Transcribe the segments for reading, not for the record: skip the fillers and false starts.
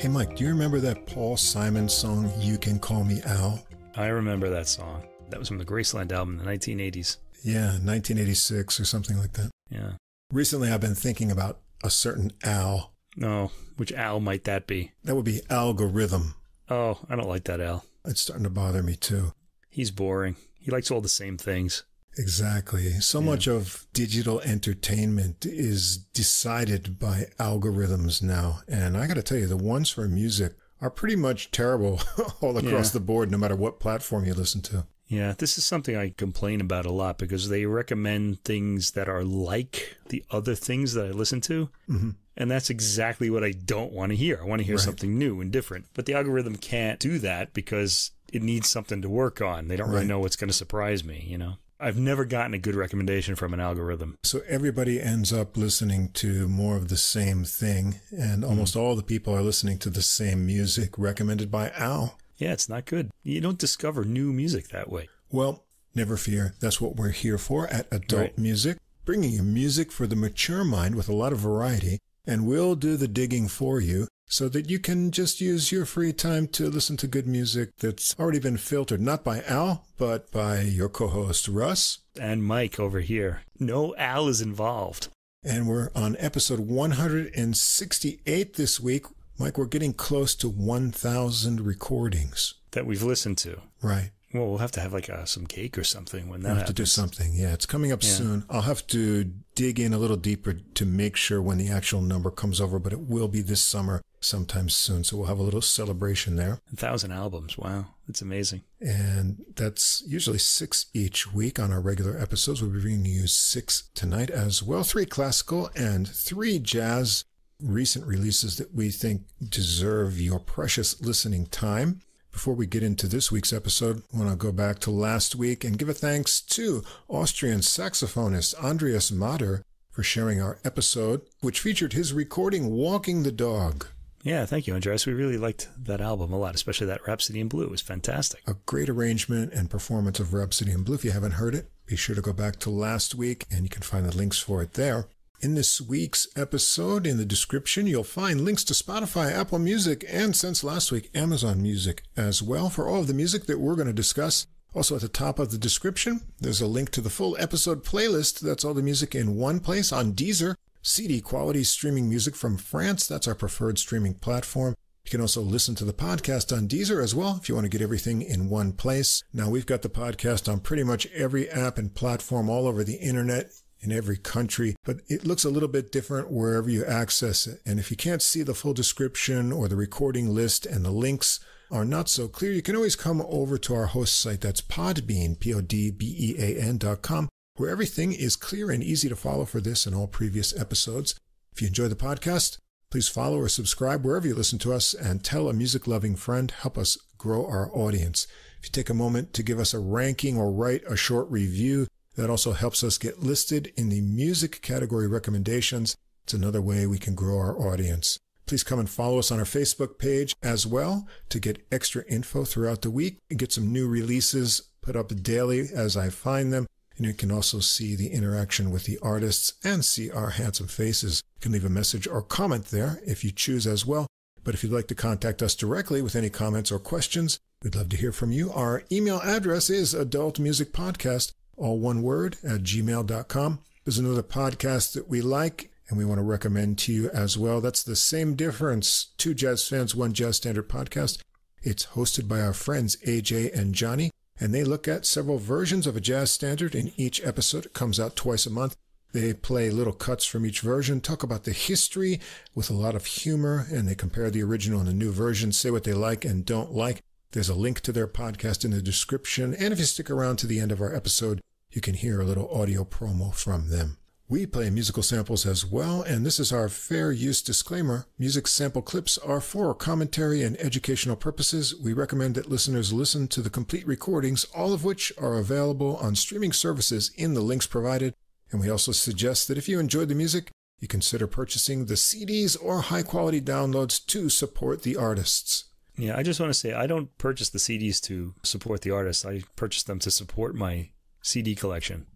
Hey Mike, do you remember that Paul Simon song, You Can Call Me Al? I remember that song. That was from the Graceland album in the 1980s. Yeah, 1986 or something like that. Yeah. Recently I've been thinking about a certain Al. Oh, which Al might that be? That would be Algorithm. Oh, I don't like that Al. It's starting to bother me too. He's boring. He likes all the same things. Exactly. So much of digital entertainment is decided by algorithms now. And I got to tell you, the ones for music are pretty much terrible all across the board, no matter what platform you listen to. Yeah, this is something I complain about a lot because they recommend things that are like the other things that I listen to. Mm-hmm. And that's exactly what I don't want to hear. I want to hear something new and different. But the algorithm can't do that because it needs something to work on. They don't really know what's going to surprise me, you know? I've never gotten a good recommendation from an algorithm. So everybody ends up listening to more of the same thing, and almost all the people are listening to the same music recommended by Al. Yeah, it's not good. You don't discover new music that way. Well, never fear. That's what we're here for at Adult Music, bringing you music for the mature mind with a lot of variety, and we'll do the digging for you, so that you can just use your free time to listen to good music that's already been filtered, not by Al, but by your co-host, Russ. And Mike over here. No Al is involved. And we're on episode 168 this week. Mike, we're getting close to 1,000 recordings. That we've listened to. Right. Well, we'll have to have like some cake or something when that happens. We'll have to do something. Yeah, it's coming up soon. I'll have to dig in a little deeper to make sure when the actual number comes over, but it will be this summer sometime soon. So we'll have a little celebration there. 1,000 albums. Wow. That's amazing. And that's usually 6 each week on our regular episodes. We'll be bringing you 6 tonight as well. 3 classical and 3 jazz recent releases that we think deserve your precious listening time. Before we get into this week's episode, I want to go back to last week and give a thanks to Austrian saxophonist Andreas Mader for sharing our episode, which featured his recording Walking the Dog. Yeah, thank you, Andreas. We really liked that album a lot, especially that Rhapsody in Blue. It was fantastic. A great arrangement and performance of Rhapsody in Blue. If you haven't heard it, be sure to go back to last week, and you can find the links for it there. In this week's episode, in the description, you'll find links to Spotify, Apple Music, and since last week, Amazon Music as well for all of the music that we're going to discuss. Also at the top of the description, there's a link to the full episode playlist. That's all the music in one place on Deezer. CD quality streaming music from France. That's our preferred streaming platform. You can also listen to the podcast on Deezer as well if you want to get everything in one place. Now, we've got the podcast on pretty much every app and platform all over the internet, in every country, but it looks a little bit different wherever you access it. And if you can't see the full description or the recording list and the links are not so clear, you can always come over to our host site. That's Podbean, PODBEAN.com, where everything is clear and easy to follow for this and all previous episodes. If you enjoy the podcast, please follow or subscribe wherever you listen to us and tell a music-loving friend. Help us grow our audience. If you take a moment to give us a ranking or write a short review, that also helps us get listed in the music category recommendations. It's another way we can grow our audience. Please come and follow us on our Facebook page as well to get extra info throughout the week and get some new releases put up daily as I find them. And you can also see the interaction with the artists and see our handsome faces. You can leave a message or comment there if you choose as well. But if you'd like to contact us directly with any comments or questions, we'd love to hear from you. Our email address is adultmusicpodcast, all one word, at gmail.com. There's another podcast that we like and we want to recommend to you as well. That's The Same Difference, 2 jazz fans, 1 jazz standard podcast. It's hosted by our friends AJ and Johnny, and they look at several versions of a jazz standard in each episode. It comes out twice a month. They play little cuts from each version, talk about the history with a lot of humor, and they compare the original and the new version, say what they like and don't like. There's a link to their podcast in the description, and if you stick around to the end of our episode, you can hear a little audio promo from them. We play musical samples as well, and this is our fair use disclaimer. Music sample clips are for commentary and educational purposes. We recommend that listeners listen to the complete recordings, all of which are available on streaming services in the links provided. And we also suggest that if you enjoyed the music, you consider purchasing the CDs or high-quality downloads to support the artists. Yeah, I just want to say I don't purchase the CDs to support the artists. I purchase them to support my CD collection.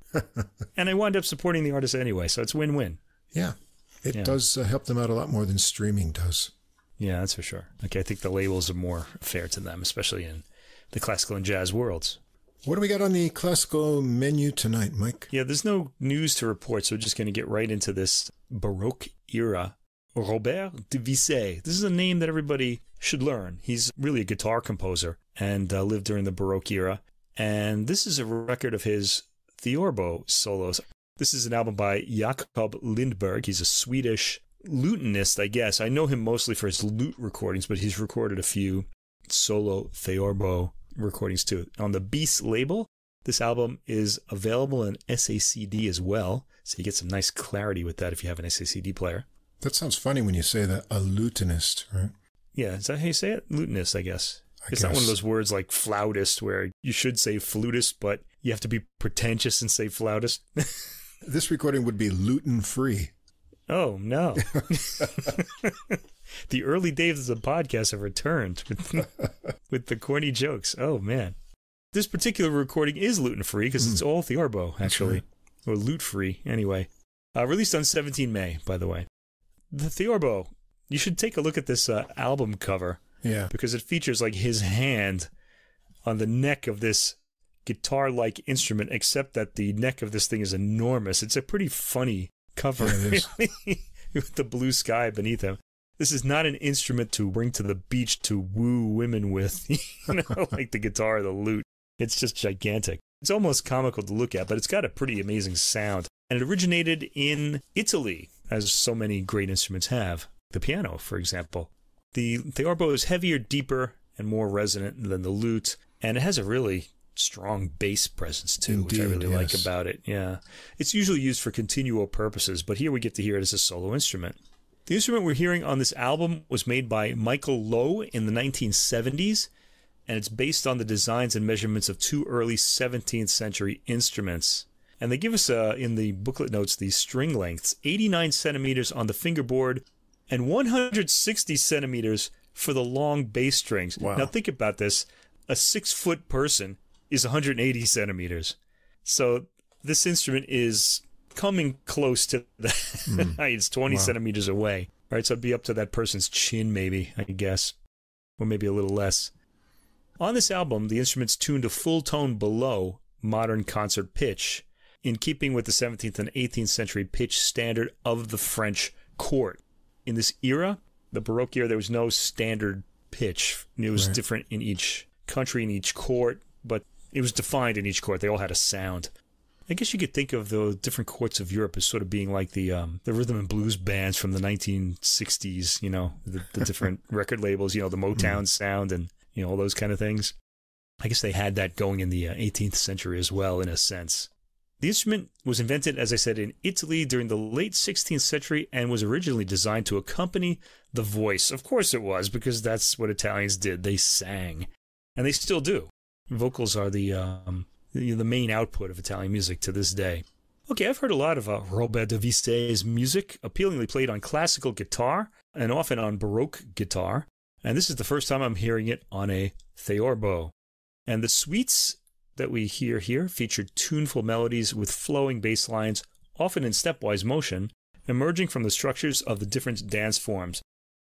And I wind up supporting the artist anyway, so it's win-win. Yeah, it does help them out a lot more than streaming does. Yeah, that's for sure. Okay, I think the labels are more fair to them, especially in the classical and jazz worlds. What do we got on the classical menu tonight, Mike? Yeah, there's no news to report, so we're just going to get right into this Baroque era. Robert de Visée. This is a name that everybody should learn. He's really a guitar composer and lived during the Baroque era. And this is a record of his Theorbo solos. This is an album by Jakob Lindberg. He's a Swedish lutenist, I guess. I know him mostly for his lute recordings, but he's recorded a few solo Theorbo recordings too. On the Beast label, this album is available in SACD as well, so you get some nice clarity with that if you have an SACD player. That sounds funny when you say that, a lutenist, right? Yeah, is that how you say it? Lutenist, I guess. It's not one of those words like flautist where you should say flutist, but you have to be pretentious and say flautist. This recording would be gluten-free. Oh, no. The early days of the podcast have returned with the corny jokes. Oh, man. This particular recording is gluten-free because it's all Theorbo, actually. Right. Or lute-free, anyway. Released on 17 May, by the way. The Theorbo, you should take a look at this album cover. Yeah. Because it features like his hand on the neck of this guitar-like instrument, except that the neck of this thing is enormous. It's a pretty funny cover, really, with the blue sky beneath him. This is not an instrument to bring to the beach to woo women with, like the guitar or the lute. It's just gigantic. It's almost comical to look at, but it's got a pretty amazing sound. And it originated in Italy, as so many great instruments have. The piano, for example. The Theorbo is heavier, deeper, and more resonant than the lute, and it has a really strong bass presence too, which I really like about it. Yeah, it's usually used for continual purposes, but here we get to hear it as a solo instrument. The instrument we're hearing on this album was made by Michael Lowe in the 1970s, and it's based on the designs and measurements of two early 17th century instruments. And they give us, in the booklet notes, the string lengths, 89 centimeters on the fingerboard and 160 centimeters for the long bass strings. Wow. Now think about this. A 6-foot person is 180 centimeters. So this instrument is coming close to that. It's 20 centimeters away. All right, so it'd be up to that person's chin maybe, I guess, or maybe a little less. On this album, the instrument's tuned a full tone below modern concert pitch, in keeping with the 17th and 18th century pitch standard of the French court. In this era, the Baroque era, there was no standard pitch. It was different in each country, in each court, but it was defined in each court. They all had a sound. I guess you could think of the different courts of Europe as sort of being like the rhythm and blues bands from the 1960s, the different record labels, the Motown sound and, all those kind of things. I guess they had that going in the 18th century as well, in a sense. The instrument was invented, as I said, in Italy during the late 16th century and was originally designed to accompany the voice. Of course it was, because that's what Italians did. They sang. And they still do. Vocals are the main output of Italian music to this day. Okay, I've heard a lot of Robert de Visé's music, appealingly played on classical guitar and often on Baroque guitar. And this is the first time I'm hearing it on a Theorbo. And the suites that we hear here feature tuneful melodies with flowing bass lines, often in stepwise motion, emerging from the structures of the different dance forms.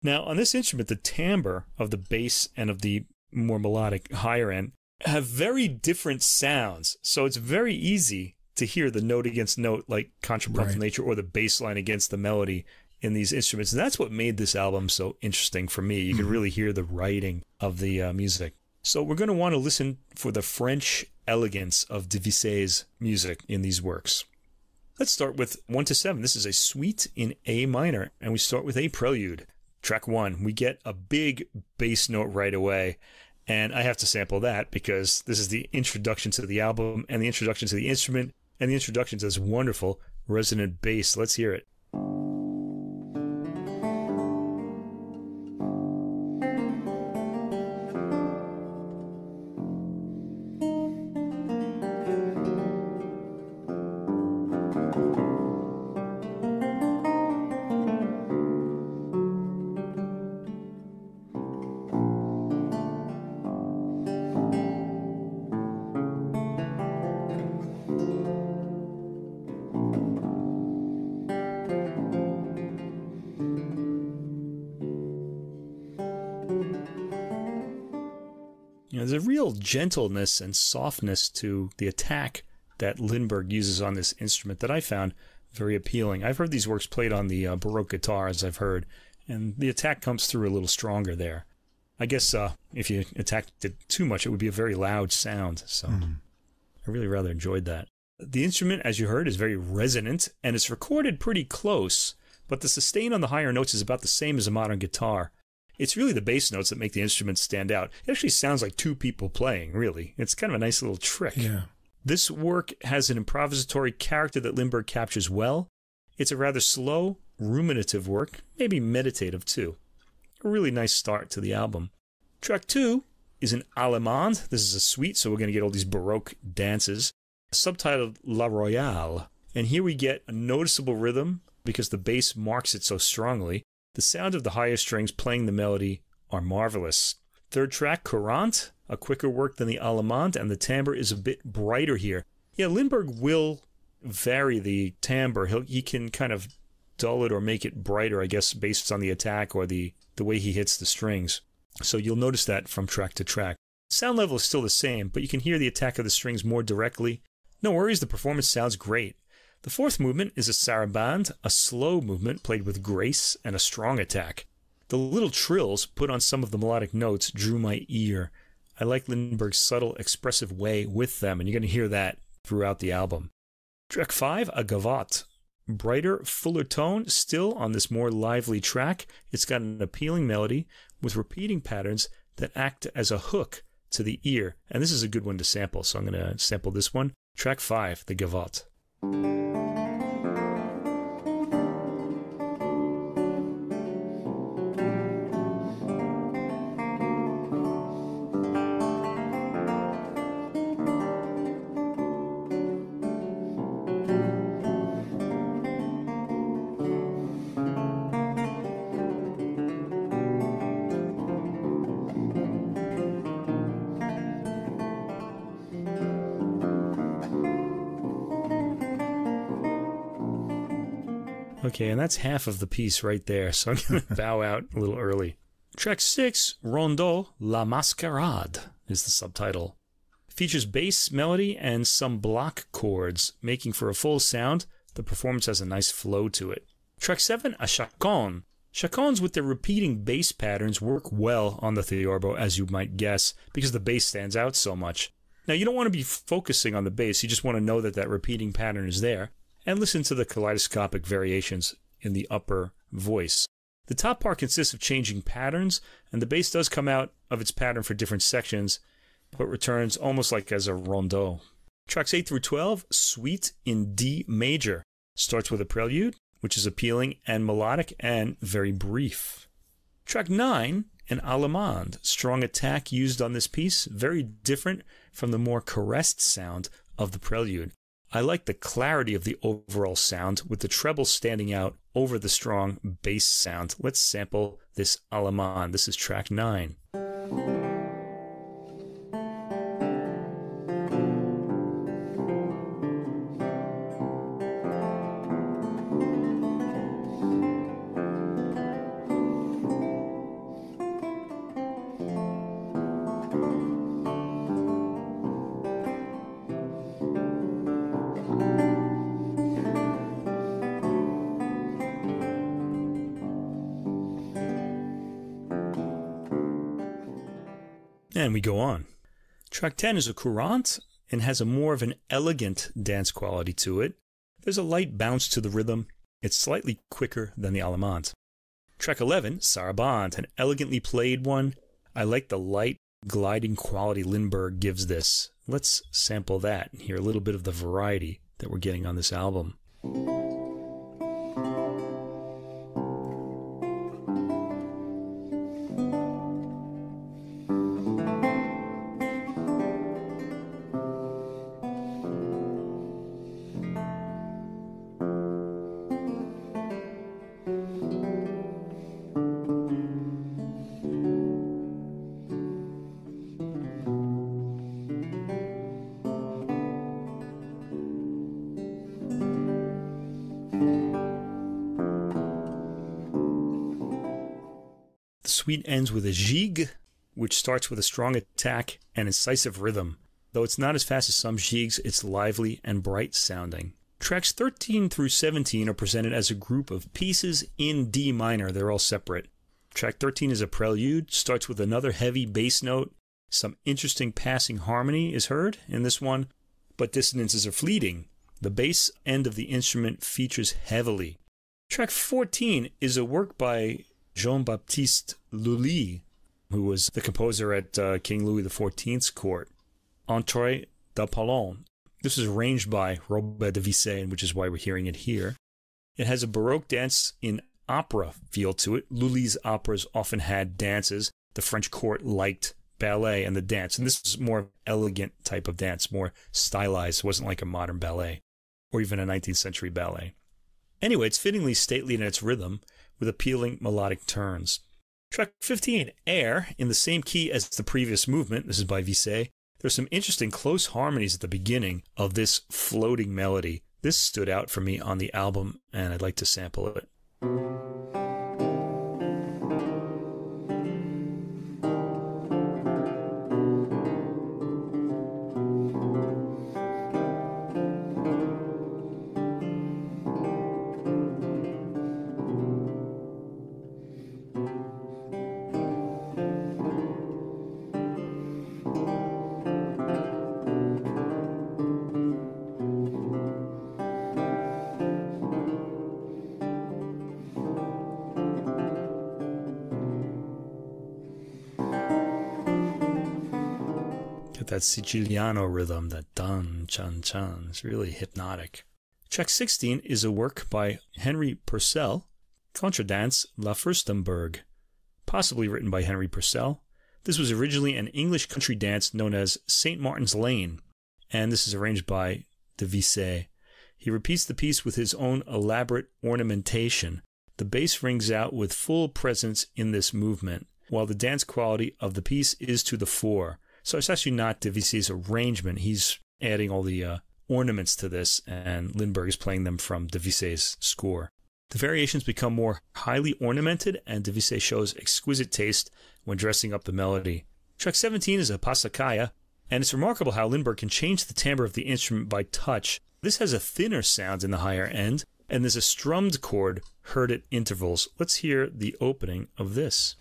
Now, on this instrument, the timbre of the bass and of the more melodic higher end have very different sounds, so it's very easy to hear the note against note, like contrapuntal nature, or the bass line against the melody in these instruments. And that's what made this album so interesting for me. You can really hear the writing of the music. So we're going to want to listen for the French elegance of de Visé's music in these works. Let's start with 1 to 7. This is a suite in A minor, and we start with a prelude. Track 1, we get a big bass note right away, and I have to sample that because this is the introduction to the album and the introduction to the instrument and the introduction to this wonderful resonant bass. Let's hear it. a real gentleness and softness to the attack that Lindberg uses on this instrument that I found very appealing. I've heard these works played on the Baroque guitar, as I've heard, and the attack comes through a little stronger there. I guess if you attacked it too much, it would be a very loud sound, so I really rather enjoyed that. The instrument, as you heard, is very resonant, and it's recorded pretty close, but the sustain on the higher notes is about the same as a modern guitar. It's really the bass notes that make the instrument stand out. It actually sounds like two people playing, really. It's kind of a nice little trick. Yeah. This work has an improvisatory character that Lindberg captures well. It's a rather slow, ruminative work, maybe meditative too. A really nice start to the album. Track 2 is an Allemande. This is a suite, so we're going to get all these Baroque dances. Subtitled La Royale. And here we get a noticeable rhythm because the bass marks it so strongly. The sound of the higher strings playing the melody are marvelous. Third track, Courante, a quicker work than the Allemande, and the timbre is a bit brighter here. Yeah, Lindberg will vary the timbre. He can kind of dull it or make it brighter, I guess, based on the attack or the way he hits the strings. So you'll notice that from track to track. Sound level is still the same, but you can hear the attack of the strings more directly. No worries, the performance sounds great. The fourth movement is a sarabande, a slow movement played with grace and a strong attack. The little trills put on some of the melodic notes drew my ear. I like Lindberg's subtle, expressive way with them, and you're going to hear that throughout the album. Track 5, a gavotte. Brighter, fuller tone, still on this more lively track. It's got an appealing melody with repeating patterns that act as a hook to the ear. And this is a good one to sample, so I'm going to sample this one. Track 5, the gavotte. Okay, and that's half of the piece right there, so I'm going to bow out a little early. Track 6, Rondeau, La Mascarade, is the subtitle. It features bass, melody, and some block chords, making for a full sound. The performance has a nice flow to it. Track 7, a chaconne. Chaconnes with their repeating bass patterns work well on the Theorbo, as you might guess, because the bass stands out so much. Now, you don't want to be focusing on the bass, you just want to know that that repeating pattern is there. And listen to the kaleidoscopic variations in the upper voice. The top part consists of changing patterns, and the bass does come out of its pattern for different sections, but returns almost like as a rondeau. Tracks 8 through 12, Suite in D major. Starts with a prelude, which is appealing and melodic and very brief. Track 9, an Allemande. Strong attack used on this piece, very different from the more caressed sound of the prelude. I like the clarity of the overall sound with the treble standing out over the strong bass sound. Let's sample this Allemande. This is track 9. And we go on. Track 10 is a courante and has a more of an elegant dance quality to it. There's a light bounce to the rhythm. It's slightly quicker than the Allemande. Track 11, sarabande, an elegantly played one. I like the light, gliding quality Lindberg gives this. Let's sample that and hear a little bit of the variety that we're getting on this album. The suite ends with a gigue, which starts with a strong attack and incisive rhythm. Though it's not as fast as some gigs, it's lively and bright sounding. Tracks 13 through 17 are presented as a group of pieces in D minor. They're all separate. Track 13 is a prelude, starts with another heavy bass note. Some interesting passing harmony is heard in this one, but dissonances are fleeting. The bass end of the instrument features heavily. Track 14 is a work by Jean-Baptiste Lully, who was the composer at King Louis XIV's court. Entrée d'Apollon. This is arranged by Robert de Visée, which is why we're hearing it here. It has a Baroque dance in opera feel to it. Lully's operas often had dances. The French court liked ballet and the dance, and this is more elegant type of dance, more stylized. It wasn't like a modern ballet or even a 19th century ballet. Anyway, it's fittingly stately in its rhythm with appealing melodic turns. Track 15, Air, in the same key as the previous movement. This is by Visée. There's some interesting close harmonies at the beginning of this floating melody. This stood out for me on the album, and I'd like to sample it. That Siciliano rhythm, that dun, chan, chan, is really hypnotic. Track 16 is a work by Henry Purcell, Contradance La Furstenberg, possibly written by Henry Purcell. This was originally an English country dance known as St. Martin's Lane, and this is arranged by de Visée. He repeats the piece with his own elaborate ornamentation. The bass rings out with full presence in this movement, while the dance quality of the piece is to the fore. So it's actually not de Visé's arrangement. He's adding all the ornaments to this, and Lindberg is playing them from de Visé's score. The variations become more highly ornamented, and de Visée shows exquisite taste when dressing up the melody. Track 17 is a Passacaglia, and it's remarkable how Lindberg can change the timbre of the instrument by touch. This has a thinner sound in the higher end, and there's a strummed chord heard at intervals. Let's hear the opening of this.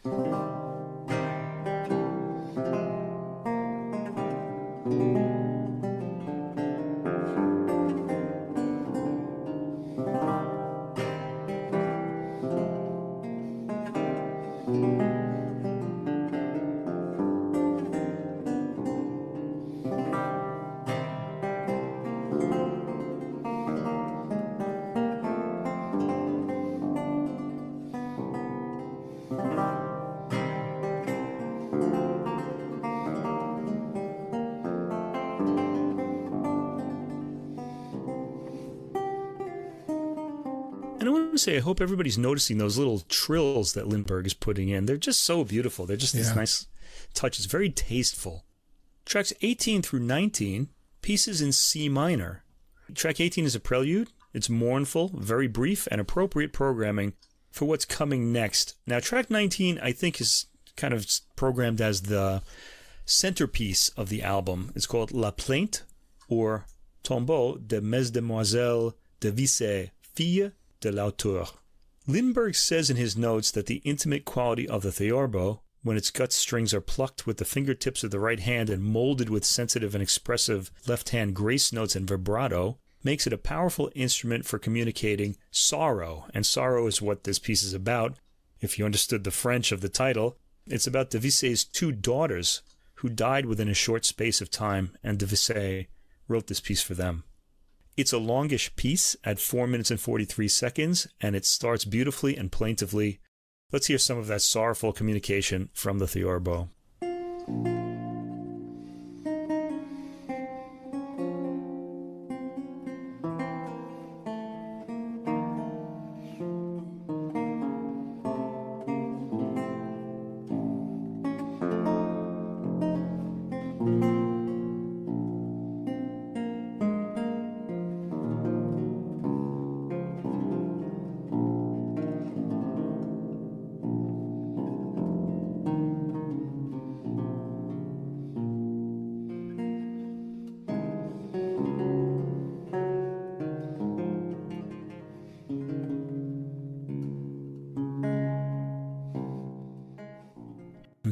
And I want to say, I hope everybody's noticing those little trills that Lindberg is putting in. They're just so beautiful. They're just this nice touch. It's very tasteful. Tracks 18 through 19, pieces in C minor. Track 18 is a prelude. It's mournful, very brief, and appropriate programming for what's coming next. Now, track 19, I think, is kind of programmed as the centerpiece of the album. It's called La Plainte, or Tombeau de Mesdemoiselles de Visée, fille de l'auteur. Lindberg says in his notes that the intimate quality of the Theorbo, when its gut strings are plucked with the fingertips of the right hand and molded with sensitive and expressive left-hand grace notes and vibrato, makes it a powerful instrument for communicating sorrow. And sorrow is what this piece is about. If you understood the French of the title, it's about de Visé's two daughters who died within a short space of time, and de Visée wrote this piece for them. It's a longish piece at 4 minutes and 43 seconds, and it starts beautifully and plaintively. Let's hear some of that sorrowful communication from the Theorbo.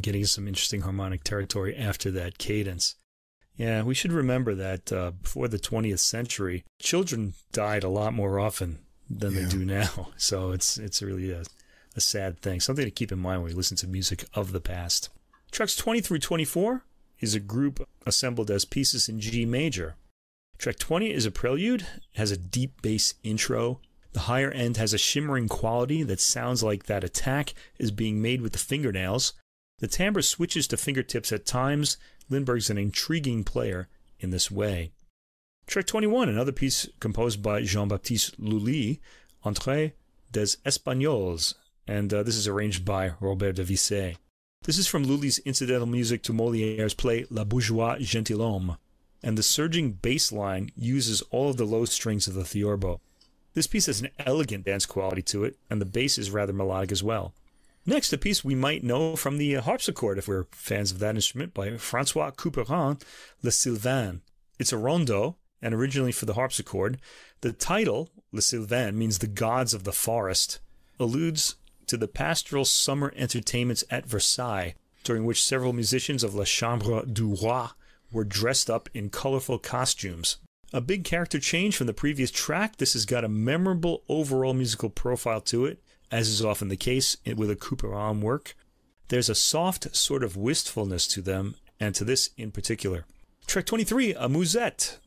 getting some interesting harmonic territory after that cadence. Yeah, we should remember that before the 20th century, children died a lot more often than they do now. So it's really a sad thing, something to keep in mind when we listen to music of the past. Tracks 20 through 24 is a group assembled as pieces in G major. Track 20 is a prelude, has a deep bass intro. The higher end has a shimmering quality that sounds like that attack is being made with the fingernails. The timbre switches to fingertips at times. Lindberg's an intriguing player in this way. Track 21, another piece composed by Jean-Baptiste Lully, Entrée des Espagnols, and this is arranged by Robert de Visée. This is from Lully's incidental music to Molière's play La Bourgeois Gentilhomme, and the surging bass line uses all of the low strings of the Theorbo. This piece has an elegant dance quality to it, and the bass is rather melodic as well. Next, a piece we might know from the harpsichord, if we're fans of that instrument, by François Couperin, Le Sylvain. It's a rondeau, and originally for the harpsichord. The title, Le Sylvain, means the gods of the forest, alludes to the pastoral summer entertainments at Versailles, during which several musicians of La Chambre du Roi were dressed up in colorful costumes. A big character change from the previous track. This has got a memorable overall musical profile to it, as is often the case with a Couperin work. There's a soft sort of wistfulness to them, and to this in particular. Track 23, a musette.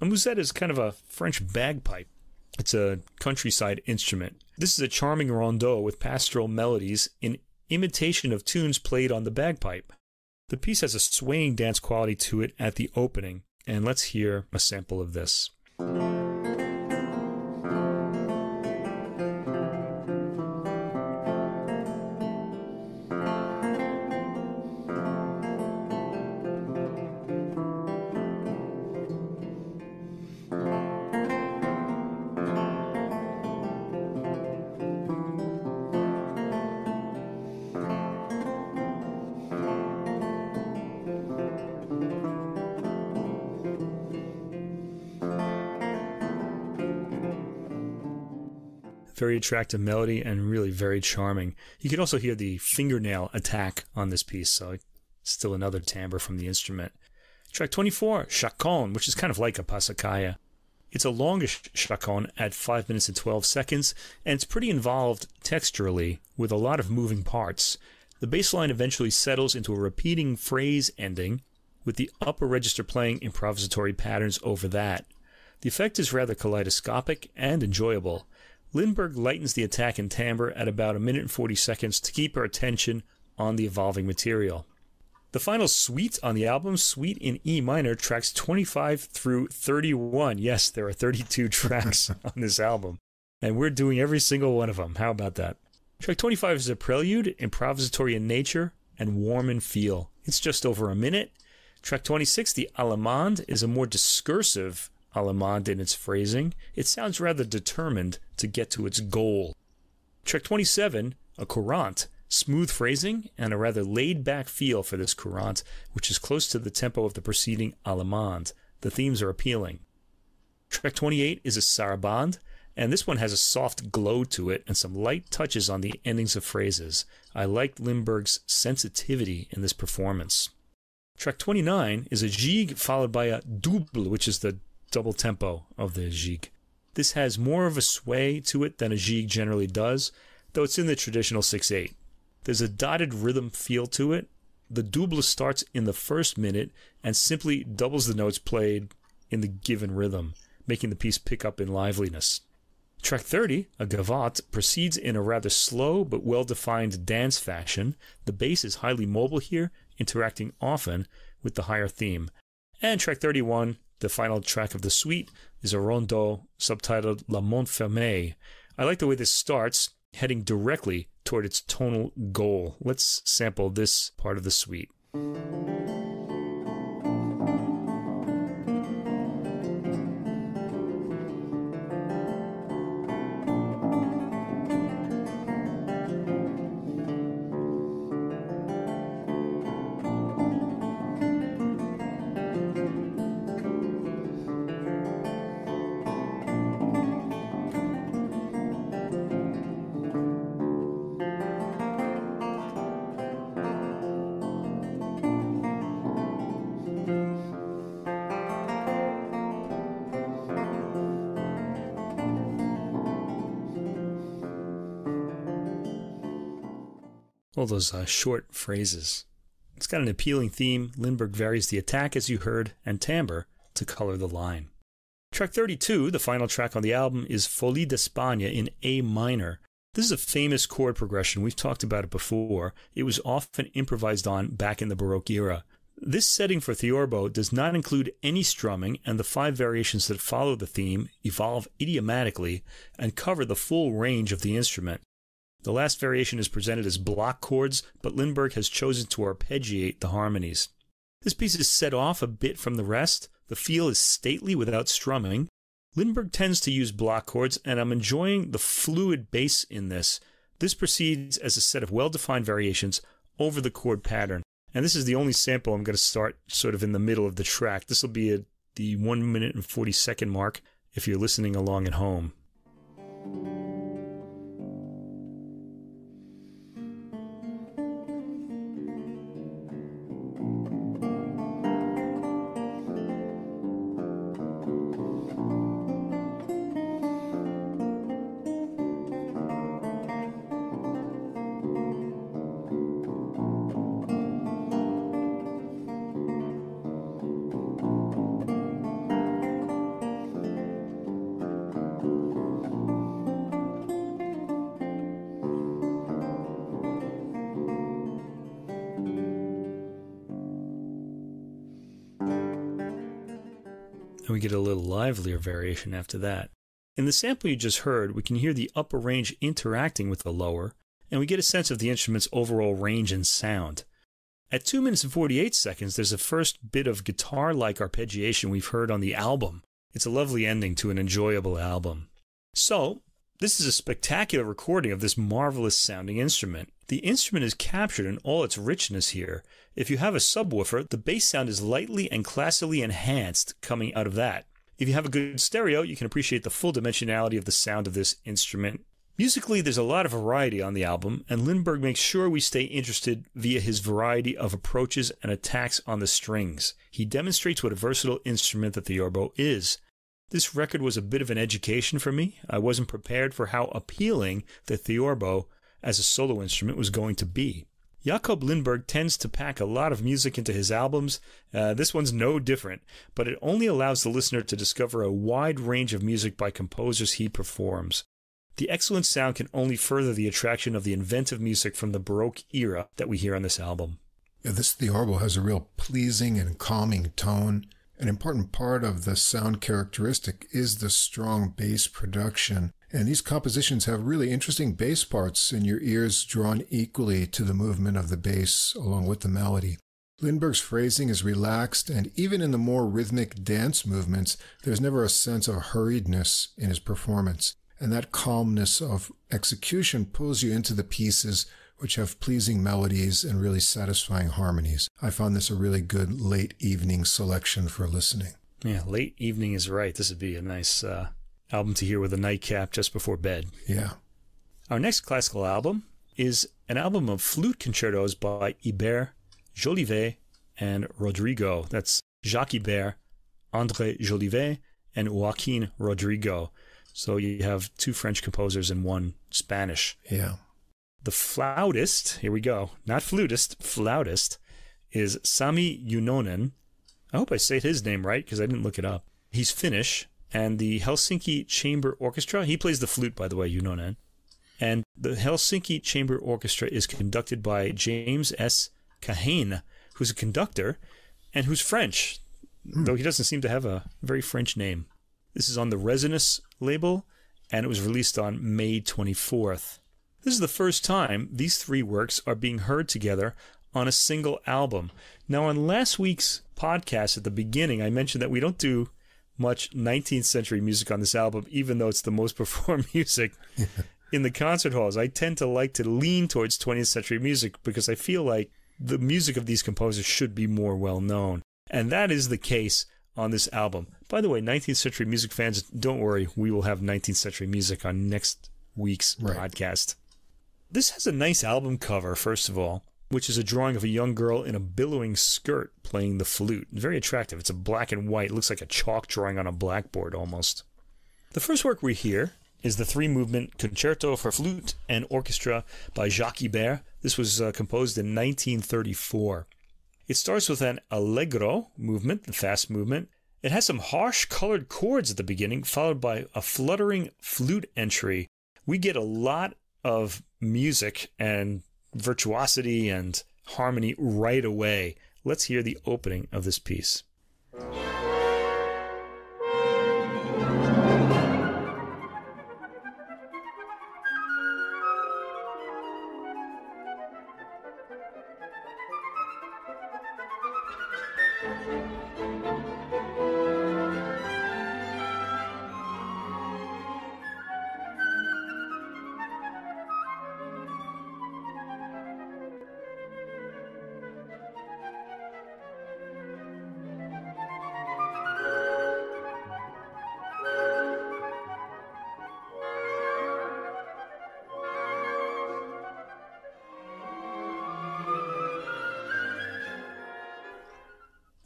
A musette is kind of a French bagpipe. It's a countryside instrument. This is a charming rondeau with pastoral melodies in imitation of tunes played on the bagpipe. The piece has a swaying dance quality to it at the opening, and let's hear a sample of this. Very attractive melody and really very charming. You can also hear the fingernail attack on this piece, so still another timbre from the instrument. Track 24, chaconne, which is kind of like a passacaglia. It's a longish chaconne at 5 minutes and 12 seconds, and it's pretty involved texturally with a lot of moving parts. The bass line eventually settles into a repeating phrase ending, with the upper register playing improvisatory patterns over that. The effect is rather kaleidoscopic and enjoyable. Lindberg lightens the attack and timbre at about 1 minute and 40 seconds to keep our attention on the evolving material. The final suite on the album, Suite in E minor, tracks 25 through 31. Yes, there are 32 tracks on this album, and we're doing every single one of them. How about that? Track 25 is a prelude, improvisatory in nature, and warm in feel. It's just over 1 minute. Track 26, the Allemande, is a more discursive Allemande in its phrasing. It sounds rather determined to get to its goal. Track 27, a courante, smooth phrasing and a rather laid-back feel for this courante, which is close to the tempo of the preceding Allemande. The themes are appealing. Track 28 is a sarabande, and this one has a soft glow to it and some light touches on the endings of phrases. I liked Lindberg's sensitivity in this performance. Track 29 is a gigue followed by a double, which is the double tempo of the gigue. This has more of a sway to it than a gigue generally does, though it's in the traditional 6/8. There's a dotted rhythm feel to it. The double starts in the first minute and simply doubles the notes played in the given rhythm, making the piece pick up in liveliness. Track 30, a gavotte, proceeds in a rather slow but well-defined dance fashion. The bass is highly mobile here, interacting often with the higher theme. And track 31, the final track of the suite, is a rondeau subtitled La Montfermeil. I like the way this starts, heading directly toward its tonal goal. Let's sample this part of the suite. All those short phrases. It's got an appealing theme. Lindberg varies the attack, as you heard, and timbre to color the line. Track 32, the final track on the album, is Folie d'Espagne in A minor. This is a famous chord progression. We've talked about it before. It was often improvised on back in the Baroque era. This setting for Theorbo does not include any strumming, and the 5 variations that follow the theme evolve idiomatically and cover the full range of the instrument. The last variation is presented as block chords, but Lindberg has chosen to arpeggiate the harmonies. This piece is set off a bit from the rest. The feel is stately without strumming. Lindberg tends to use block chords, and I'm enjoying the fluid bass in this. This proceeds as a set of well-defined variations over the chord pattern. And this is the only sample I'm going to start sort of in the middle of the track. This will be at the 1 minute and 40 second mark if you're listening along at home. And we get a little livelier variation after that. In the sample you just heard, we can hear the upper range interacting with the lower, and we get a sense of the instrument's overall range and sound. At 2 minutes and 48 seconds, there's a first bit of guitar-like arpeggiation we've heard on the album. It's a lovely ending to an enjoyable album. So, this is a spectacular recording of this marvelous sounding instrument. The instrument is captured in all its richness here. If you have a subwoofer, the bass sound is lightly and classically enhanced coming out of that. If you have a good stereo, you can appreciate the full dimensionality of the sound of this instrument. Musically, there's a lot of variety on the album, and Lindberg makes sure we stay interested via his variety of approaches and attacks on the strings. He demonstrates what a versatile instrument the Theorbo is. This record was a bit of an education for me. I wasn't prepared for how appealing the Theorbo as a solo instrument was going to be. Jakob Lindberg tends to pack a lot of music into his albums. This one's no different, but it only allows the listener to discover a wide range of music by composers he performs. The excellent sound can only further the attraction of the inventive music from the Baroque era that we hear on this album. Yeah, this Theorbo has a real pleasing and calming tone. An important part of the sound characteristic is the strong bass production. And these compositions have really interesting bass parts, and your ears drawn equally to the movement of the bass along with the melody. Lindberg's phrasing is relaxed, and even in the more rhythmic dance movements, there's never a sense of hurriedness in his performance. And that calmness of execution pulls you into the pieces which have pleasing melodies and really satisfying harmonies. I found this a really good late evening selection for listening. Yeah, late evening is right. This would be a nice album to hear with a nightcap just before bed. Yeah. Our next classical album is an album of flute concertos by Ibert, Jolivet, and Rodrigo. That's Jacques Ibert, André Jolivet, and Joaquin Rodrigo. So you have 2 French composers and 1 Spanish. Yeah. The flautist, here we go, not flutist, flautist, is Sami Junnonen. I hope I say his name right because I didn't look it up. He's Finnish, and the Helsinki Chamber Orchestra, he plays the flute, by the way, Junnonen. And the Helsinki Chamber Orchestra is conducted by James S. Kahane, who's a conductor and who's French, though he doesn't seem to have a very French name. This is on the Resonus label, and it was released on May 24th. This is the first time these 3 works are being heard together on a single album. Now, on last week's podcast at the beginning, I mentioned that we don't do much 19th century music on this album, even though it's the most performed music in the concert halls. I tend to like to lean towards 20th century music because I feel like the music of these composers should be more well known. And that is the case on this album. By the way, 19th century music fans, don't worry, we will have 19th century music on next week's podcast. This has a nice album cover, first of all, which is a drawing of a young girl in a billowing skirt playing the flute. Very attractive. It's a black and white. It looks like a chalk drawing on a blackboard almost. The first work we hear is the 3-movement Concerto for Flute and Orchestra by Jacques Ibert, This was composed in 1934. It starts with an allegro movement, the fast movement. It has some harsh colored chords at the beginning, followed by a fluttering flute entry. We get a lot of music and virtuosity and harmony right away. Let's hear the opening of this piece.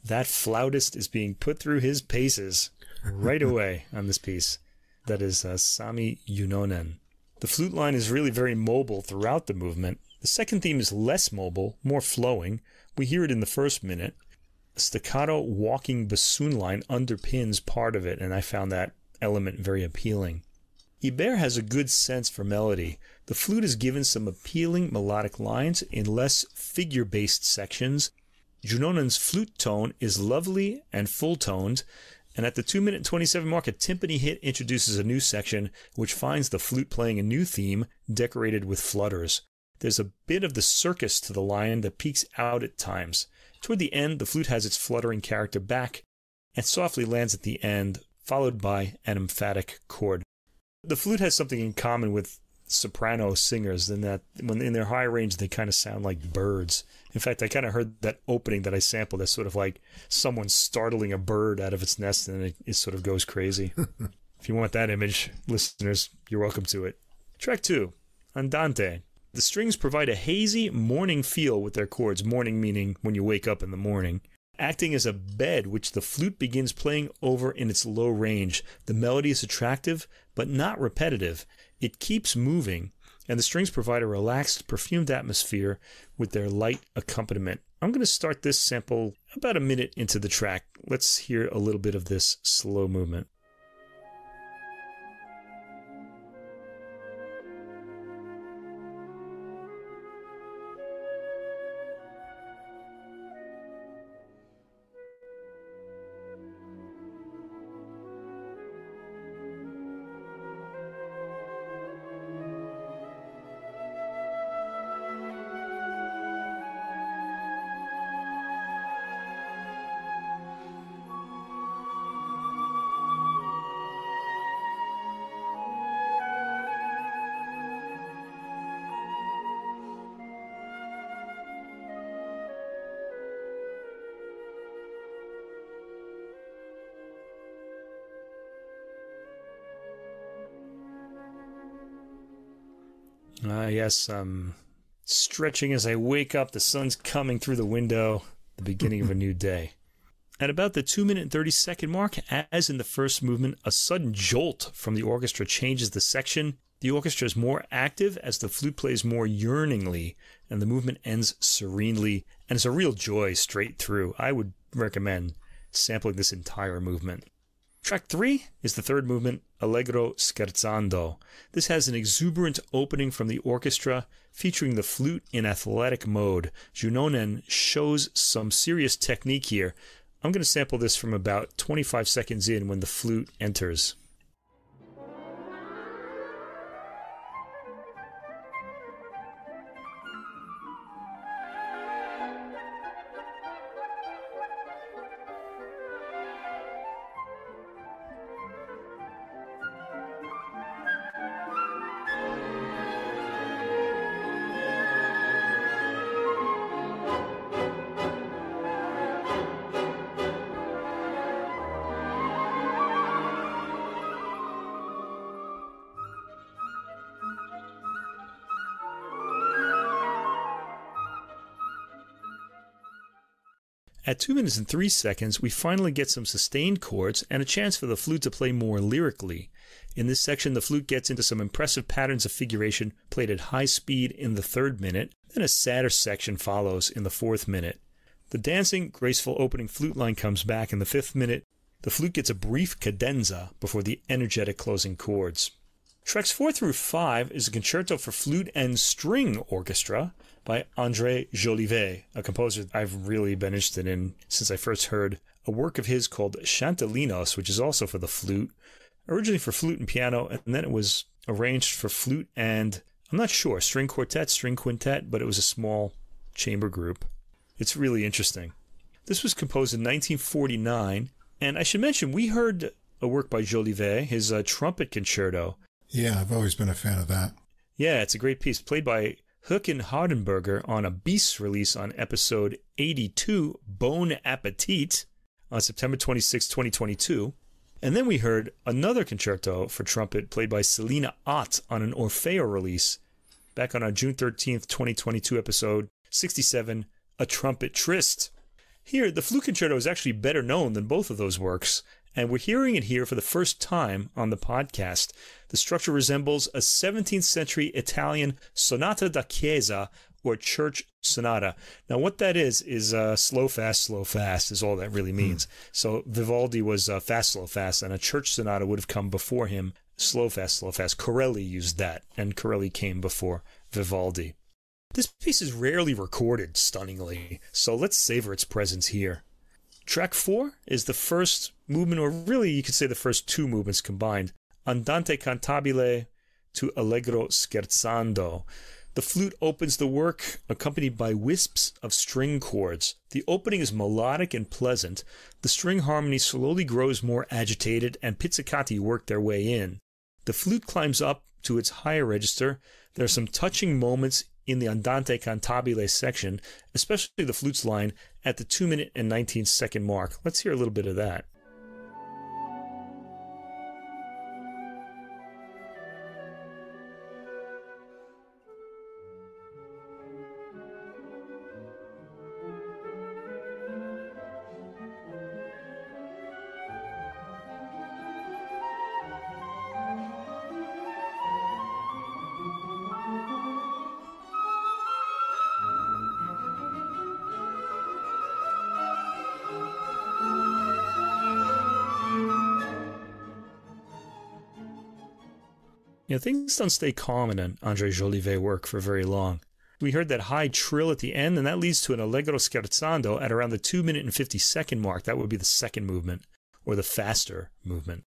That flautist is being put through his paces right away on this piece. That is Sami Junnonen. The flute line is really very mobile throughout the movement. The second theme is less mobile, more flowing. We hear it in the first minute. A staccato walking bassoon line underpins part of it, and I found that element very appealing. Ibert has a good sense for melody. The flute is given some appealing melodic lines in less figure-based sections. Junnonen's flute tone is lovely and full-toned, and at the 2-minute and 27 mark, a timpani hit introduces a new section, which finds the flute playing a new theme, decorated with flutters. There's a bit of the circus to the line that peaks out at times. Toward the end, the flute has its fluttering character back, and softly lands at the end, followed by an emphatic chord. The flute has something in common with soprano singers in that when in their high range they kind of sound like birds. In fact, I kind of heard that opening that I sampled as sort of like someone startling a bird out of its nest, and it sort of goes crazy. If you want that image, listeners, you're welcome to it. Track 2, Andante. The strings provide a hazy morning feel with their chords, morning meaning when you wake up in the morning, acting as a bed which the flute begins playing over in its low range. The melody is attractive, but not repetitive. It keeps moving, and the strings provide a relaxed, perfumed atmosphere with their light accompaniment. I'm going to start this sample about a minute into the track. Let's hear a little bit of this slow movement. Yes, I'm stretching as I wake up. The sun's coming through the window, the beginning of a new day. At about the 2-minute and 30-second mark, as in the first movement, a sudden jolt from the orchestra changes the section. The orchestra is more active as the flute plays more yearningly, and the movement ends serenely, and it's a real joy straight through. I would recommend sampling this entire movement. Track 3 is the third movement, Allegro Scherzando. This has an exuberant opening from the orchestra, featuring the flute in athletic mode. Junnonen shows some serious technique here. I'm going to sample this from about 25 seconds in when the flute enters. At 2 minutes and 3 seconds, we finally get some sustained chords and a chance for the flute to play more lyrically. In this section, the flute gets into some impressive patterns of figuration played at high speed in the 3rd minute, then a sadder section follows in the 4th minute. The dancing, graceful opening flute line comes back in the 5th minute. The flute gets a brief cadenza before the energetic closing chords. Tracks 4 through 5 is a concerto for flute and string orchestra by André Jolivet, a composer I've really been interested in since I first heard a work of his called Chantelinos, which is also for the flute, originally for flute and piano, and then it was arranged for flute and, I'm not sure, string quartet, string quintet, but it was a small chamber group. It's really interesting. This was composed in 1949, and I should mention we heard a work by Jolivet, his trumpet concerto. Yeah, I've always been a fan of that. Yeah, it's a great piece, played by Håkan Hardenberger on a Bis release on episode 82, Bon Appetit, on September 26, 2022. And then we heard another concerto for trumpet played by Selina Ott on an Orfeo release back on our June 13th, 2022 episode 67, A Trumpet Tryst. Here, the flute concerto is actually better known than both of those works, and we're hearing it here for the first time on the podcast. The structure resembles a 17th century Italian sonata da chiesa, or church sonata. Now, what that is slow, fast is all that really means. So Vivaldi was fast, slow, fast, and a church sonata would have come before him, slow, fast. Corelli used that, and Corelli came before Vivaldi. This piece is rarely recorded, stunningly, so let's savor its presence here. Track 4 is the first movement, or really you could say the first 2 movements combined, Andante cantabile to Allegro scherzando. The flute opens the work, accompanied by wisps of string chords. The opening is melodic and pleasant. The string harmony slowly grows more agitated, and pizzicati work their way in. The flute climbs up to its higher register. There are some touching moments in the Andante cantabile section, especially the flute's line at the 2 minute and 19 second mark. Let's hear a little bit of that. You know, things don't stay calm in an André Jolivet work for very long. We heard that high trill at the end, and that leads to an Allegro scherzando at around the 2 minute and 50 second mark. That would be the second movement, or the faster movement.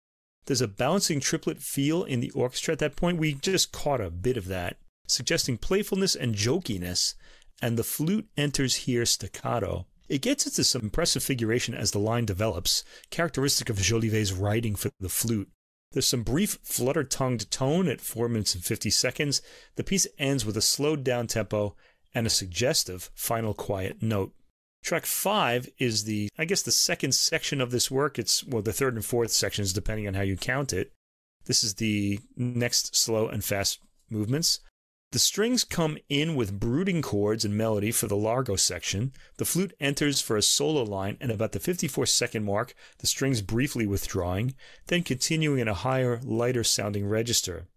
There's a bouncing triplet feel in the orchestra at that point. We just caught a bit of that, suggesting playfulness and jokiness, and the flute enters here staccato. It gets into some impressive figuration as the line develops, characteristic of Jolivet's writing for the flute. There's some brief flutter-tongued tone at 4 minutes and 50 seconds. The piece ends with a slowed down tempo and a suggestive final quiet note. Track 5 is the second section of this work. It's, the third and fourth sections, depending on how you count it. This is the next slow and fast movements. The strings come in with brooding chords and melody for the largo section. The flute enters for a solo line, and about the 54-second mark, the strings briefly withdrawing, then continuing in a higher, lighter-sounding register.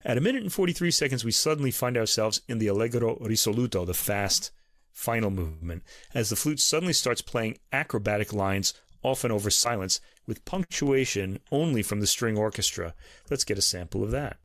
At 1 minute and 43 seconds, we suddenly find ourselves in the Allegro risoluto, the fast final movement, as the flute suddenly starts playing acrobatic lines, often over silence, with punctuation only from the string orchestra. Let's get a sample of that.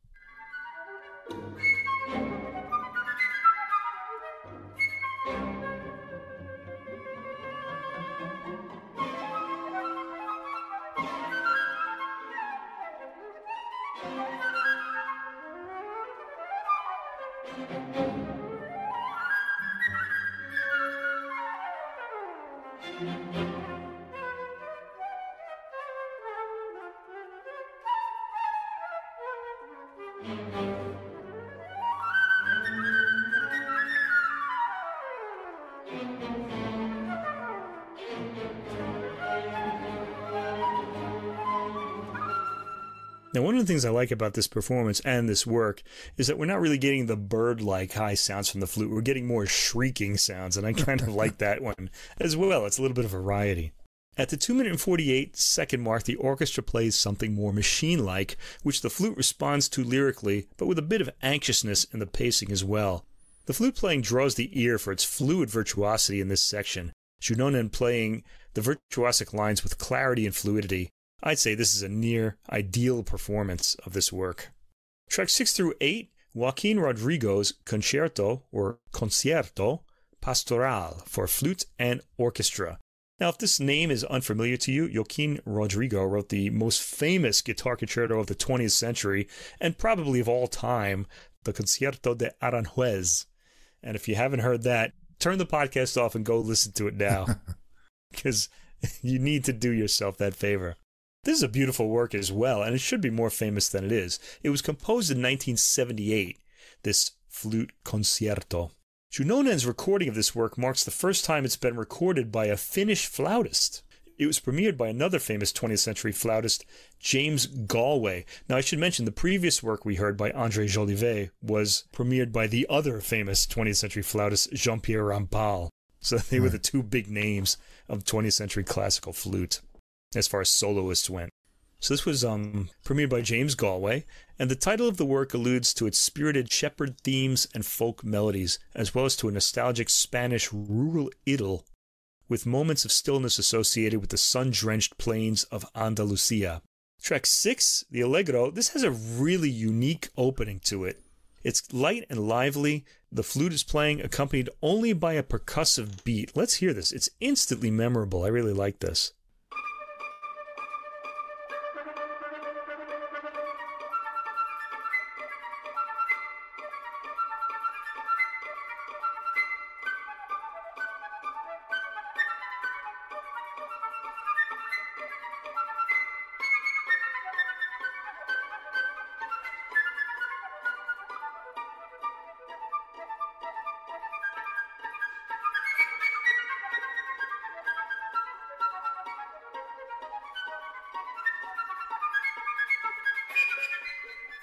Now, one of the things I like about this performance and this work is that we're not really getting the bird-like high sounds from the flute. We're getting more shrieking sounds, and I kind of like that one as well. It's a little bit of variety. At the 2-minute and 48-second mark, the orchestra plays something more machine-like, which the flute responds to lyrically, but with a bit of anxiousness in the pacing as well. The flute playing draws the ear for its fluid virtuosity in this section, Junnonen playing the virtuosic lines with clarity and fluidity. I'd say this is a near ideal performance of this work. Tracks 6 through 8, Joaquin Rodrigo's Concerto, or Concierto, Pastoral for flute and orchestra. Now, if this name is unfamiliar to you, Joaquin Rodrigo wrote the most famous guitar concerto of the 20th century, and probably of all time, the Concierto de Aranjuez. And if you haven't heard that, turn the podcast off and go listen to it now, because you need to do yourself that favor. This is a beautiful work as well, and it should be more famous than it is. It was composed in 1978, this flute concerto. Junnonen's recording of this work marks the first time it's been recorded by a Finnish flautist. It was premiered by another famous 20th century flautist, James Galway. Now, I should mention the previous work we heard by André Jolivet was premiered by the other famous 20th century flautist, Jean-Pierre Rampal. So they were the two big names of 20th century classical flute, as far as soloists went. So this was premiered by James Galway, and the title of the work alludes to its spirited shepherd themes and folk melodies, as well as to a nostalgic Spanish rural idyll, with moments of stillness associated with the sun-drenched plains of Andalusia. Track 6, the Allegro, this has a really unique opening to it. It's light and lively. The flute is playing, accompanied only by a percussive beat. Let's hear this. It's instantly memorable. I really like this.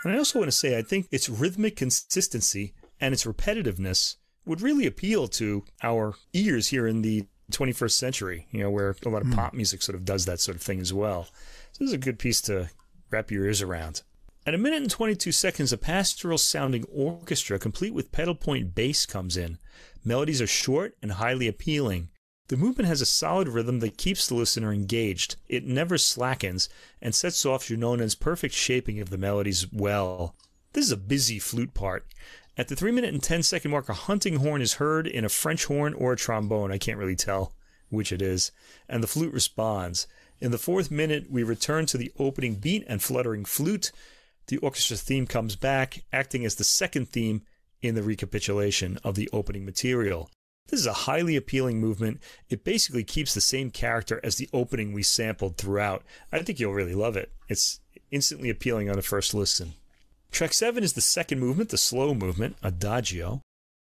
And I also want to say, I think its rhythmic consistency and its repetitiveness would really appeal to our ears here in the 21st century, where a lot of pop music sort of does that sort of thing as well. So this is a good piece to wrap your ears around. At 1 minute and 22 seconds, a pastoral-sounding orchestra, complete with pedal point bass, comes in. Melodies are short and highly appealing. The movement has a solid rhythm that keeps the listener engaged. It never slackens and sets off Junnonen's perfect shaping of the melodies well. This is a busy flute part. At the 3 minute and 10 second mark, a hunting horn is heard in a French horn or a trombone. I can't really tell which it is. And the flute responds. In the 4th minute, we return to the opening beat and fluttering flute. The orchestra theme comes back, acting as the second theme in the recapitulation of the opening material. This is a highly appealing movement. It basically keeps the same character as the opening we sampled throughout. I think you'll really love it. It's instantly appealing on the first listen. Track 7 is the second movement, the slow movement, Adagio,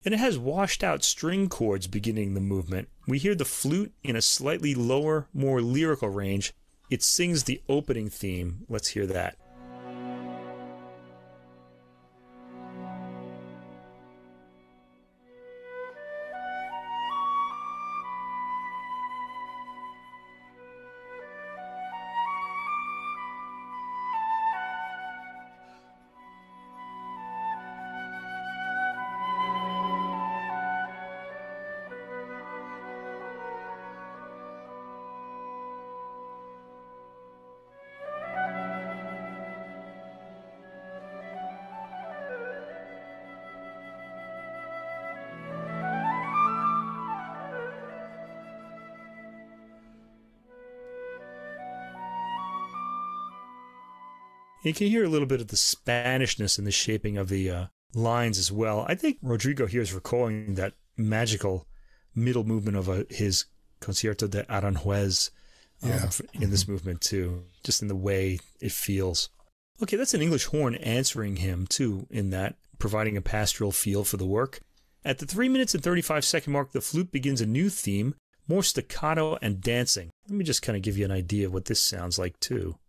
and it has washed out string chords beginning the movement. We hear the flute in a slightly lower, more lyrical range. It sings the opening theme. Let's hear that. You can hear a little bit of the Spanishness in the shaping of the lines as well. I think Rodrigo here is recalling that magical middle movement of his Concierto de Aranjuez in this movement too, just in the way it feels. Okay, that's an English horn answering him too, in that, providing a pastoral feel for the work. At the 3 minutes and 35 second mark, the flute begins a new theme, more staccato and dancing. Let me just kind of give you an idea of what this sounds like too.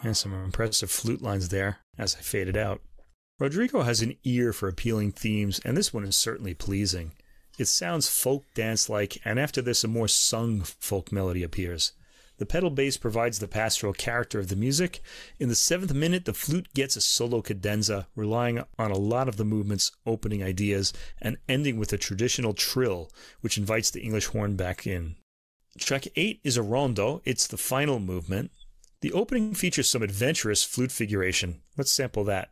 And some impressive flute lines there as I faded out. Rodrigo has an ear for appealing themes, and this one is certainly pleasing. It sounds folk dance-like, and after this a more sung folk melody appears. The pedal bass provides the pastoral character of the music. In the 7th minute, the flute gets a solo cadenza, relying on a lot of the movement's opening ideas, and ending with a traditional trill, which invites the English horn back in. Track 8 is a rondo. It's the final movement. The opening features some adventurous flute figuration. Let's sample that.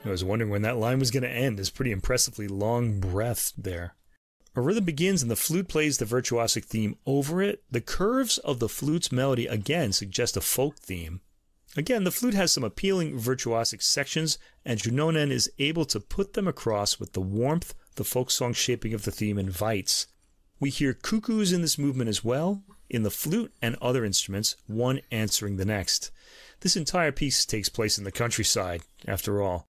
I was wondering when that line was going to end. There's pretty impressively long breath there. A rhythm begins and the flute plays the virtuosic theme over it. The curves of the flute's melody again suggest a folk theme. Again, the flute has some appealing virtuosic sections, and Junnonen is able to put them across with the warmth the folk song shaping of the theme invites. We hear cuckoos in this movement as well, in the flute and other instruments, one answering the next. This entire piece takes place in the countryside, after all.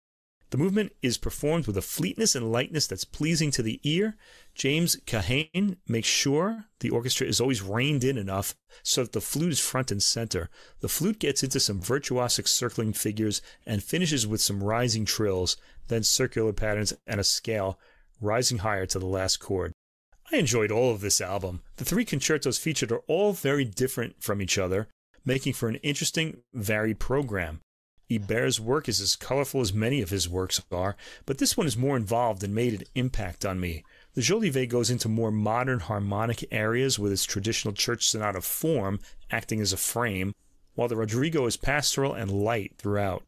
The movement is performed with a fleetness and lightness that's pleasing to the ear. James Kahane makes sure the orchestra is always reined in enough so that the flute is front and center. The flute gets into some virtuosic circling figures and finishes with some rising trills, then circular patterns and a scale, rising higher to the last chord. I enjoyed all of this album. The 3 concertos featured are all very different from each other, making for an interesting, varied program. Ibert's work is as colorful as many of his works are, but this one is more involved and made an impact on me. The Jolivet goes into more modern harmonic areas with its traditional church sonata form acting as a frame, while the Rodrigo is pastoral and light throughout.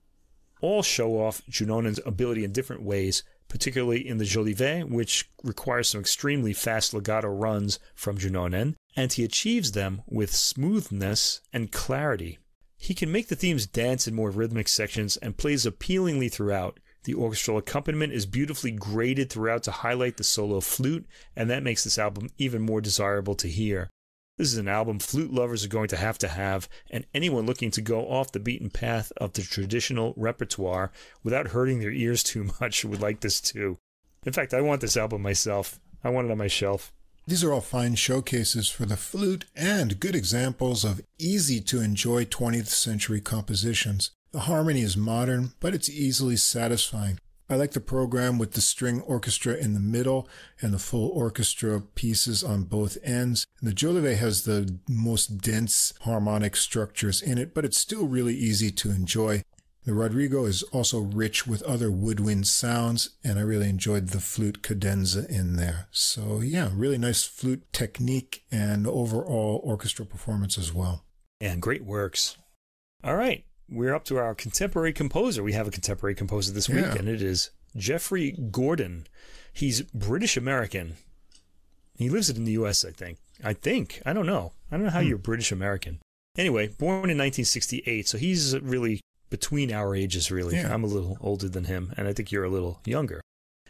All show off Junnonen's ability in different ways, particularly in the Jolivet, which requires some extremely fast legato runs from Junnonen, and he achieves them with smoothness and clarity. He can make the themes dance in more rhythmic sections and plays appealingly throughout. The orchestral accompaniment is beautifully graded throughout to highlight the solo flute, and that makes this album even more desirable to hear. This is an album flute lovers are going to have, and anyone looking to go off the beaten path of the traditional repertoire without hurting their ears too much would like this too. In fact, I want this album myself. I want it on my shelf. These are all fine showcases for the flute and good examples of easy-to-enjoy 20th century compositions. The harmony is modern, but it's easily satisfying. I like the program with the string orchestra in the middle and the full orchestra pieces on both ends. And the Jolivet has the most dense harmonic structures in it, but it's still really easy to enjoy. The Rodrigo is also rich with other woodwind sounds, and I really enjoyed the flute cadenza in there. So yeah, really nice flute technique and overall orchestral performance as well. And great works. All right, we're up to our contemporary composer. We have a contemporary composer this week, and it is Geoffrey Gordon. He's British-American. He lives in the U.S., I think. I don't know. I don't know how you're British-American. Anyway, born in 1968, so he's really between our ages, really. Yeah. I'm a little older than him, and I think you're a little younger.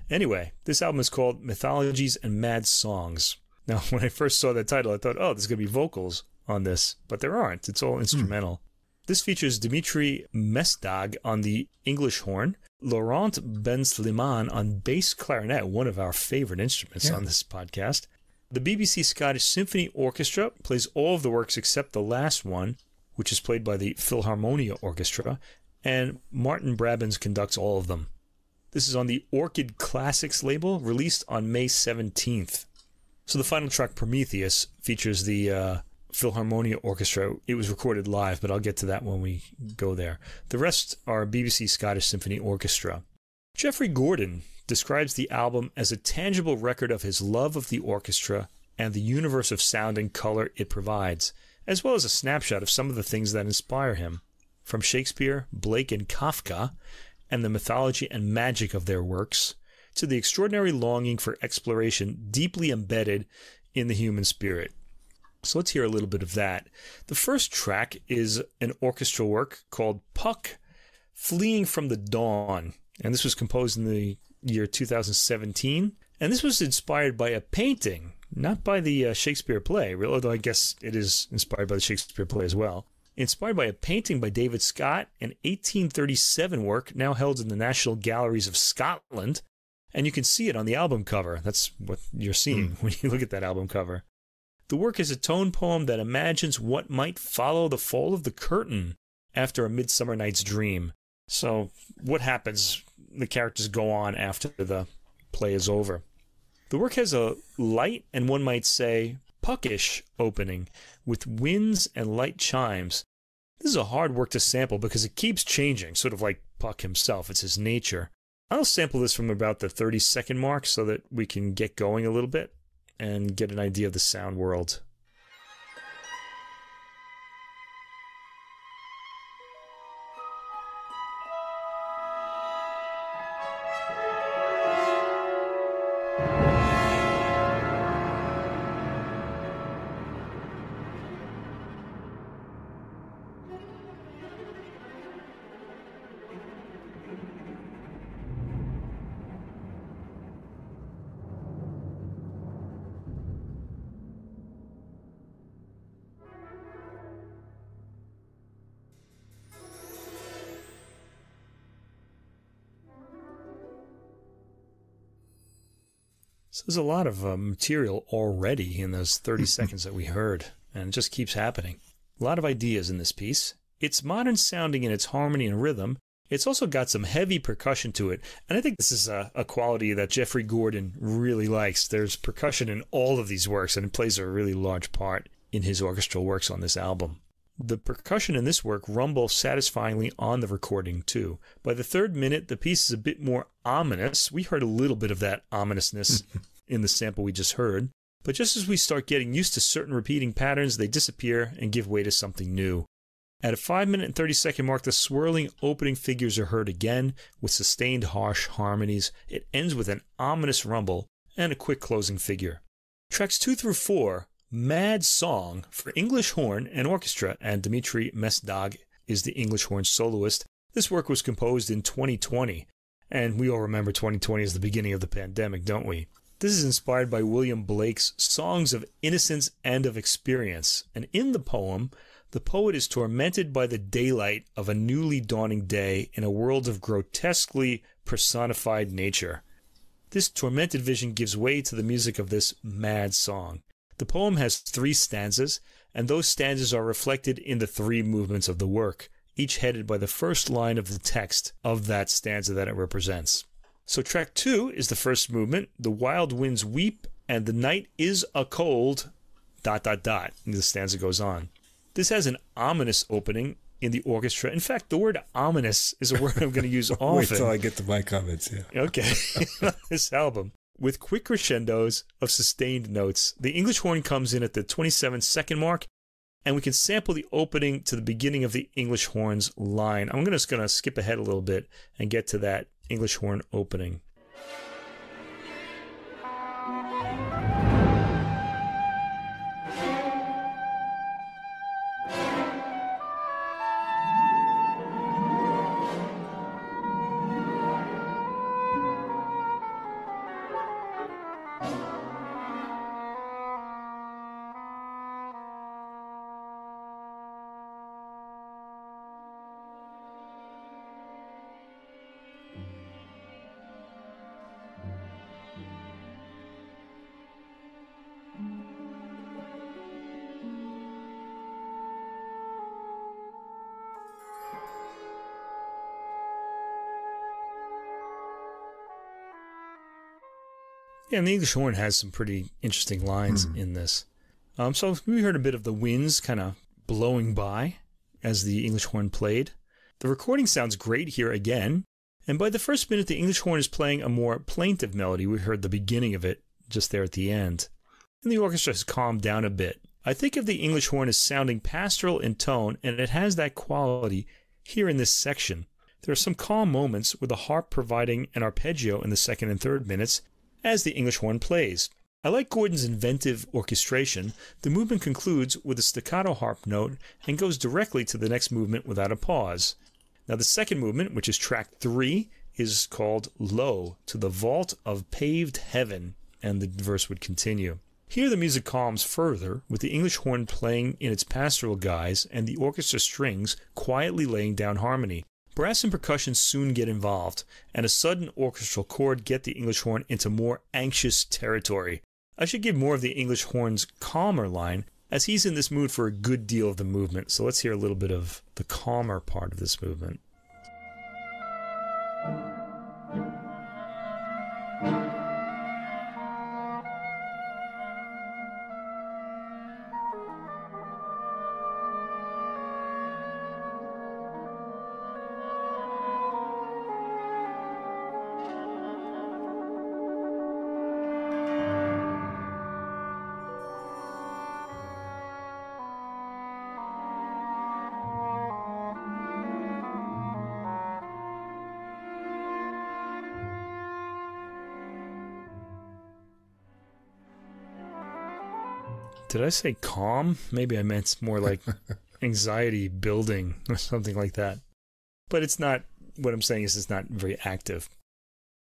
Anyway, this album is called Mythologies and Mad Songs. Now, when I first saw that title, I thought, oh, there's going to be vocals on this, but there aren't. It's all instrumental. This features Dimitri Mestdag on the English horn, Laurent Ben Slimane on bass clarinet, one of our favorite instruments on this podcast. The BBC Scottish Symphony Orchestra plays all of the works except the last one, which is played by the Philharmonia Orchestra, and Martyn Brabbins conducts all of them. This is on the Orchid Classics label, released on May 17th. So the final track, Prometheus, features the Philharmonia Orchestra. It was recorded live, but I'll get to that when we go there. The rest are BBC Scottish Symphony Orchestra. Geoffrey Gordon describes the album as a tangible record of his love of the orchestra and the universe of sound and color it provides, as well as a snapshot of some of the things that inspire him. From Shakespeare, Blake, and Kafka, and the mythology and magic of their works, to the extraordinary longing for exploration deeply embedded in the human spirit. So let's hear a little bit of that. The first track is an orchestral work called Puck, Fleeing from the Dawn, and this was composed in the year 2017, and this was inspired by a painting, not by the Shakespeare play, although I guess it is inspired by the Shakespeare play as well. Inspired by a painting by David Scott, an 1837 work now held in the National Galleries of Scotland, and you can see it on the album cover. That's what you're seeing when you look at that album cover. The work is a tone poem that imagines what might follow the fall of the curtain after A Midsummer Night's Dream. So what happens? The characters go on after the play is over. The work has a light and, one might say, puckish opening with winds and light chimes. This is a hard work to sample because it keeps changing, sort of like Puck himself. It's his nature. I'll sample this from about the 30-second mark so that we can get going a little bit and get an idea of the sound world. So there's a lot of material already in those 30 seconds that we heard, and it just keeps happening. A lot of ideas in this piece. It's modern sounding in its harmony and rhythm. It's also got some heavy percussion to it, and I think this is a quality that Geoffrey Gordon really likes. There's percussion in all of these works, and it plays a really large part in his orchestral works on this album. The percussion in this work rumbles satisfyingly on the recording, too. By the third minute, the piece is a bit more ominous. We heard a little bit of that ominousness in the sample we just heard. But just as we start getting used to certain repeating patterns, they disappear and give way to something new. At a 5-minute and 30-second mark, the swirling opening figures are heard again with sustained harsh harmonies. It ends with an ominous rumble and a quick closing figure. Tracks 2 through 4, Mad Song for English horn and orchestra, and Dimitri Mestdag is the English horn soloist. This work was composed in 2020, and we all remember 2020 as the beginning of the pandemic, don't we? This is inspired by William Blake's Songs of Innocence and of Experience, and in the poem, the poet is tormented by the daylight of a newly dawning day in a world of grotesquely personified nature. This tormented vision gives way to the music of this mad song. The poem has 3 stanzas, and those stanzas are reflected in the 3 movements of the work, each headed by the first line of the text of that stanza that it represents. So track 2 is the first movement, The Wild Winds Weep, and the night is a cold, ... And the stanza goes on. This has an ominous opening in the orchestra. In fact, the word ominous is a word I'm going to use often. Wait till I get to my comments, yeah. Okay, this album. With quick crescendos of sustained notes, the English horn comes in at the 27-second mark, and we can sample the opening to the beginning of the English horn's line. I'm just going to skip ahead a little bit and get to that English horn opening. Yeah, and the English horn has some pretty interesting lines in this. So we heard a bit of the winds kind of blowing by as the English horn played. The recording sounds great here again, and by the first minute the English horn is playing a more plaintive melody. We heard the beginning of it just there at the end. And the orchestra has calmed down a bit. I think of the English horn as sounding pastoral in tone, and it has that quality here in this section. There are some calm moments with the harp providing an arpeggio in the second and third minutes as the English horn plays. I like Gordon's inventive orchestration. The movement concludes with a staccato harp note and goes directly to the next movement without a pause. Now the second movement, which is track 3, is called Low to the Vault of Paved Heaven, and the verse would continue. Here the music calms further, with the English horn playing in its pastoral guise and the orchestra strings quietly laying down harmony. Brass and percussion soon get involved, and a sudden orchestral chord get the English horn into more anxious territory. I should give more of the English horn's calmer line, as he's in this mood for a good deal of the movement. So let's hear a little bit of the calmer part of this movement. Did I say calm? Maybe I meant more like anxiety building or something like that. But it's not, what I'm saying is it's not very active.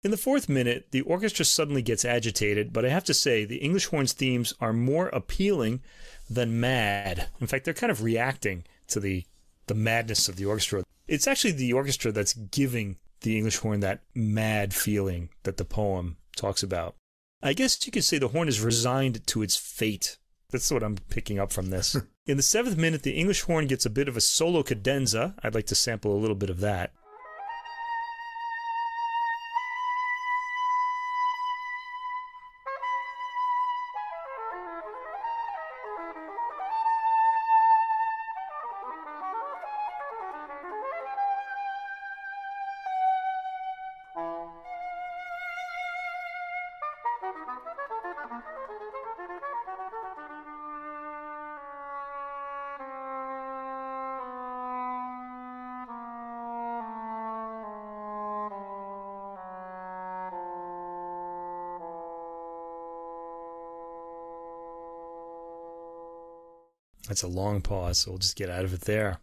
In the fourth minute, the orchestra suddenly gets agitated, but I have to say the English horn's themes are more appealing than mad. In fact, they're kind of reacting to the madness of the orchestra. It's actually the orchestra that's giving the English horn that mad feeling that the poem talks about. I guess you could say the horn is resigned to its fate. That's what I'm picking up from this. In the seventh minute, the English horn gets a bit of a solo cadenza. I'd like to sample a little bit of that. That's a long pause, so we'll just get out of it there.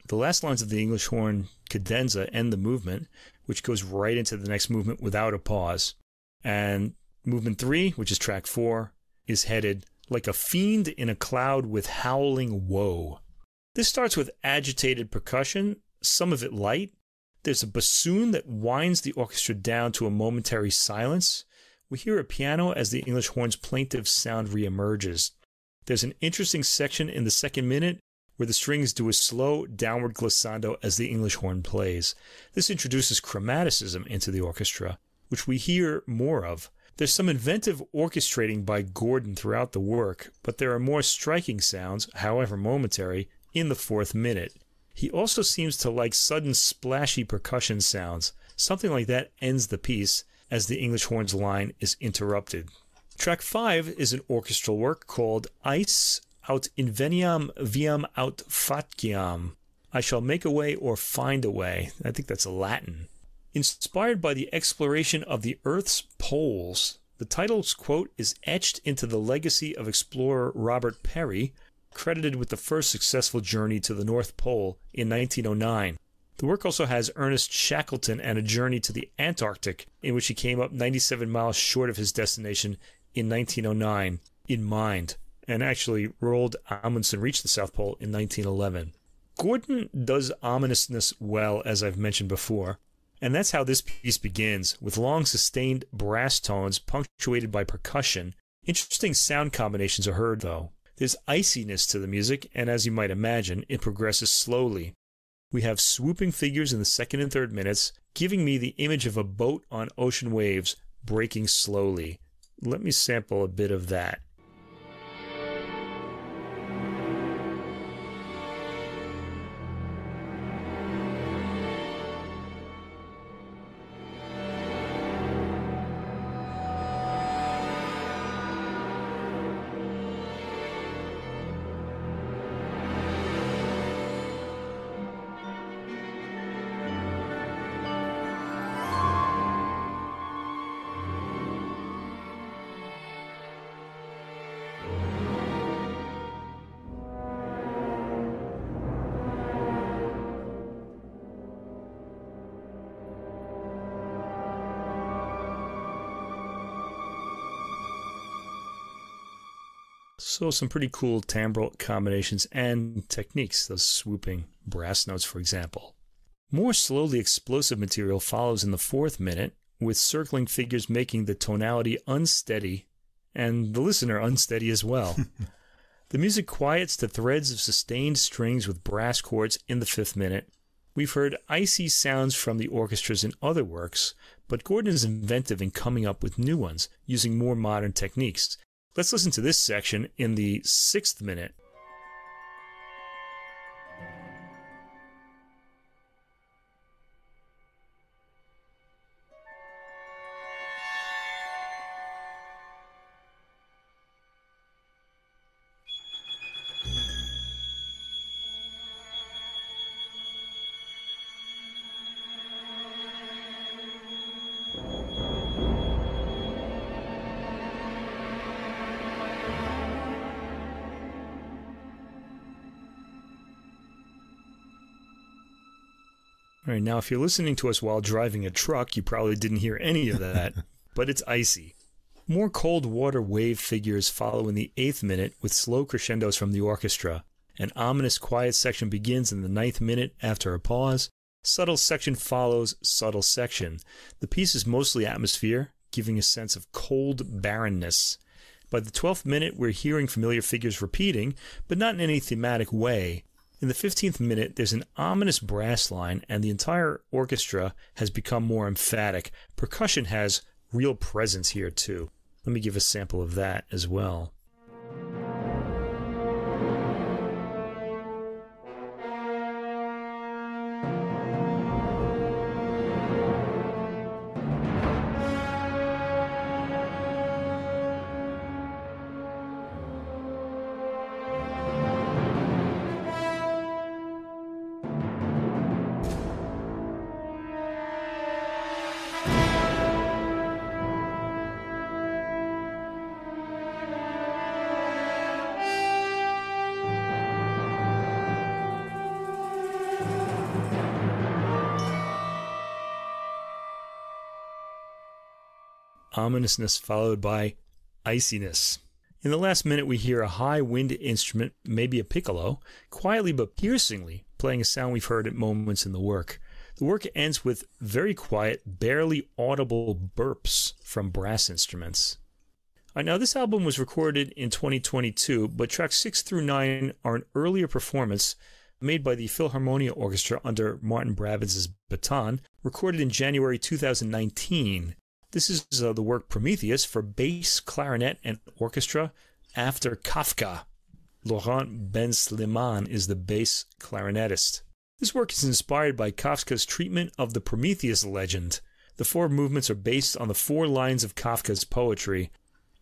The last lines of the English horn cadenza end the movement, which goes right into the next movement without a pause. And movement 3, which is track 4, is headed like a fiend in a cloud with howling woe. This starts with agitated percussion, some of it light. There's a bassoon that winds the orchestra down to a momentary silence. We hear a piano as the English horn's plaintive sound reemerges. There's an interesting section in the second minute where the strings do a slow downward glissando as the English horn plays. This introduces chromaticism into the orchestra, which we hear more of. There's some inventive orchestrating by Gordon throughout the work, but there are more striking sounds, however momentary, in the fourth minute. He also seems to like sudden splashy percussion sounds. Something like that ends the piece as the English horn's line is interrupted. Track 5 is an orchestral work called Eis aut inveniam viam aut faciam. I shall make a way or find a way. I think that's Latin. Inspired by the exploration of the Earth's poles, the title's quote is etched into the legacy of explorer Robert Peary, credited with the first successful journey to the North Pole in 1909. The work also has Ernest Shackleton and a journey to the Antarctic, in which he came up 97 miles short of his destination in 1909 in mind, and actually Roald Amundsen reached the South Pole in 1911. Gordon does ominousness well, as I've mentioned before, and that's how this piece begins, with long sustained brass tones punctuated by percussion. Interesting sound combinations are heard, though. There's iciness to the music, and as you might imagine, it progresses slowly. We have swooping figures in the second and third minutes, giving me the image of a boat on ocean waves breaking slowly. Let me sample a bit of that. So some pretty cool timbral combinations and techniques, those swooping brass notes, for example. More slowly explosive material follows in the 4th minute, with circling figures making the tonality unsteady, and the listener unsteady as well. The music quiets to threads of sustained strings with brass chords in the 5th minute. We've heard icy sounds from the orchestras in other works, but Gordon is inventive in coming up with new ones, using more modern techniques. Let's listen to this section in the 6th minute. All right, now if you're listening to us while driving a truck, you probably didn't hear any of that, but it's icy. More cold water wave figures follow in the 8th minute with slow crescendos from the orchestra. An ominous quiet section begins in the 9th minute after a pause. Subtle section follows subtle section. The piece is mostly atmosphere, giving a sense of cold barrenness. By the 12th minute, we're hearing familiar figures repeating, but not in any thematic way. In the 15th minute, there's an ominous brass line, and the entire orchestra has become more emphatic. Percussion has real presence here, too. Let me give a sample of that as well. Ominousness followed by iciness. In the last minute, we hear a high wind instrument, maybe a piccolo, quietly but piercingly playing a sound we've heard at moments in the work. The work ends with very quiet, barely audible burps from brass instruments. All right, now, this album was recorded in 2022, but tracks 6 through 9 are an earlier performance made by the Philharmonia Orchestra under Martyn Brabbins' baton, recorded in January 2019. This is the work Prometheus for bass, clarinet, and orchestra after Kafka. Laurent Ben Slimane is the bass clarinetist. This work is inspired by Kafka's treatment of the Prometheus legend. The 4 movements are based on the 4 lines of Kafka's poetry,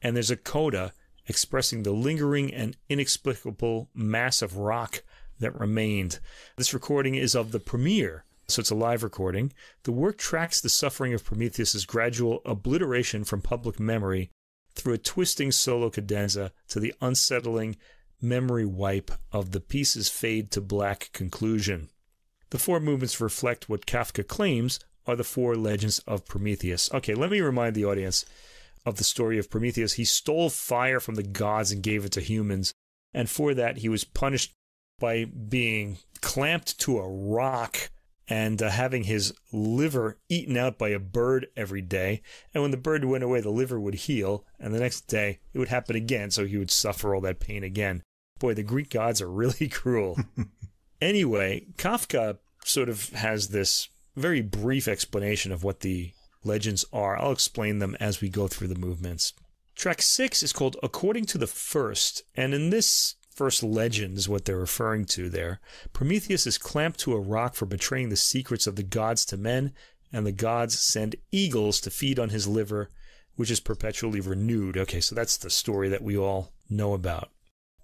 and there's a coda expressing the lingering and inexplicable mass of rock that remained. This recording is of the premiere, so it's a live recording. The work tracks the suffering of Prometheus' gradual obliteration from public memory through a twisting solo cadenza to the unsettling memory wipe of the piece's fade to black conclusion. The 4 movements reflect what Kafka claims are the 4 legends of Prometheus. Okay, let me remind the audience of the story of Prometheus. He stole fire from the gods and gave it to humans, and for that he was punished by being clamped to a rock and having his liver eaten out by a bird every day. And when the bird went away, the liver would heal, and the next day it would happen again, so he would suffer all that pain again. Boy, the Greek gods are really cruel. Anyway, Kafka sort of has this very brief explanation of what the legends are. I'll explain them as we go through the movements. Track 6 is called According to the First, and in this first legend is what they're referring to there. Prometheus is clamped to a rock for betraying the secrets of the gods to men, and the gods send eagles to feed on his liver, which is perpetually renewed. Okay, so that's the story that we all know about.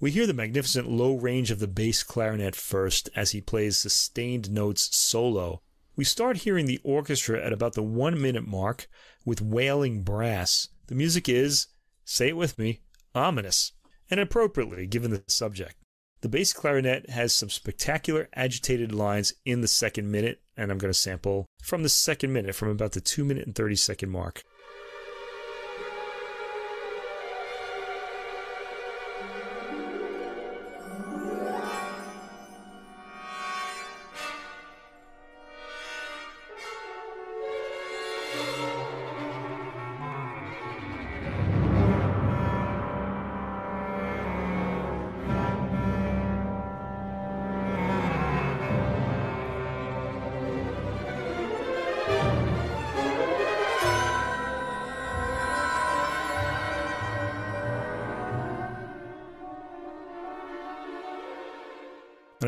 We hear the magnificent low range of the bass clarinet first as he plays sustained notes solo. We start hearing the orchestra at about the 1 minute mark with wailing brass. The music is, say it with me, ominous, and appropriately given the subject. The bass clarinet has some spectacular agitated lines in the 2nd minute, and I'm going to sample from the 2nd minute, from about the 2 minute and 30 second mark.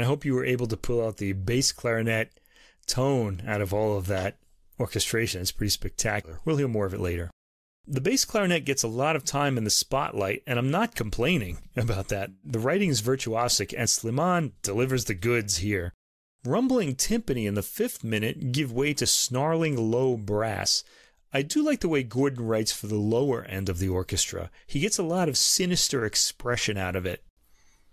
I hope you were able to pull out the bass clarinet tone out of all of that orchestration. It's pretty spectacular. We'll hear more of it later. The bass clarinet gets a lot of time in the spotlight, and I'm not complaining about that. The writing is virtuosic, and Slimane delivers the goods here. Rumbling timpani in the 5th minute give way to snarling low brass. I do like the way Gordon writes for the lower end of the orchestra. He gets a lot of sinister expression out of it.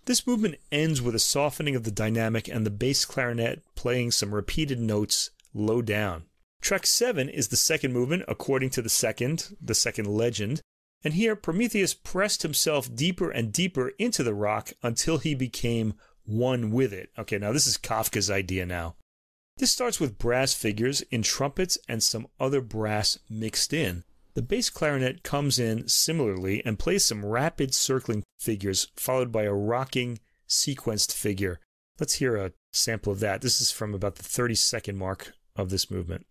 This movement ends with a softening of the dynamic and the bass clarinet playing some repeated notes low down. Track 7 is the second movement, according to the second legend, and here Prometheus pressed himself deeper and deeper into the rock until he became one with it. Okay, now this is Kafka's idea now. This starts with brass figures in trumpets and some other brass mixed in. The bass clarinet comes in similarly and plays some rapid circling figures, followed by a rocking, sequenced figure. Let's hear a sample of that. This is from about the 30-second mark of this movement.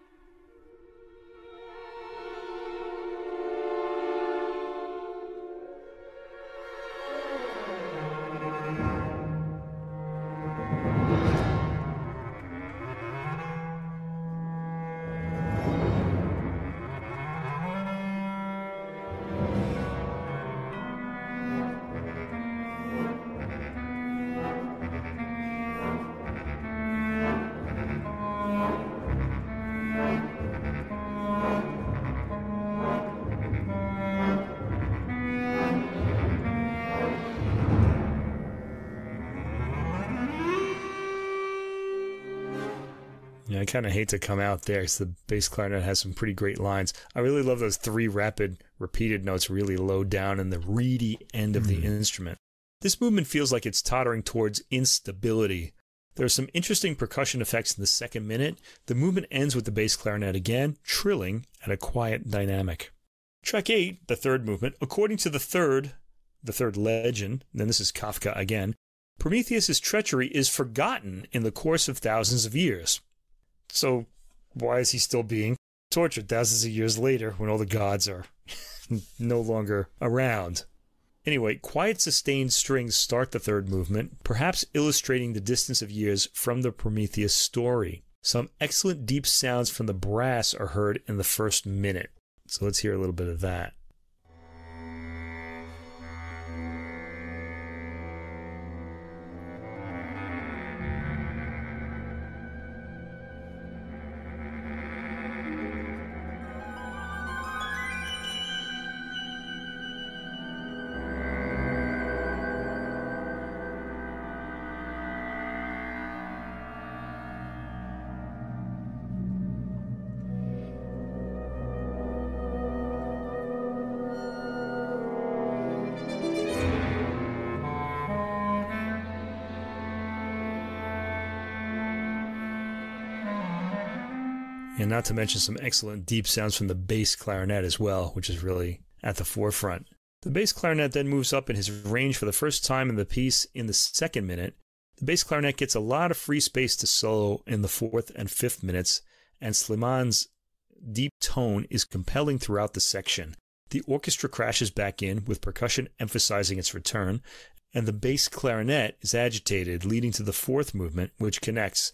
I kind of hate to come out there because the bass clarinet has some pretty great lines. I really love those 3 rapid, repeated notes really low down in the reedy end of the instrument. This movement feels like it's tottering towards instability. There are some interesting percussion effects in the 2nd minute. The movement ends with the bass clarinet again, trilling at a quiet dynamic. Track 8, the 3rd movement, according to the third legend, then this is Kafka again, Prometheus' treachery is forgotten in the course of thousands of years. So why is he still being tortured thousands of years later when all the gods are no longer around? Anyway, quiet sustained strings start the 3rd movement, perhaps illustrating the distance of years from the Prometheus story. Some excellent deep sounds from the brass are heard in the 1st minute. So let's hear a little bit of that. And not to mention some excellent deep sounds from the bass clarinet as well, which is really at the forefront. The bass clarinet then moves up in his range for the first time in the piece in the 2nd minute. The bass clarinet gets a lot of free space to solo in the 4th and 5th minutes, and Slimane's deep tone is compelling throughout the section. The orchestra crashes back in, with percussion emphasizing its return, and the bass clarinet is agitated, leading to the 4th movement, which connects.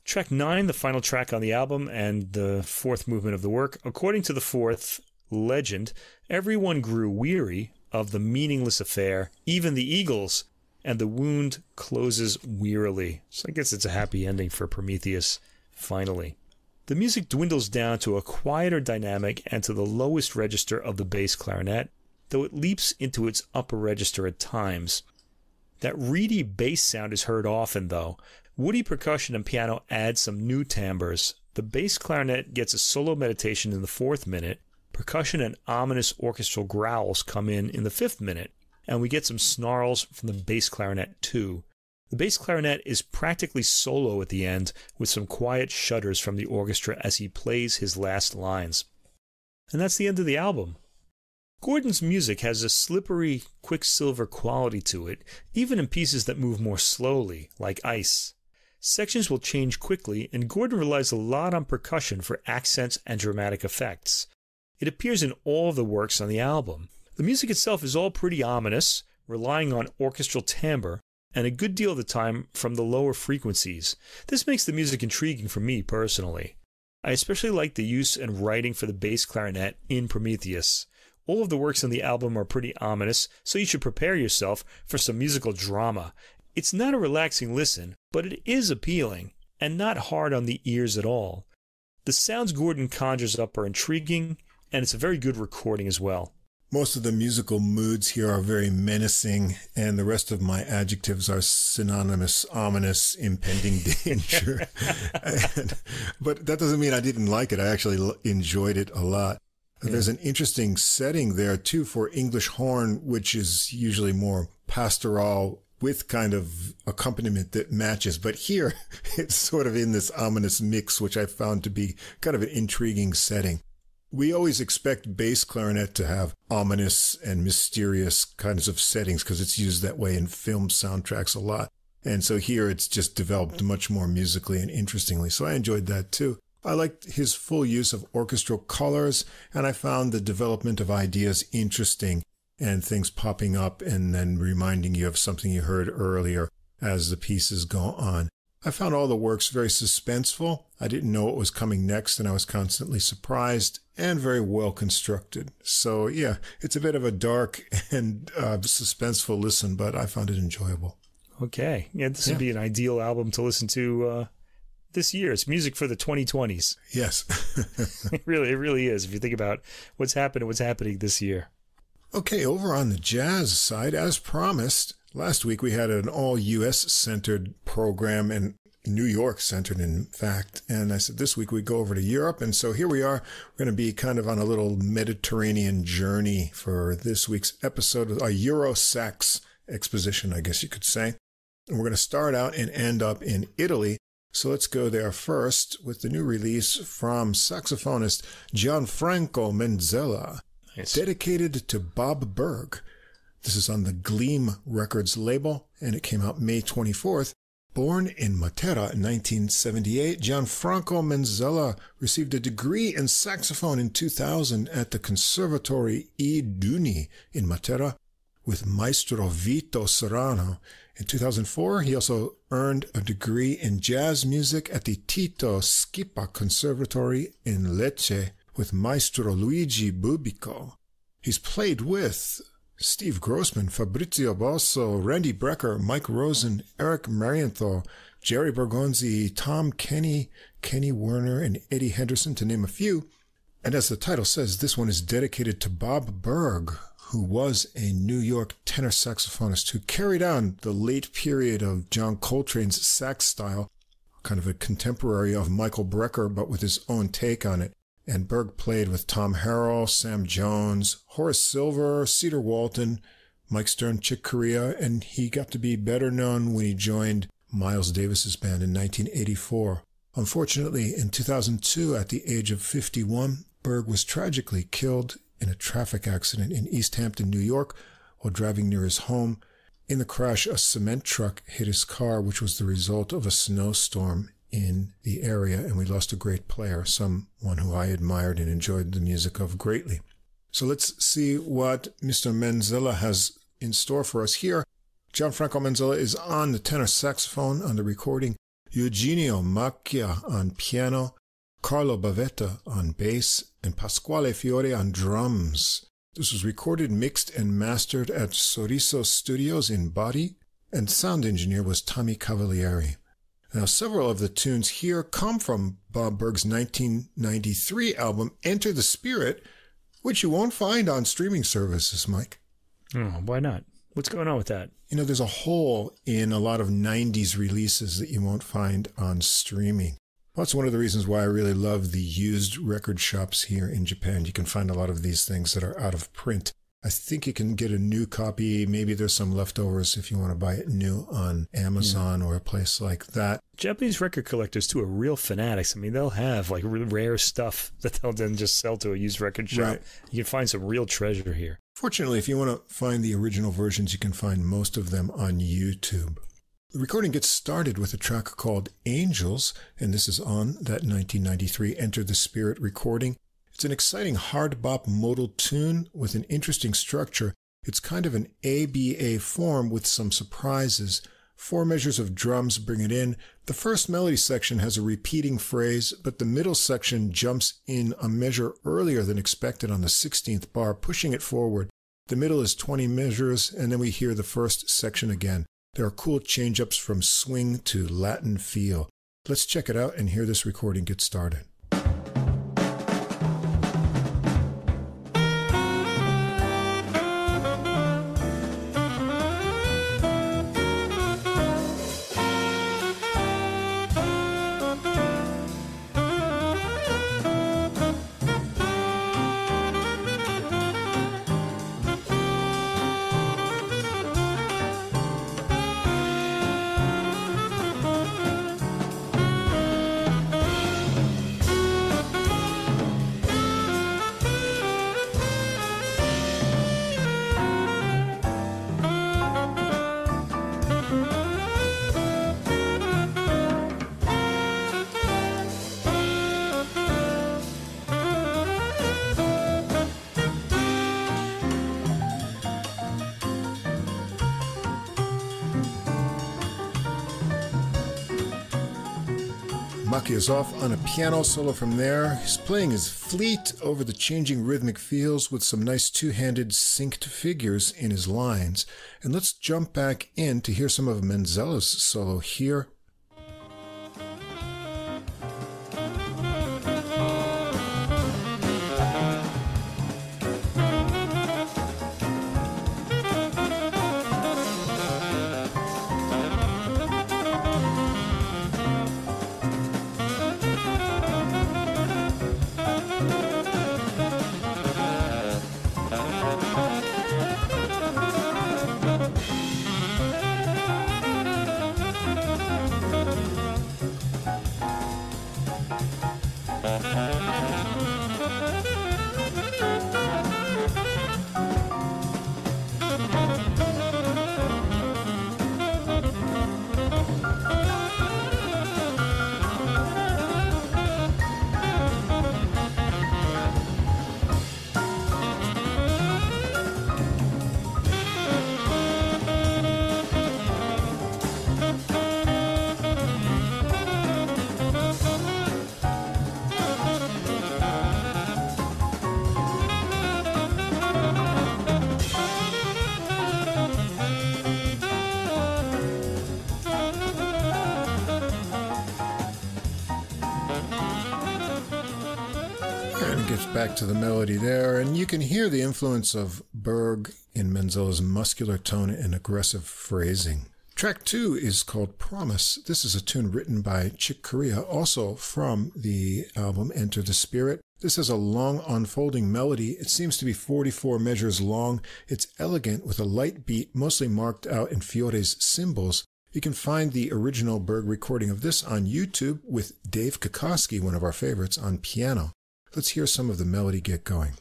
Track 9, the final track on the album and the 4th movement of the work. According to the 4th legend, everyone grew weary of the meaningless affair, even the eagles, and the wound closes wearily. So I guess it's a happy ending for Prometheus, finally. The music dwindles down to a quieter dynamic and to the lowest register of the bass clarinet, though it leaps into its upper register at times. That reedy bass sound is heard often, though. Woody percussion and piano add some new timbres. The bass clarinet gets a solo meditation in the 4th minute. Percussion and ominous orchestral growls come in the 5th minute, and we get some snarls from the bass clarinet too. The bass clarinet is practically solo at the end, with some quiet shudders from the orchestra as he plays his last lines. And that's the end of the album. Gordon's music has a slippery, quicksilver quality to it, even in pieces that move more slowly, like Ice. Sections will change quickly, and Gordon relies a lot on percussion for accents and dramatic effects. It appears in all of the works on the album. The music itself is all pretty ominous, relying on orchestral timbre, and a good deal of the time from the lower frequencies. This makes the music intriguing for me personally. I especially like the use and writing for the bass clarinet in Prometheus. All of the works on the album are pretty ominous, so you should prepare yourself for some musical drama. It's not a relaxing listen, but it is appealing, and not hard on the ears at all. The sounds Gordon conjures up are intriguing, and it's a very good recording as well. Most of the musical moods here are very menacing, and the rest of my adjectives are synonymous, ominous, impending danger. But that doesn't mean I didn't like it. I actually enjoyed it a lot. Yeah. There's an interesting setting there, too, for English horn, which is usually more pastoral with kind of accompaniment that matches. But here, it's sort of in this ominous mix, which I found to be kind of an intriguing setting. We always expect bass clarinet to have ominous and mysterious kinds of settings because it's used that way in film soundtracks a lot. And so here it's just developed much more musically and interestingly. So I enjoyed that too. I liked his full use of orchestral colors, and I found the development of ideas interesting and things popping up and then reminding you of something you heard earlier as the pieces go on. I found all the works very suspenseful. I didn't know what was coming next, and I was constantly surprised and very well constructed. So, yeah, it's a bit of a dark and suspenseful listen, but I found it enjoyable. Okay. Yeah, this would be an ideal album to listen to this year. It's music for the 2020s. Yes. It really is, if you think about what's happened and what's happening this year. Okay, over on the jazz side, as promised, last week we had an all U.S.-centered program, and New York-centered, in fact. And I said this week we'd go over to Europe. And so here we are. We're going to be kind of on a little Mediterranean journey for this week's episode, a Euro sax exposition, I guess you could say. And we're going to start out and end up in Italy. So let's go there first with the new release from saxophonist Gianfranco Menzella, dedicated to Bob Berg. This is on the GleAM Records label, and it came out May 24th. Born in Matera in 1978, Gianfranco Menzella received a degree in saxophone in 2000 at the Conservatori I Duni in Matera with Maestro Vito Serrano. In 2004, he also earned a degree in jazz music at the Tito Schipa Conservatory in Lecce with Maestro Luigi Bubico. He's played with Steve Grossman, Fabrizio Bosso, Randy Brecker, Mike Rosen, Eric Marienthal, Jerry Bergonzi, Tom Kenny, Kenny Werner, and Eddie Henderson, to name a few. And as the title says, this one is dedicated to Bob Berg, who was a New York tenor saxophonist who carried on the late period of John Coltrane's sax style, kind of a contemporary of Michael Brecker, but with his own take on it. And Berg played with Tom Harrell, Sam Jones, Horace Silver, Cedar Walton, Mike Stern, Chick Corea, and he got to be better known when he joined Miles Davis's band in 1984. Unfortunately, in 2002, at the age of 51, Berg was tragically killed in a traffic accident in East Hampton, New York, while driving near his home. In the crash, a cement truck hit his car, which was the result of a snowstorm in the area, and we lost a great player, someone who I admired and enjoyed the music of greatly. So let's see what Mr. Menzella has in store for us here. Gianfranco Menzella is on the tenor saxophone on the recording, Eugenio Macchia on piano, Carlo Bavetta on bass, and Pasquale Fiore on drums. This was recorded, mixed, and mastered at Sorriso Studios in Bari, and sound engineer was Tommy Cavalieri. Now, several of the tunes here come from Bob Berg's 1993 album, Enter the Spirit, which you won't find on streaming services, Mike. Oh, why not? What's going on with that? You know, there's a hole in a lot of 90s releases that you won't find on streaming. Well, that's one of the reasons why I really love the used record shops here in Japan. You can find a lot of these things that are out of print. I think you can get a new copy. Maybe there's some leftovers if you want to buy it new on Amazon or a place like that. Japanese record collectors, too, are real fanatics. I mean, they'll have like rare stuff that they'll then just sell to a used record shop. Right. You can find some real treasure here. Fortunately, if you want to find the original versions, you can find most of them on YouTube. The recording gets started with a track called Angels, and this is on that 1993 Enter the Spirit recording. It's an exciting hard bop modal tune with an interesting structure. It's kind of an ABA form with some surprises. 4 measures of drums bring it in. The first melody section has a repeating phrase, but the middle section jumps in a measure earlier than expected on the 16th bar, pushing it forward. The middle is 20 measures, and then we hear the first section again. There are cool change-ups from swing to Latin feel. Let's check it out and hear this recording get started. Maki is off on a piano solo from there. He's playing his flute over the changing rhythmic feels with some nice two-handed synced figures in his lines. And let's jump back in to hear some of Menzella's solo here. Back to the melody there, and you can hear the influence of Berg in Menzella's muscular tone and aggressive phrasing. Track 2 is called Promise. This is a tune written by Chick Corea, also from the album Enter the Spirit. This has a long unfolding melody. It seems to be 44 measures long. It's elegant with a light beat, mostly marked out in Fiore's cymbals. You can find the original Berg recording of this on YouTube with Dave Kokoski, one of our favorites, on piano. Let's hear some of the melody get going.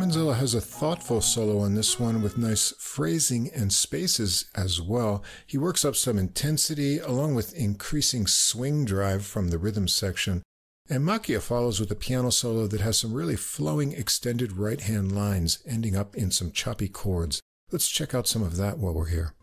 Menzella has a thoughtful solo on this one with nice phrasing and spaces as well. He works up some intensity along with increasing swing drive from the rhythm section. And Maki follows with a piano solo that has some really flowing extended right-hand lines ending up in some choppy chords. Let's check out some of that while we're here.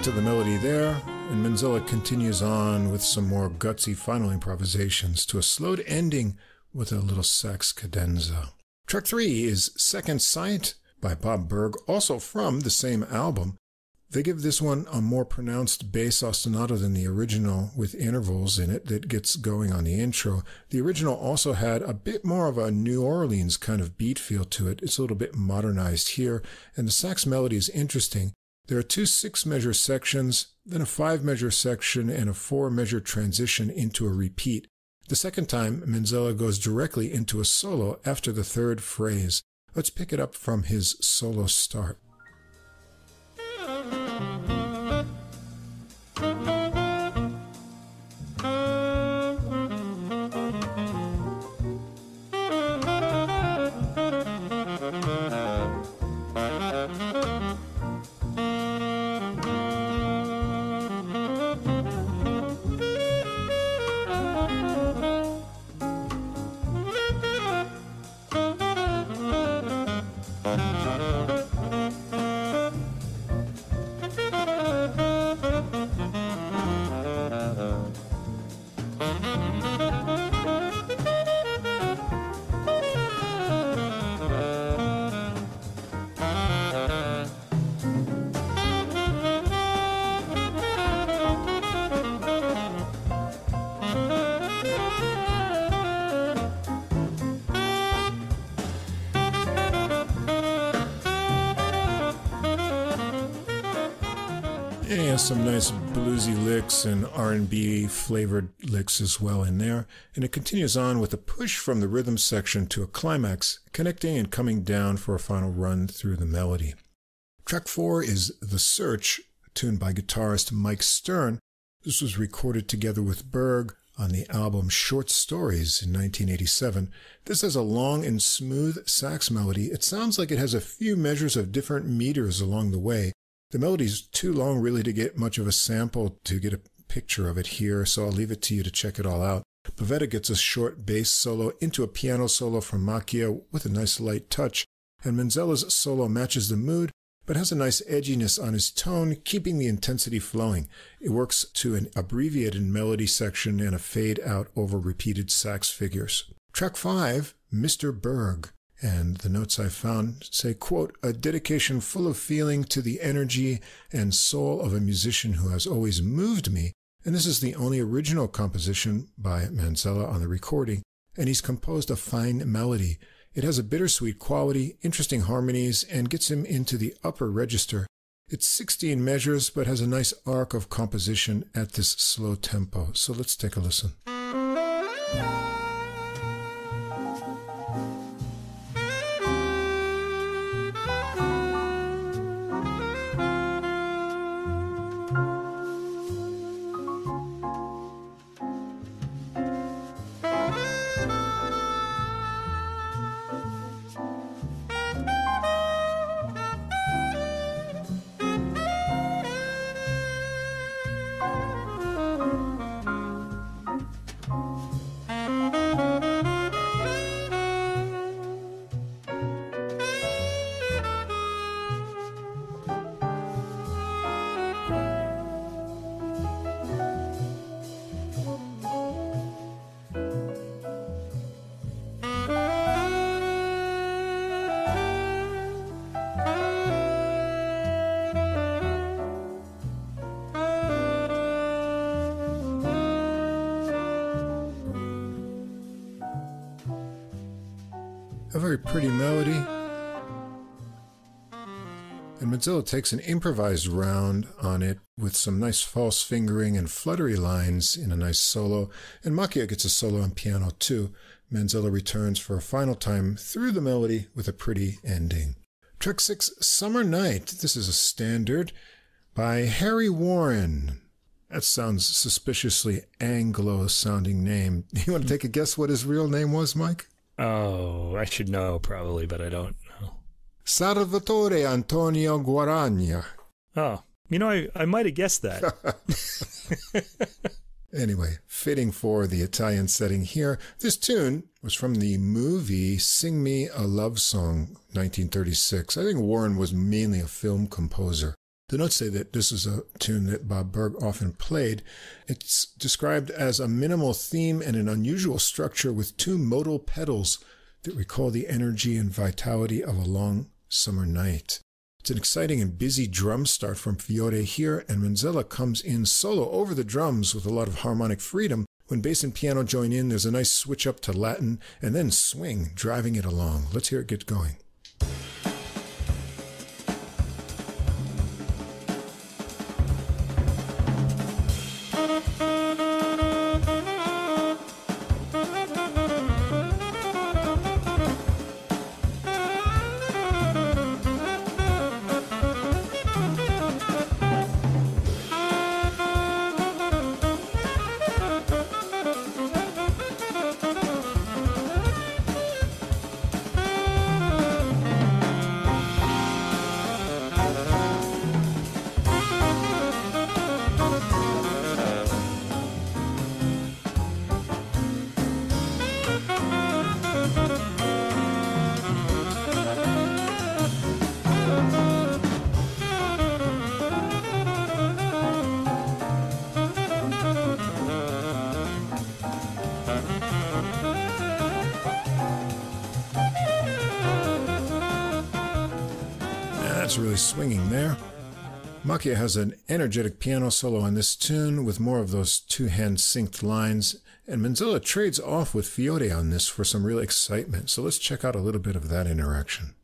to the melody there, and Menzella continues on with some more gutsy final improvisations to a slowed ending with a little sax cadenza. Track 3 is Second Sight by Bob Berg, also from the same album. They give this one a more pronounced bass ostinato than the original, with intervals in it that gets going on the intro. The original also had a bit more of a New Orleans kind of beat feel to it. It's a little bit modernized here, and the sax melody is interesting. There are 2 6-measure sections, then a 5-measure section, and a 4-measure transition into a repeat. The second time, Menzella goes directly into a solo after the third phrase. Let's pick it up from his solo start. And he has some nice bluesy licks and R&B flavored licks as well in there. And it continues on with a push from the rhythm section to a climax, connecting and coming down for a final run through the melody. Track 4 is The Search, tuned by guitarist Mike Stern. This was recorded together with Berg on the album Short Stories in 1987. This has a long and smooth sax melody. It sounds like it has a few measures of different meters along the way. The melody's too long really to get much of a sample to get a picture of it here, so I'll leave it to you to check it all out. Pavetta gets a short bass solo into a piano solo from Macchia with a nice light touch, and Menzella's solo matches the mood, but has a nice edginess on his tone, keeping the intensity flowing. It works to an abbreviated melody section and a fade out over repeated sax figures. Track 5, Mr. Berg. And the notes I found say, quote, a dedication full of feeling to the energy and soul of a musician who has always moved me. And this is the only original composition by Menzella on the recording, and he's composed a fine melody. It has a bittersweet quality, interesting harmonies, and gets him into the upper register. It's 16 measures, but has a nice arc of composition at this slow tempo. So let's take a listen. A very pretty melody. And Menzella takes an improvised round on it with some nice false fingering and fluttery lines in a nice solo. And Macchia gets a solo on piano too. Menzella returns for a final time through the melody with a pretty ending. Track 6, Summer Night. This is a standard by Harry Warren. That sounds suspiciously Anglo-sounding name. You want to take a guess what his real name was, Mike? Oh, I should know probably, but I don't know. Salvatore Antonio Guaragna. Oh, you know, I might have guessed that. Anyway, fitting for the Italian setting here, this tune was from the movie Sing Me a Love Song, 1936. I think Warren was mainly a film composer. The notes say that this is a tune that Bob Berg often played. It's described as a minimal theme and an unusual structure with two modal pedals that recall the energy and vitality of a long summer night. It's an exciting and busy drum start from Fiore here, and Menzella comes in solo over the drums with a lot of harmonic freedom. When bass and piano join in, there's a nice switch up to Latin, and then swing, driving it along. Let's hear it get going. Really swinging there. Macchia has an energetic piano solo on this tune with more of those two-hand synced lines, and Menzella trades off with Fiore on this for some real excitement. So let's check out a little bit of that interaction.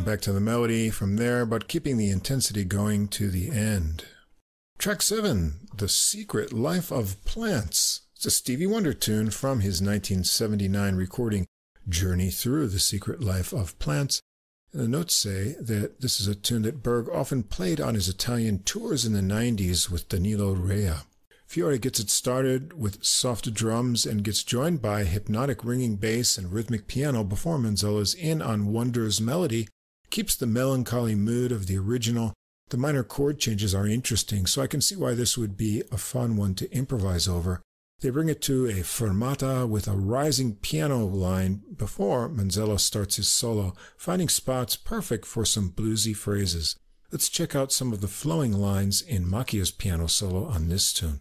Back to the melody from there, but keeping the intensity going to the end. Track 7, The Secret Life of Plants. It's a Stevie Wonder tune from his 1979 recording, Journey Through the Secret Life of Plants. And the notes say that this is a tune that Berg often played on his Italian tours in the 90s with Danilo Rea. Fiore gets it started with soft drums and gets joined by hypnotic ringing bass and rhythmic piano before Menzella's in on Wonder's melody. Keeps the melancholy mood of the original. The minor chord changes are interesting, so I can see why this would be a fun one to improvise over. They bring it to a fermata with a rising piano line before Menzella starts his solo, finding spots perfect for some bluesy phrases. Let's check out some of the flowing lines in Macchia's piano solo on this tune.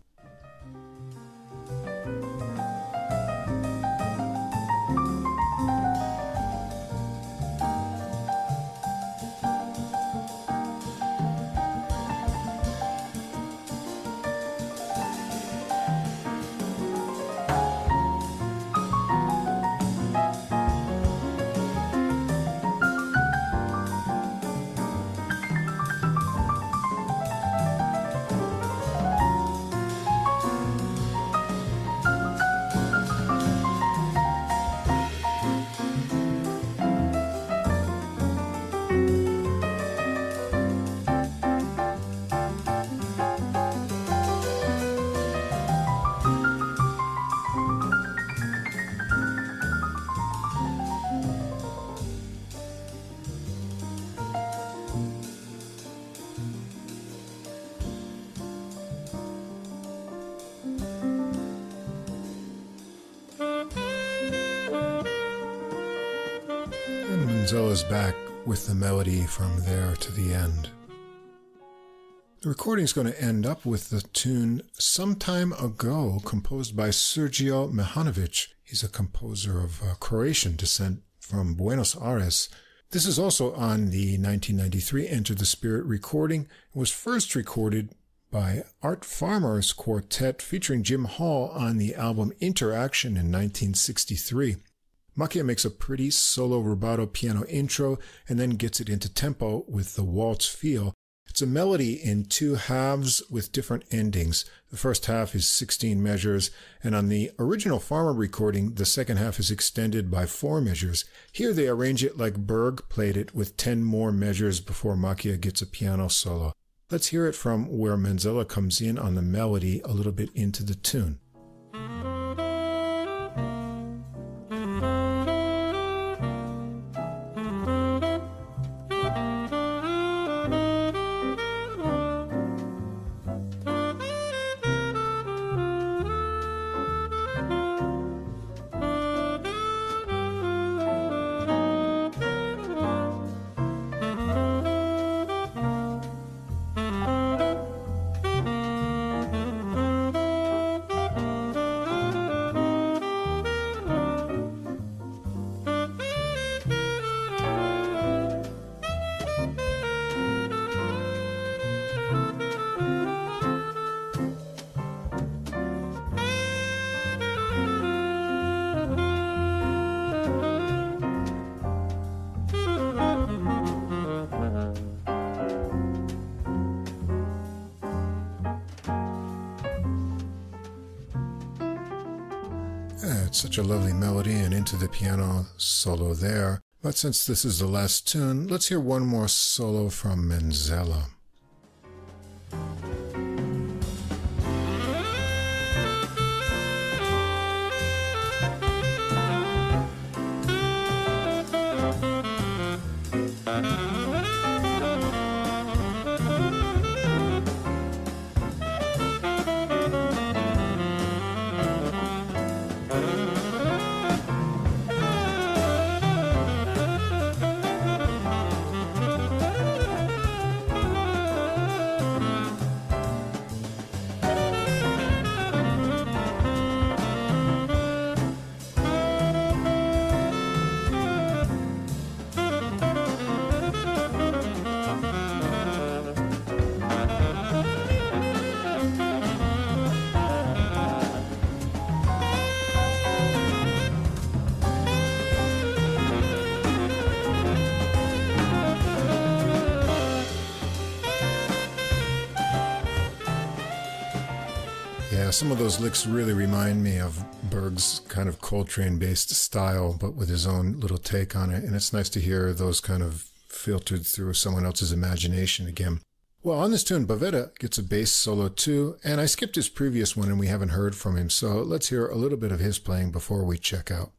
Menzella's back with the melody from there to the end. The recording is going to end up with the tune Some Time Ago, composed by Sergio Mihanovic. He's a composer of Croatian descent from Buenos Aires. This is also on the 1993 Enter the Spirit recording. It was first recorded by Art Farmer's quartet featuring Jim Hall on the album Interaction in 1963. Macchia makes a pretty solo rubato piano intro and then gets it into tempo with the waltz feel. It's a melody in two halves with different endings. The first half is 16 measures, and on the original Farmer recording, the second half is extended by 4 measures. Here they arrange it like Berg played it with 10 more measures before Macchia gets a piano solo. Let's hear it from where Menzella comes in on the melody a little bit into the tune. It's such a lovely melody and into the piano solo there. But since this is the last tune, let's hear one more solo from Menzella. Some of those licks really remind me of Berg's kind of Coltrane-based style, but with his own little take on it, and it's nice to hear those kind of filtered through someone else's imagination again. Well, on this tune, Bavetta gets a bass solo too, and I skipped his previous one and we haven't heard from him, so let's hear a little bit of his playing before we check out.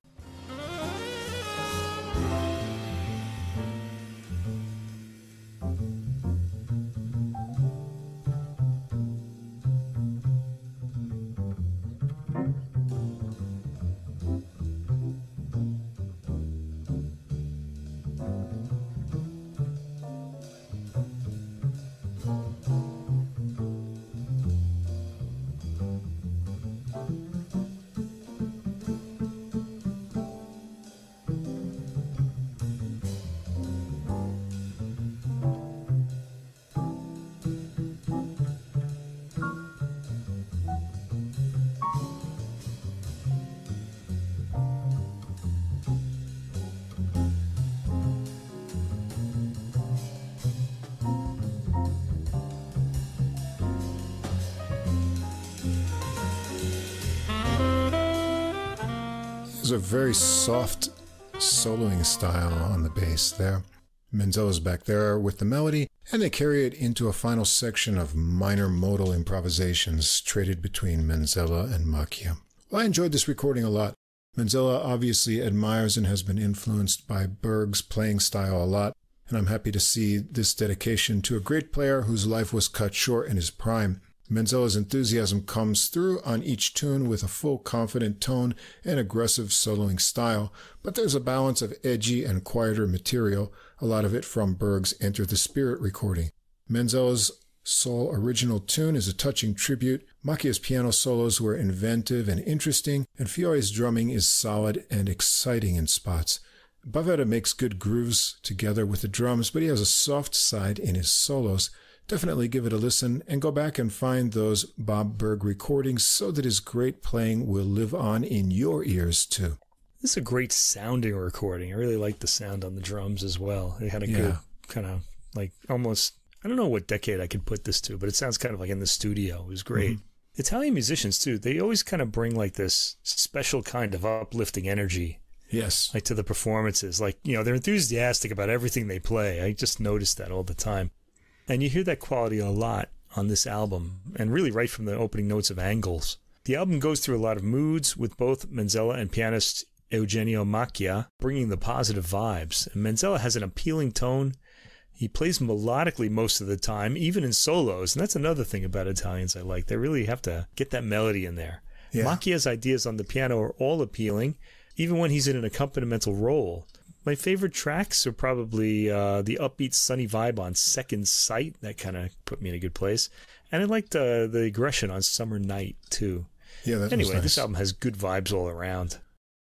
A very soft soloing style on the bass there. Menzella's back there with the melody, and they carry it into a final section of minor modal improvisations traded between Menzella and Macchia. Well, I enjoyed this recording a lot. Menzella obviously admires and has been influenced by Berg's playing style a lot, and I'm happy to see this dedication to a great player whose life was cut short in his prime. Menzella's enthusiasm comes through on each tune with a full confident tone and aggressive soloing style, but there's a balance of edgy and quieter material, a lot of it from Berg's Enter the Spirit recording. Menzella's sole original tune is a touching tribute. Macchia's piano solos were inventive and interesting, and Fiore's drumming is solid and exciting in spots. Bavetta makes good grooves together with the drums, but he has a soft side in his solos. Definitely give it a listen and go back and find those Bob Berg recordings so that his great playing will live on in your ears too. This is a great sounding recording. I really like the sound on the drums as well. It had a good kind of like almost, I don't know what decade I could put this to, but it sounds kind of like in the studio. It was great. Mm-hmm. Italian musicians too, they always kind of bring like this special kind of uplifting energy. Yes. Like to the performances. Like, you know, they're enthusiastic about everything they play. I just noticed that all the time. And you hear that quality a lot on this album, and really right from the opening notes of Angles. The album goes through a lot of moods, with both Menzella and pianist Eugenio Macchia bringing the positive vibes. And Menzella has an appealing tone. He plays melodically most of the time, even in solos. And that's another thing about Italians I like. They really have to get that melody in there. Yeah. Macchia's ideas on the piano are all appealing, even when he's in an accompanimental role. My favorite tracks are probably the upbeat sunny vibe on Second Sight. That kind of put me in a good place. And I liked the aggression on Summer Night, too. Yeah, that anyway, was nice. This album has good vibes all around.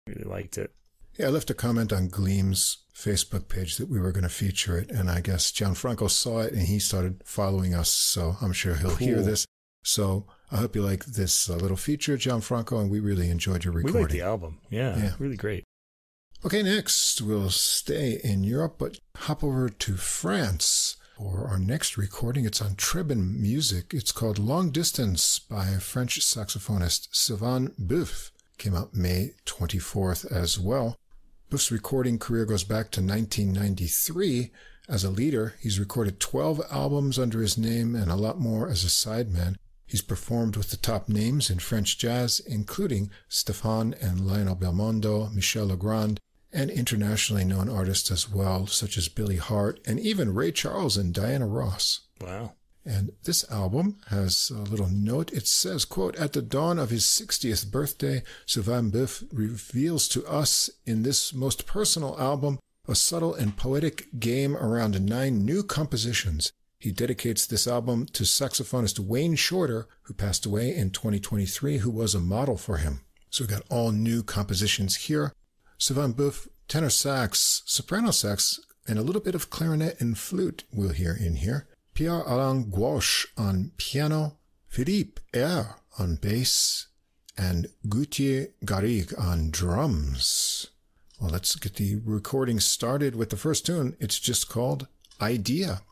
Really liked it. Yeah, I left a comment on GleAM's Facebook page that we were going to feature it, and I guess Gianfranco saw it and he started following us, so I'm sure he'll hear this. So I hope you like this little feature, Gianfranco, and we really enjoyed your recording. We like the album. Yeah, really great. Okay, next we'll stay in Europe, but hop over to France for our next recording. It's on Trebim music. It's called Long Distance by French saxophonist Sylvain Boeuf. Came out May 24th as well. Boeuf's recording career goes back to 1993. As a leader, he's recorded 12 albums under his name and a lot more as a sideman. He's performed with the top names in French jazz, including Stéphane and Lionel Belmondo, Michel Legrand, and internationally known artists as well, such as Billy Hart and even Ray Charles and Diana Ross. Wow. And this album has a little note. It says, quote, "At the dawn of his 60th birthday, Sylvain Boeuf reveals to us in this most personal album a subtle and poetic game around 9 new compositions. He dedicates this album to saxophonist Wayne Shorter, who passed away in 2023, who was a model for him." So we got all new compositions here. Sylvain Boeuf, tenor sax, soprano sax, and a little bit of clarinet and flute we'll hear in here. Pierre-Alain Gouache on piano, Philippe Eyre on bass, and Gauthier Garrigue on drums. Well, let's get the recording started with the first tune. It's just called Idea.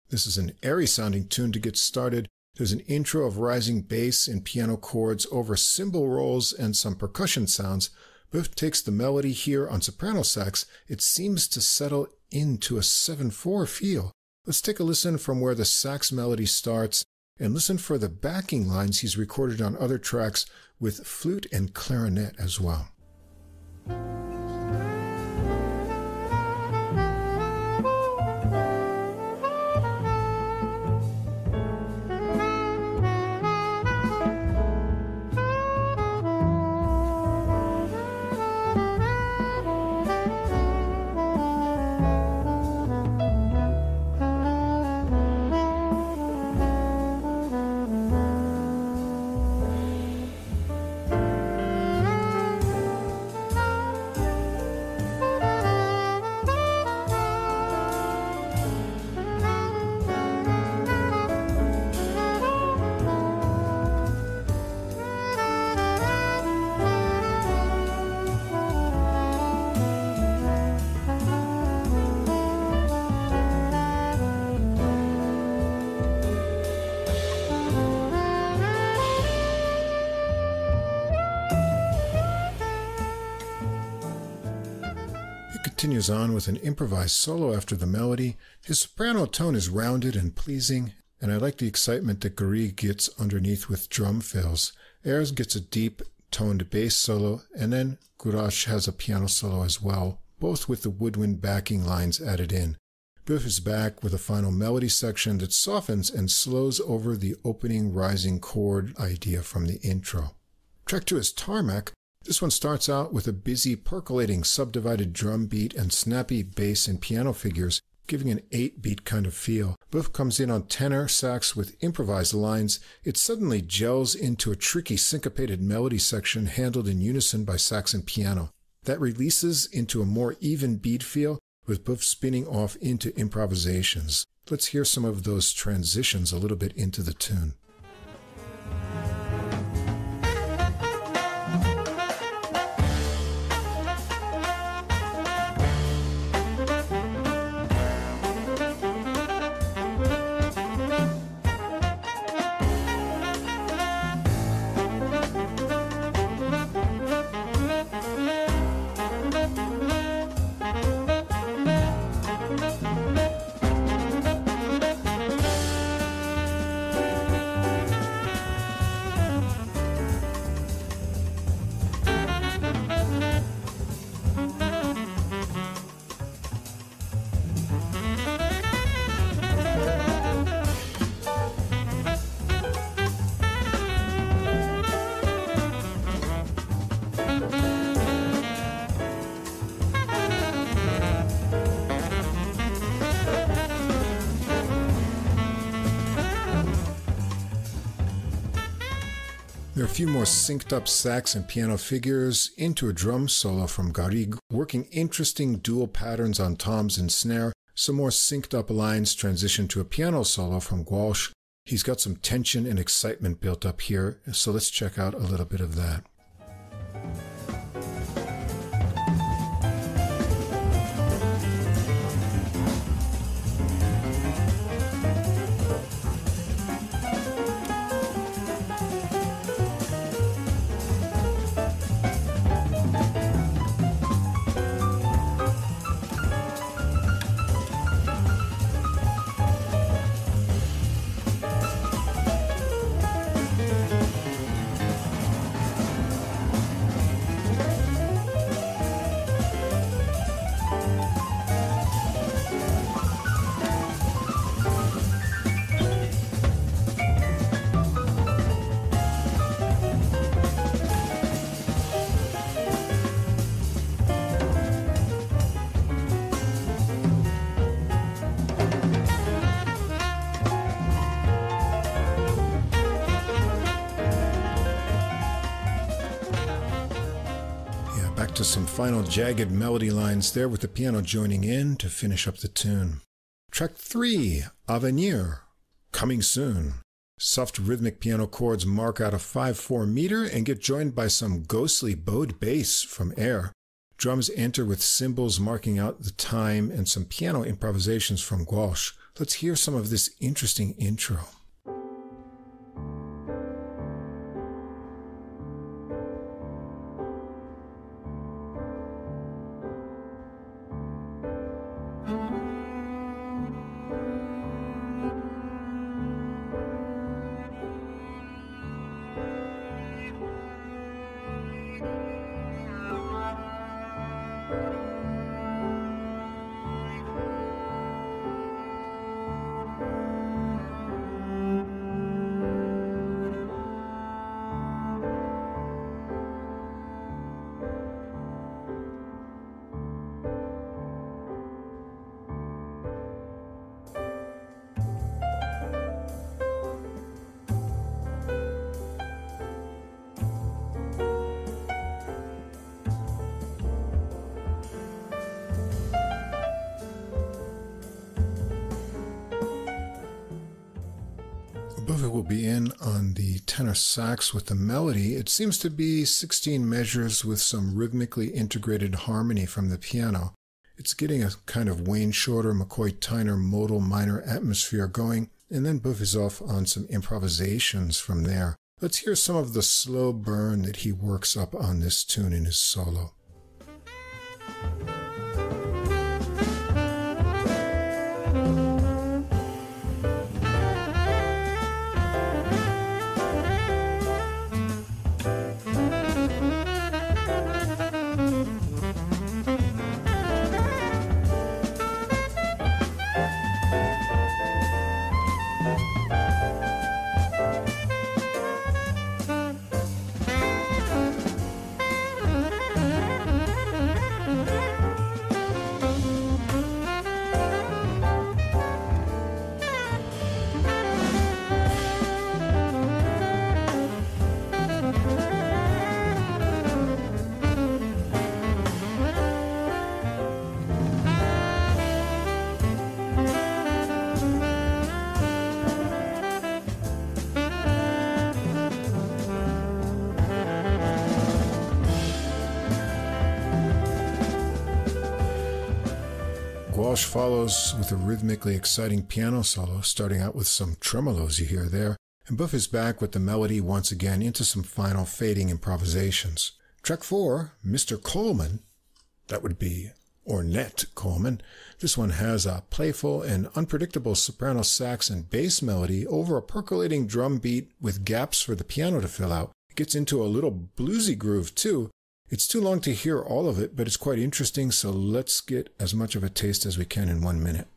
This is an airy-sounding tune to get started. There's an intro of rising bass and piano chords over cymbal rolls and some percussion sounds. Boeuf takes the melody here on soprano sax. It seems to settle into a 7/4 feel. Let's take a listen from where the sax melody starts and listen for the backing lines he's recorded on other tracks with flute and clarinet as well. Continues on with an improvised solo after the melody. His soprano tone is rounded and pleasing, and I like the excitement that Garrigue gets underneath with drum fills. Ayres gets a deep, toned bass solo, and then Gouache has a piano solo as well, both with the woodwind backing lines added in. Boeuf is back with a final melody section that softens and slows over the opening rising chord idea from the intro. Track 2 is Tarmac. This one starts out with a busy, percolating, subdivided drum beat and snappy bass and piano figures. giving an 8-beat kind of feel. Boeuf comes in on tenor sax with improvised lines. It suddenly gels into a tricky syncopated melody section handled in unison by sax and piano. That releases into a more even beat feel, with Boeuf spinning off into improvisations. Let's hear some of those transitions a little bit into the tune. There are a few more synced up sax and piano figures into a drum solo from Rodrigo, working interesting dual patterns on toms and snare. Some more synced up lines transition to a piano solo from Walsh. He's got some tension and excitement built up here, so let's check out a little bit of that. To some final jagged melody lines there with the piano joining in to finish up the tune. Track 3, Avenir, coming soon. Soft rhythmic piano chords mark out a 5/4 meter and get joined by some ghostly bowed bass from air. Drums enter with cymbals marking out the time and some piano improvisations from Walsh. Let's hear some of this interesting intro. Buffett will be in on the tenor sax with the melody. It seems to be 16 measures with some rhythmically integrated harmony from the piano. It's getting a kind of Wayne Shorter, McCoy Tyner modal minor atmosphere going, and then Buff is off on some improvisations from there. Let's hear some of the slow burn that he works up on this tune in his solo. Walsh follows with a rhythmically exciting piano solo, starting out with some tremolos you hear there, and Buff is back with the melody once again into some final fading improvisations. Track 4, Mr. Coleman, that would be Ornette Coleman. This one has a playful and unpredictable soprano sax and bass melody over a percolating drum beat with gaps for the piano to fill out. It gets into a little bluesy groove too. It's too long to hear all of it, but it's quite interesting, so let's get as much of a taste as we can in 1 minute.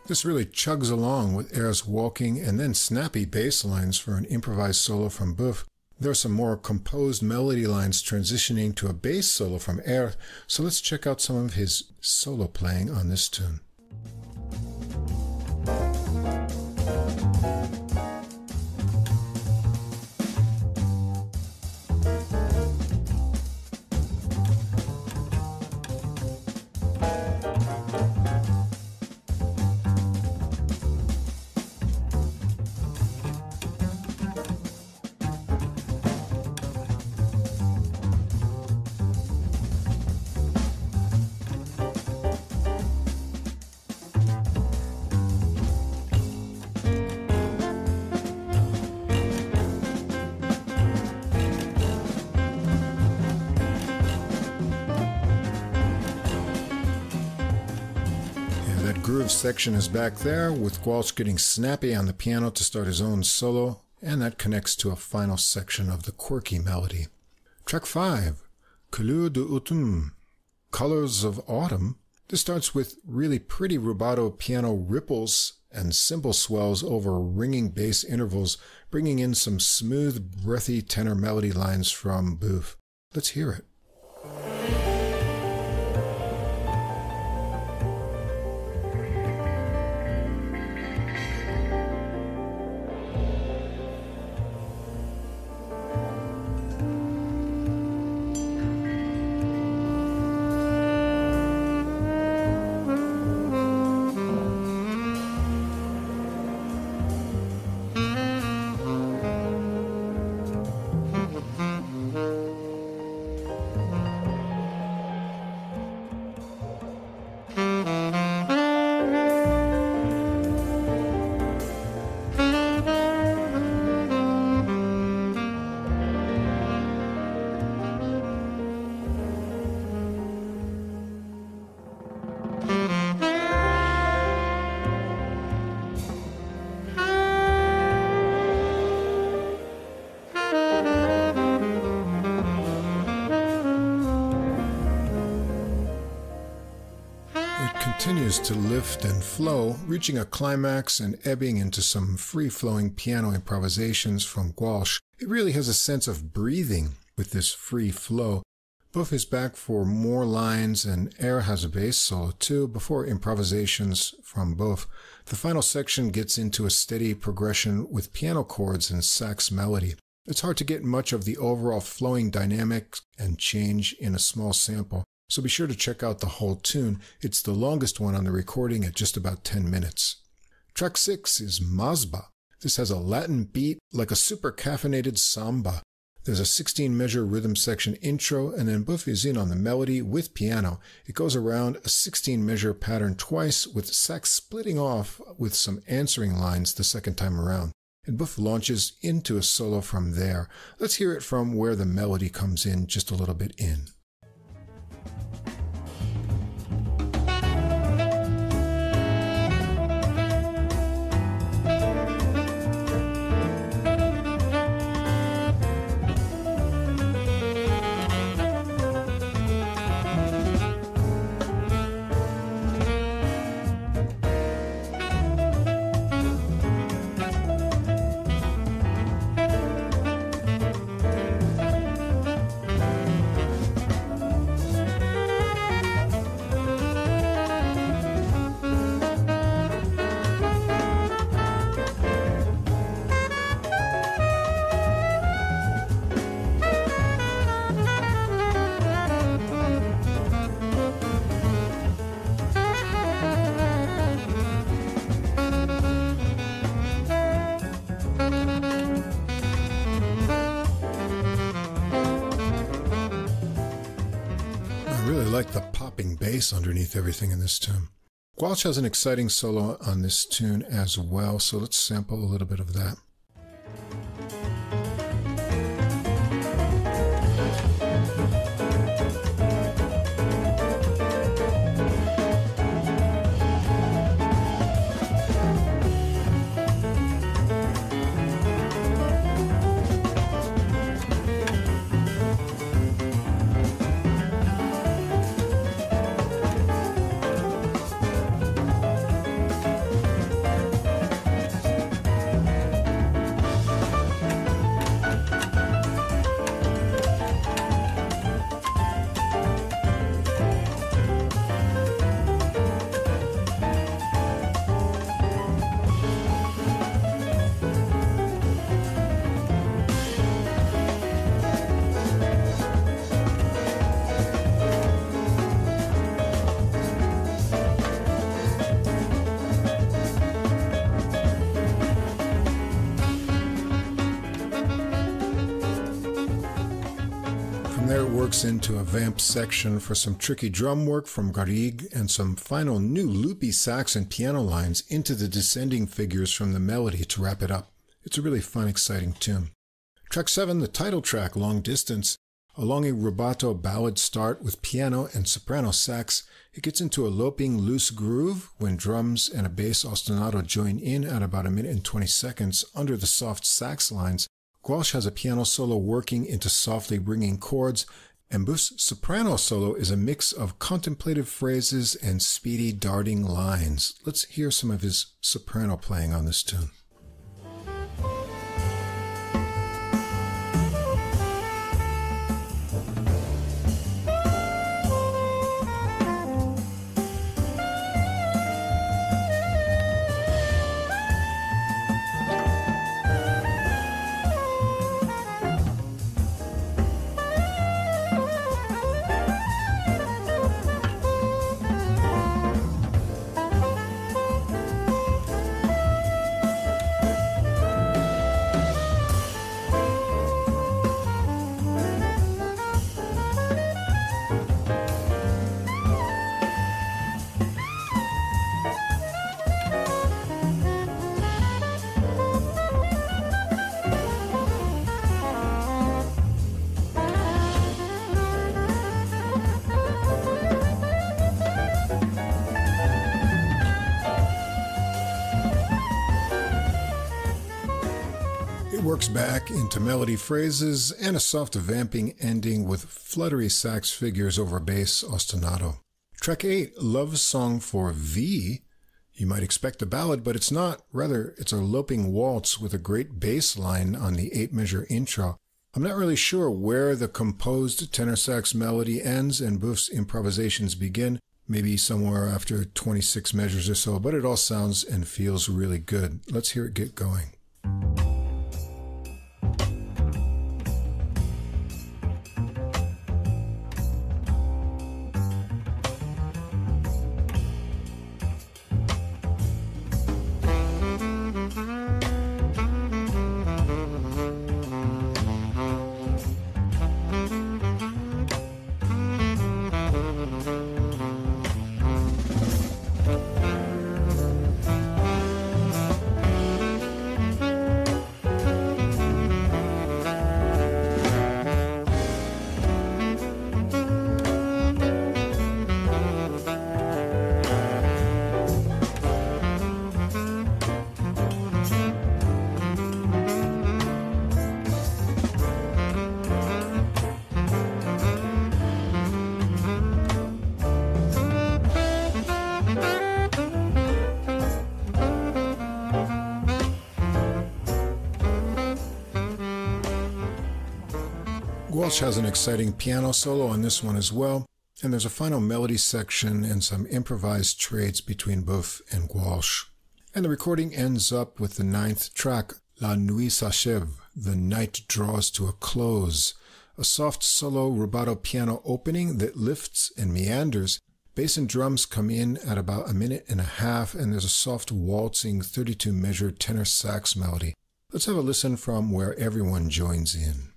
This really chugs along with Air's walking and then snappy bass lines for an improvised solo from Buff. There are some more composed melody lines transitioning to a bass solo from Air, so let's check out some of his solo playing on this tune. Groove section is back there, with Walsh getting snappy on the piano to start his own solo, and that connects to a final section of the quirky melody. Track 5, Couleurs d'automne, Colors of Autumn. This starts with really pretty rubato piano ripples and cymbal swells over ringing bass intervals, bringing in some smooth, breathy tenor melody lines from Buff. Let's hear it. Continues to lift and flow, reaching a climax and ebbing into some free-flowing piano improvisations from Walsh. It really has a sense of breathing with this free flow. Buff is back for more lines, and Air has a bass solo too, before improvisations from Buff. The final section gets into a steady progression with piano chords and sax melody. It's hard to get much of the overall flowing dynamic and change in a small sample, so be sure to check out the whole tune. It's the longest one on the recording at just about 10 minutes. Track 6 is Mazba. This has a Latin beat like a super caffeinated samba. There's a 16-measure rhythm section intro, and then Buff is in on the melody with piano. It goes around a 16-measure pattern twice, with sax splitting off with some answering lines the second time around. And Buff launches into a solo from there. Let's hear it from where the melody comes in just a little bit in. like the popping bass underneath everything in this tune. Walsh has an exciting solo on this tune as well, so let's sample a little bit of that. Into a vamp section for some tricky drum work from Rodrigo and some final new loopy sax and piano lines into the descending figures from the melody to wrap it up. It's a really fun, exciting tune. Track 7, the title track, Long Distance. Along a rubato ballad start with piano and soprano sax, it gets into a loping loose groove when drums and a bass ostinato join in at about 1:20 seconds under the soft sax lines. Walsh has a piano solo working into softly ringing chords, and Buff's soprano solo is a mix of contemplative phrases and speedy darting lines. Let's hear some of his soprano playing on this tune. Works back into melody phrases and a soft vamping ending with fluttery sax figures over bass ostinato. Track 8, Love Song for V. You might expect a ballad, but it's not. Rather, it's a loping waltz with a great bass line on the 8-measure intro. I'm not really sure where the composed tenor sax melody ends and Buff's improvisations begin, maybe somewhere after 26 measures or so, but it all sounds and feels really good. Let's hear it get going. Walsh has an exciting piano solo on this one as well, and there's a final melody section and some improvised trades between Buff and Walsh. And the recording ends up with the 9th track, La Nuit s'achève, The Night Draws to a Close, a soft solo rubato piano opening that lifts and meanders. Bass and drums come in at about 1.5 minutes, and there's a soft waltzing 32-measure tenor sax melody. Let's have a listen from where everyone joins in.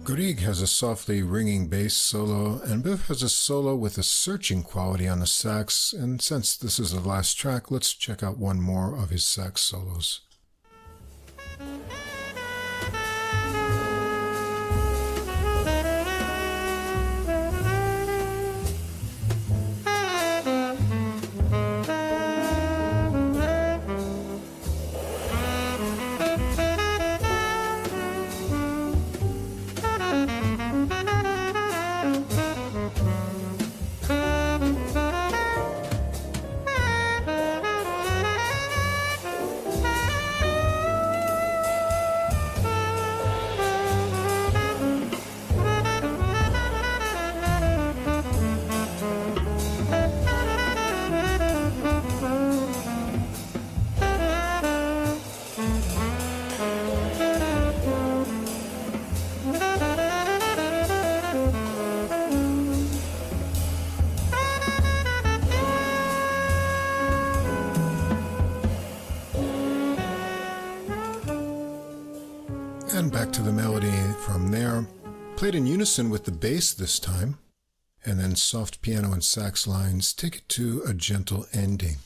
Rodrigo has a softly ringing bass solo, and Biff has a solo with a searching quality on the sax, and since this is the last track, let's check out one more of his sax solos. And back to the melody from there. Played in unison with the bass this time, and then soft piano and sax lines take it to a gentle ending.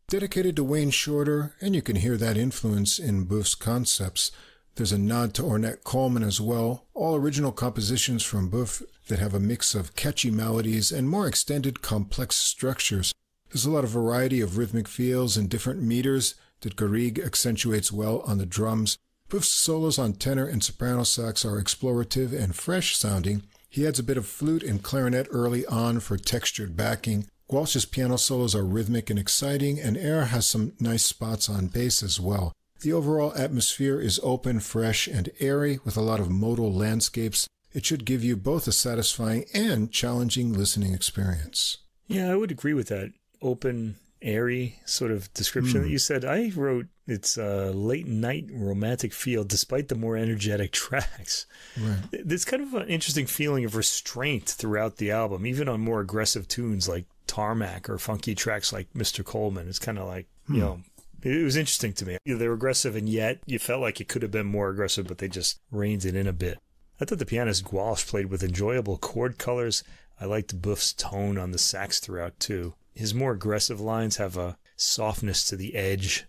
Dedicated to Wayne Shorter, and you can hear that influence in Buff's concepts. There's a nod to Ornette Coleman as well, all original compositions from Buff that have a mix of catchy melodies and more extended complex structures. There's a lot of variety of rhythmic feels and different meters that Rodrigo accentuates well on the drums. Buff's solos on tenor and soprano sax are explorative and fresh sounding. He adds a bit of flute and clarinet early on for textured backing. Walsh's piano solos are rhythmic and exciting, and Air has some nice spots on bass as well. The overall atmosphere is open, fresh, and airy with a lot of modal landscapes. It should give you both a satisfying and challenging listening experience. Yeah, I would agree with that open, airy sort of description that you said. I wrote it's a late night romantic feel despite the more energetic tracks. Right. There's kind of an interesting feeling of restraint throughout the album, even on more aggressive tunes like Tarmac or funky tracks like Mr. Coleman. It's kind of like, you know, it was interesting to me. They were aggressive, and yet you felt like it could have been more aggressive, but they just reined it in a bit. I thought the pianist Walsh played with enjoyable chord colors. I liked Buff's tone on the sax throughout, too. His more aggressive lines have a softness to the edge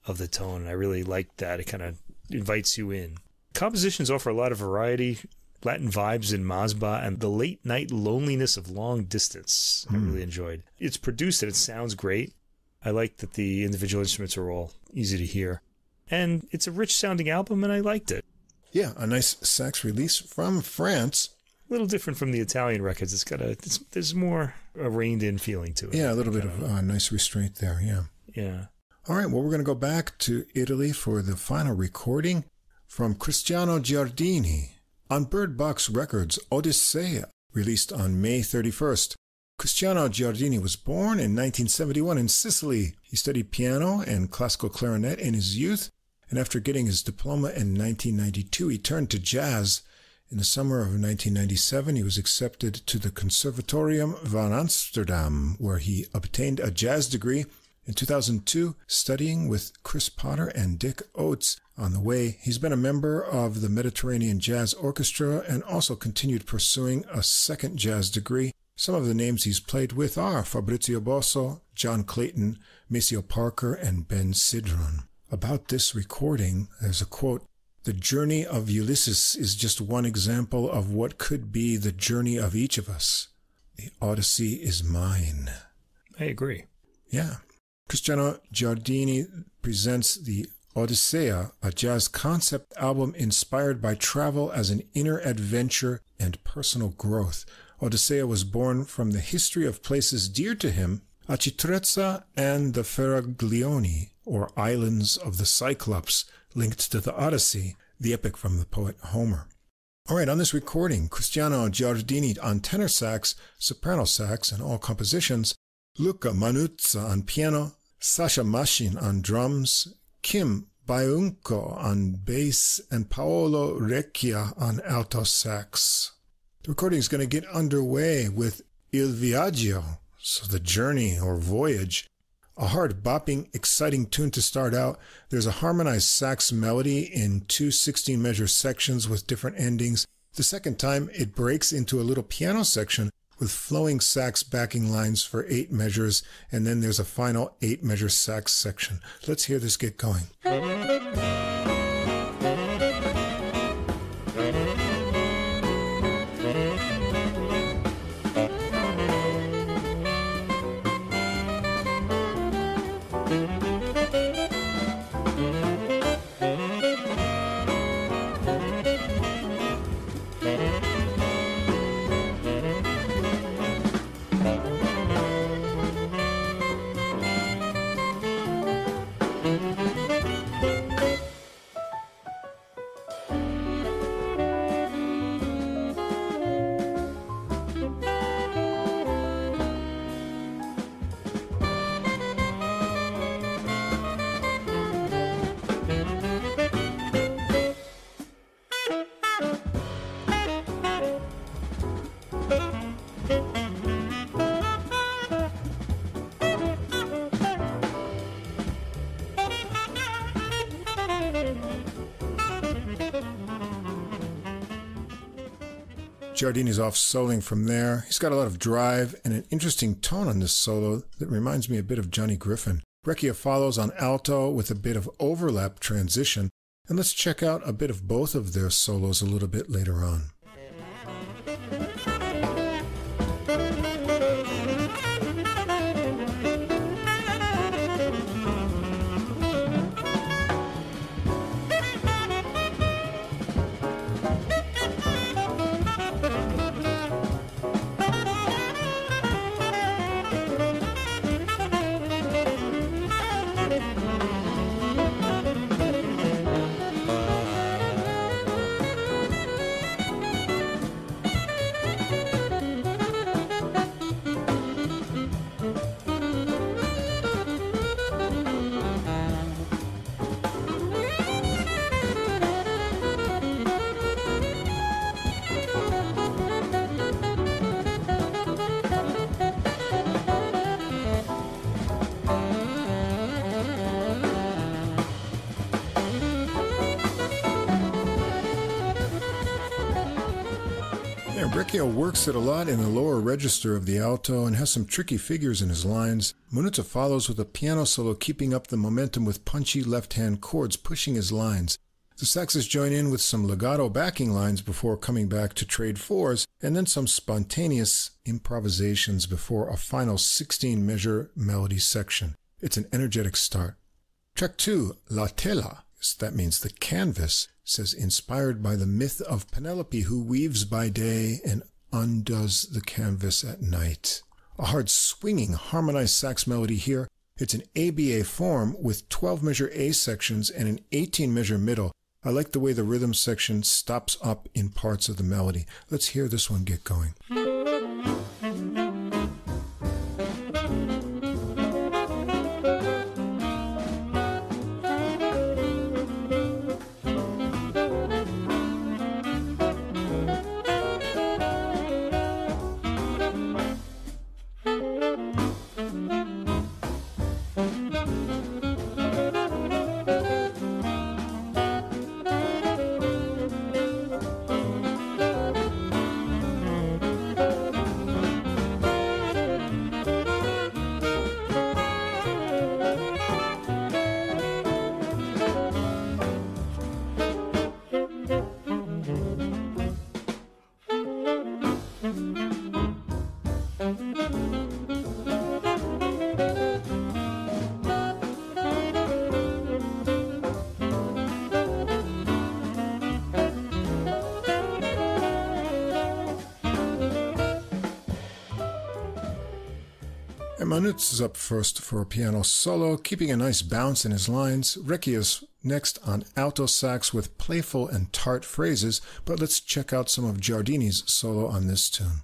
of the tone, and I really liked that. It kind of invites you in. Compositions offer a lot of variety, Latin vibes in Mazba, and the late-night loneliness of Long Distance I really enjoyed. It's produced and it sounds great. I like that the individual instruments are all easy to hear. And it's a rich-sounding album, and I liked it. Yeah, a nice sax release from France. A little different from the Italian records. It's got there's more a reined-in feeling to it. Yeah, a little bit of nice restraint there, yeah. Yeah. All right, well, we're going to go back to Italy for the final recording from Cristiano Giardini on Bird Box Records, Odyssey, released on May 31st. Cristiano Giardini was born in 1971 in Sicily. He studied piano and classical clarinet in his youth, and after getting his diploma in 1992, he turned to jazz. In the summer of 1997, he was accepted to the Conservatorium van Amsterdam, where he obtained a jazz degree. In 2002, studying with Chris Potter and Dick Oates. On the way, he's been a member of the Mediterranean Jazz Orchestra and also continued pursuing a second jazz degree. Some of the names he's played with are Fabrizio Bosso, John Clayton, Maceo Parker, and Ben Sidron. About this recording, there's a quote, "The journey of Ulysses is just one example of what could be the journey of each of us. The Odyssey is mine." I agree. Yeah. Cristiano Giardini presents the Odyssea, a jazz concept album inspired by travel as an inner adventure and personal growth. Odyssea was born from the history of places dear to him, Acitrezza and the Faraglioni, or Islands of the Cyclops, linked to the Odyssey, the epic from the poet Homer. All right, on this recording, Cristiano Giardini on tenor sax, soprano sax, and all compositions, Luca Manuzza on piano, Sasha Mashin on drums, Kim Baiunco on bass, and Paolo Recchia on alto sax. The recording is going to get underway with Il Viaggio, so the journey or voyage. A hard, bopping, exciting tune to start out. There's a harmonized sax melody in two 16-measure sections with different endings. The second time, it breaks into a little piano section with flowing sax backing lines for 8 measures, and then there's a final 8-measure sax section. Let's hear this get going. Giardini's off soloing from there. He's got a lot of drive and an interesting tone on this solo that reminds me a bit of Johnny Griffin. Breccia follows on alto with a bit of overlap transition, and let's check out a bit of both of their solos a little bit later on. Breccia works it a lot in the lower register of the alto and has some tricky figures in his lines. Munuzza follows with a piano solo, keeping up the momentum with punchy left-hand chords pushing his lines. The saxes join in with some legato backing lines before coming back to trade fours, and then some spontaneous improvisations before a final 16-measure melody section. It's an energetic start. Track 2, La Tela, that means the canvas, says inspired by the myth of Penelope who weaves by day and undoes the canvas at night. A hard swinging harmonized sax melody here. It's an ABA form with 12-measure A sections and an 18-measure middle. I like the way the rhythm section stops up in parts of the melody. Let's hear this one get going. Manuz is up first for a piano solo, keeping a nice bounce in his lines. Breccia's next on alto sax with playful and tart phrases, but let's check out some of Giardini's solo on this tune.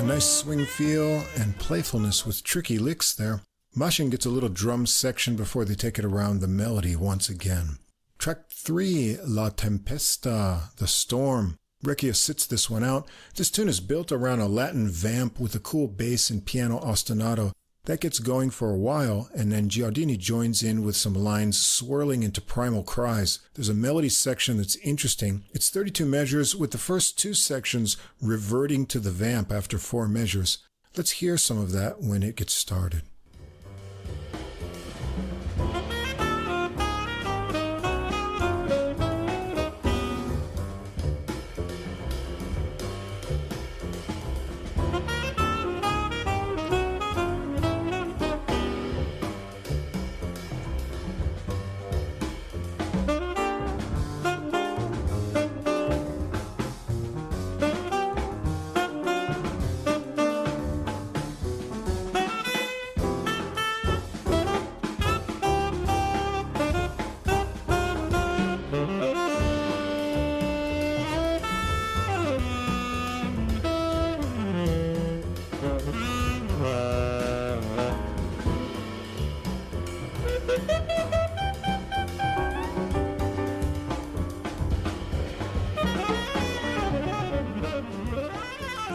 Nice swing feel and playfulness with tricky licks there. Martyn gets a little drum section before they take it around the melody once again. Track 3, La Tempesta, The Storm. Recchia sits this one out. This tune is built around a Latin vamp with a cool bass and piano ostinato. That gets going for a while, and then Giardini joins in with some lines swirling into primal cries. There's a melody section that's interesting. It's 32 measures, with the first 2 sections reverting to the vamp after 4 measures. Let's hear some of that when it gets started.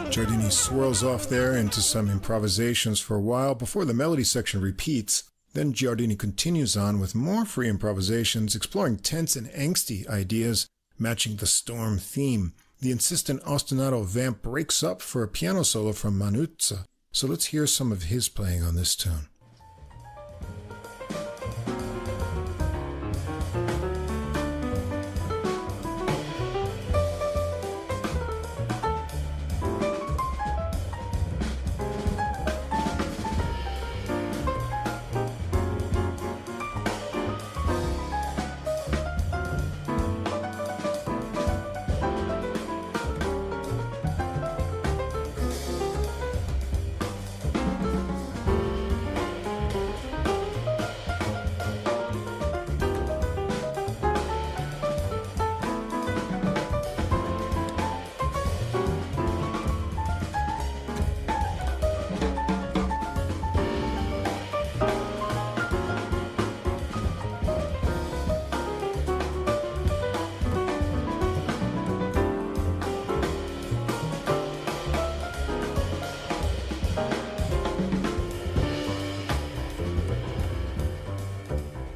Giardini swirls off there into some improvisations for a while before the melody section repeats. Then Giardini continues on with more free improvisations, exploring tense and angsty ideas, matching the storm theme. The insistent ostinato vamp breaks up for a piano solo from Manuzza. So let's hear some of his playing on this tune.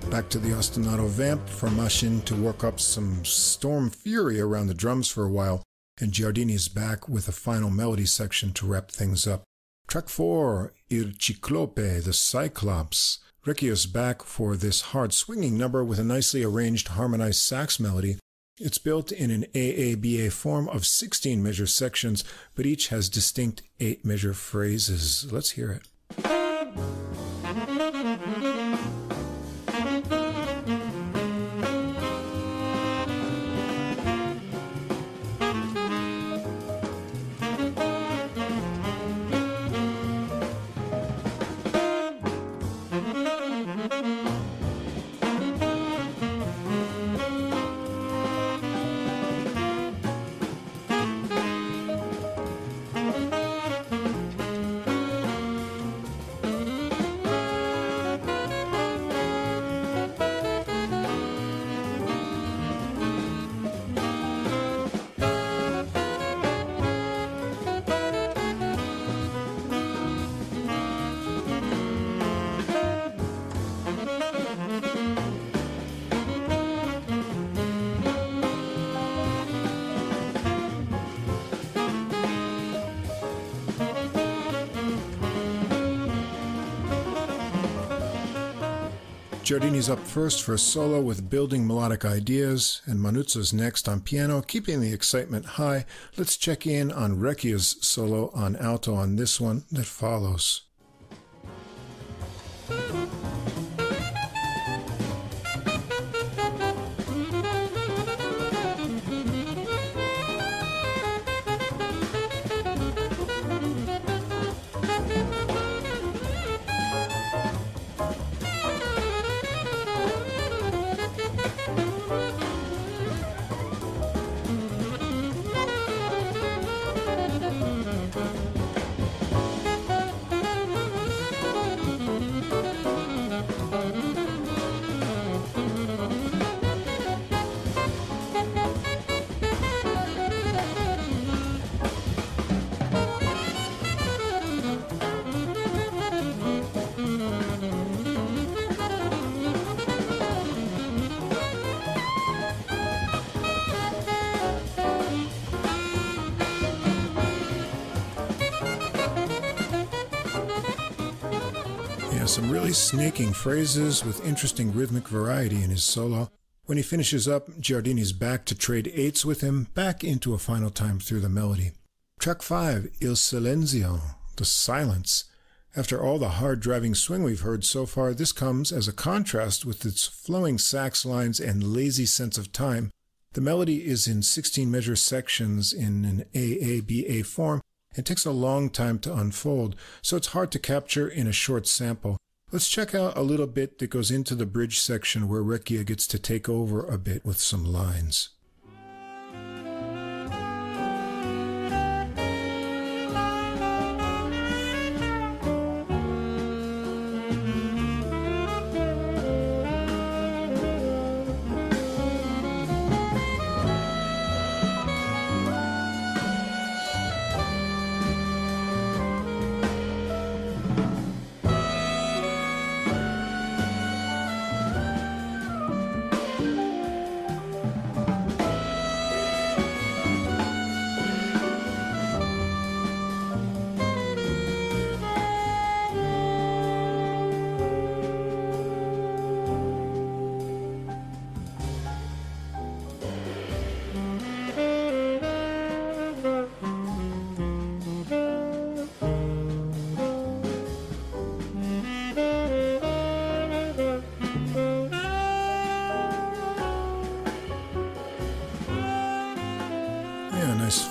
Back to the ostinato vamp for Martyn to work up some storm fury around the drums for a while, and Giardini is back with a final melody section to wrap things up. Track 4, Il Ciclope, the Cyclops. Recchio's back for this hard swinging number with a nicely arranged harmonized sax melody. It's built in an AABA form of 16 measure sections, but each has distinct 8 measure phrases. Let's hear it. Giardini's up first for a solo with building melodic ideas, and Manuzza's next on piano, keeping the excitement high. Let's check in on Recchia's solo on alto on this one that follows. Some really snaking phrases with interesting rhythmic variety in his solo. When he finishes up, Giardini's back to trade eights with him, back into a final time through the melody. Track 5, Il Silenzio, the silence. After all the hard-driving swing we've heard so far, this comes as a contrast with its flowing sax lines and lazy sense of time. The melody is in 16-measure sections in an AABA form and takes a long time to unfold, so it's hard to capture in a short sample. Let's check out a little bit that goes into the bridge section where Recchia gets to take over a bit with some lines.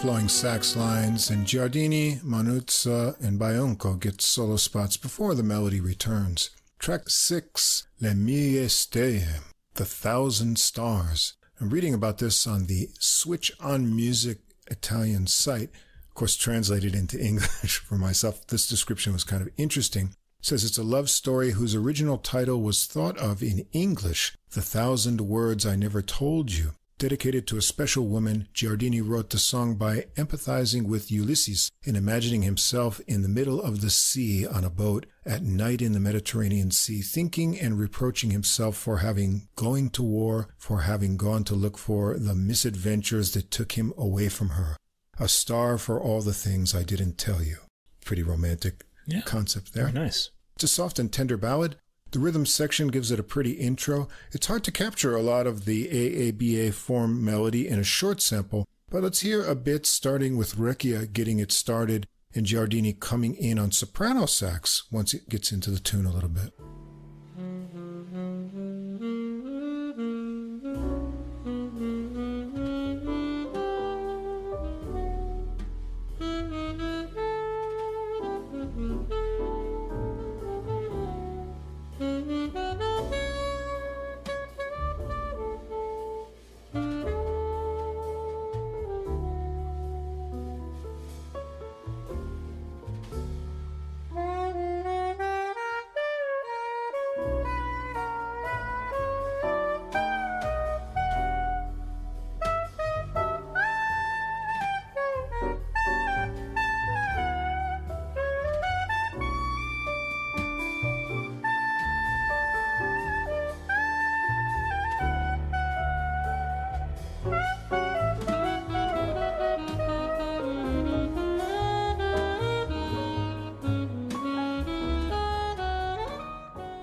Flowing sax lines, and Giardini, Manuzza, and Bionco get solo spots before the melody returns. Track 6, Le Mille Stelle, the 1,000 Stars. I'm reading about this on the Switch on Music Italian site. Of course, translated into English for myself, this description was kind of interesting. It says it's a love story whose original title was thought of in English, The 1,000 Words I Never Told You. Dedicated to a special woman, Giardini wrote the song by empathizing with Ulysses and imagining himself in the middle of the sea on a boat at night in the Mediterranean Sea, thinking and reproaching himself for having going to war, for having gone to look for the misadventures that took him away from her. A star for all the things I didn't tell you. Pretty romantic concept there. Very nice. It's a soft and tender ballad. The rhythm section gives it a pretty intro. It's hard to capture a lot of the AABA form melody in a short sample, but let's hear a bit starting with Recchia getting it started and Giardini coming in on soprano sax once it gets into the tune a little bit.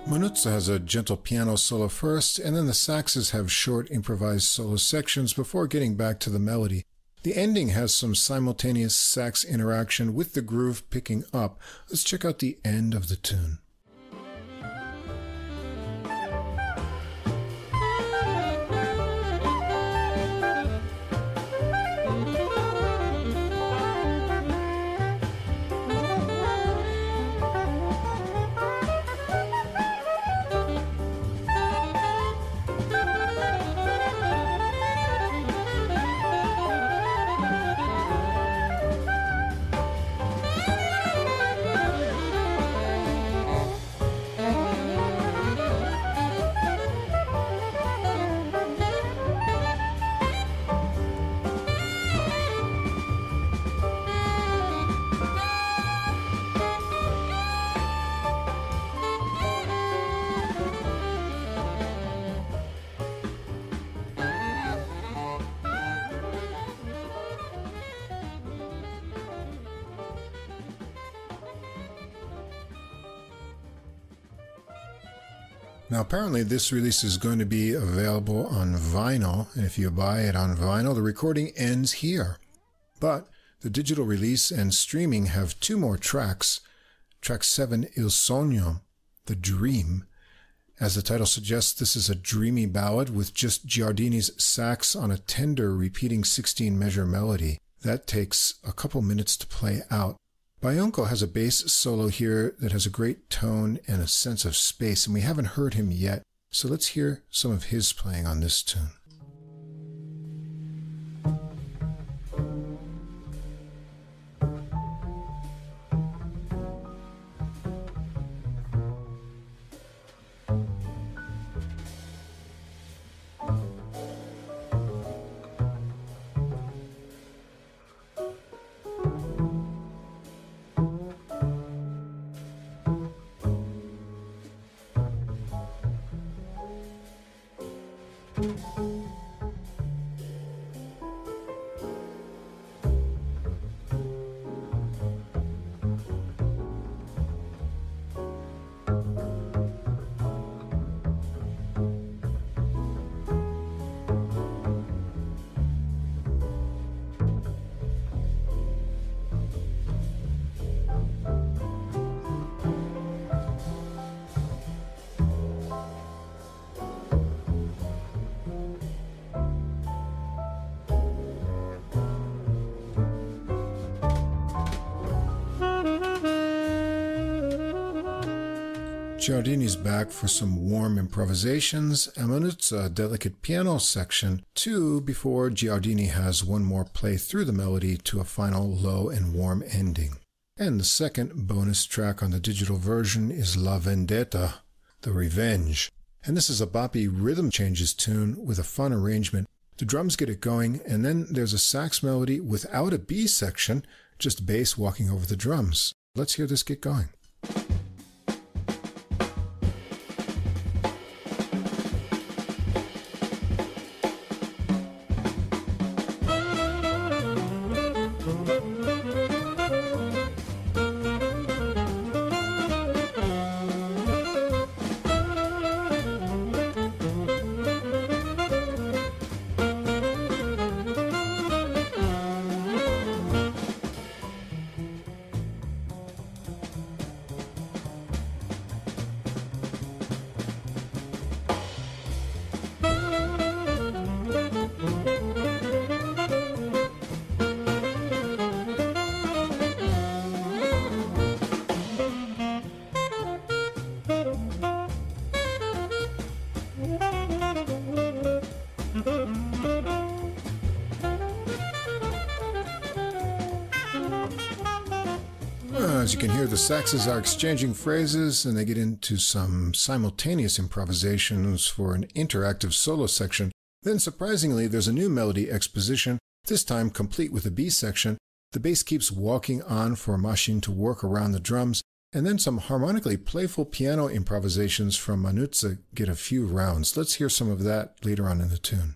Manuzza has a gentle piano solo first, and then the saxes have short improvised solo sections before getting back to the melody. The ending has some simultaneous sax interaction with the groove picking up. Let's check out the end of the tune. Now, apparently this release is going to be available on vinyl, and if you buy it on vinyl, the recording ends here. But the digital release and streaming have 2 more tracks. Track 7, Il Sogno, The Dream. As the title suggests, this is a dreamy ballad with just Giardini's sax on a tender, repeating 16-measure melody. That takes a couple minutes to play out. Bianco has a bass solo here that has a great tone and a sense of space, and we haven't heard him yet, so let's hear some of his playing on this tune. Giardini's back for some warm improvisations, a Manuzza delicate piano section, 2 before Giardini has one more play through the melody to a final low and warm ending. And the second bonus track on the digital version is La Vendetta, The Revenge. And this is a boppy rhythm changes tune with a fun arrangement. The drums get it going, and then there's a sax melody without a B section, just bass walking over the drums. Let's hear this get going. As you can hear, the saxes are exchanging phrases, and they get into some simultaneous improvisations for an interactive solo section. Then, surprisingly, there's a new melody exposition, this time complete with a B section. The bass keeps walking on for Machine to work around the drums, and then some harmonically playful piano improvisations from Manuzza get a few rounds. Let's hear some of that later on in the tune.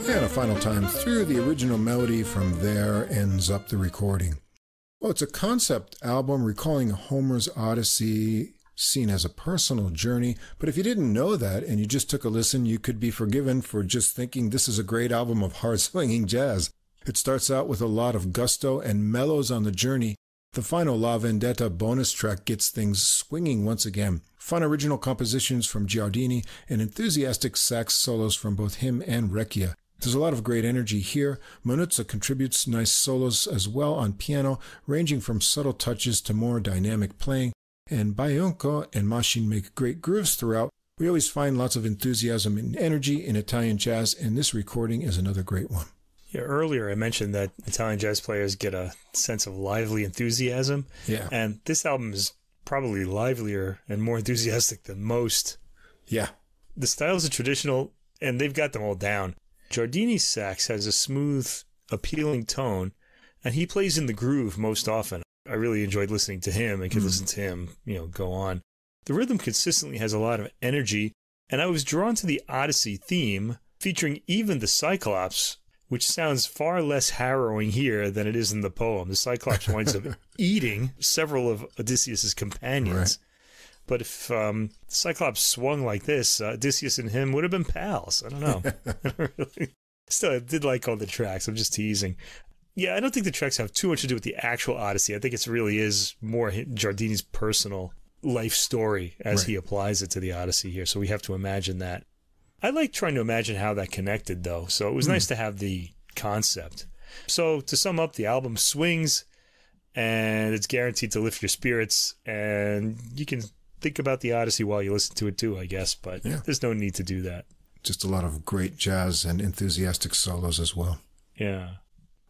And a final time through the original melody. From there ends up the recording. Well, it's a concept album recalling Homer's Odyssey, seen as a personal journey. But if you didn't know that and you just took a listen, you could be forgiven for just thinking this is a great album of hard swinging jazz. It starts out with a lot of gusto and mellows on the journey. The final La Vendetta bonus track gets things swinging once again. Fun original compositions from Giardini and enthusiastic sax solos from both him and Recchia. There's a lot of great energy here. Manuzza contributes nice solos as well on piano, ranging from subtle touches to more dynamic playing. And Bionco and Maschin make great grooves throughout. We always find lots of enthusiasm and energy in Italian jazz, and this recording is another great one. Yeah, earlier I mentioned that Italian jazz players get a sense of lively enthusiasm. Yeah. And this album is probably livelier and more enthusiastic than most. Yeah. The styles are traditional, and they've got them all down. Giardini's sax has a smooth, appealing tone, and he plays in the groove most often. I really enjoyed listening to him and could listen to him, go on. The rhythm consistently has a lot of energy, and I was drawn to the Odyssey theme, featuring even the Cyclops, which sounds far less harrowing here than it is in the poem. The Cyclops winds up eating several of Odysseus' companions. Right. But if the Cyclops swung like this, Odysseus and him would have been pals. I don't know. Still, I did like all the tracks. I'm just teasing. Yeah, I don't think the tracks have too much to do with the actual Odyssey. I think it really is more Giardini's personal life story as he applies it to the Odyssey here. So we have to imagine that. I like trying to imagine how that connected, though. So it was nice to have the concept. So to sum up, the album swings, and it's guaranteed to lift your spirits. And you can think about the Odyssey while you listen to it, too, I guess. But there's no need to do that. Just a lot of great jazz and enthusiastic solos as well. Yeah.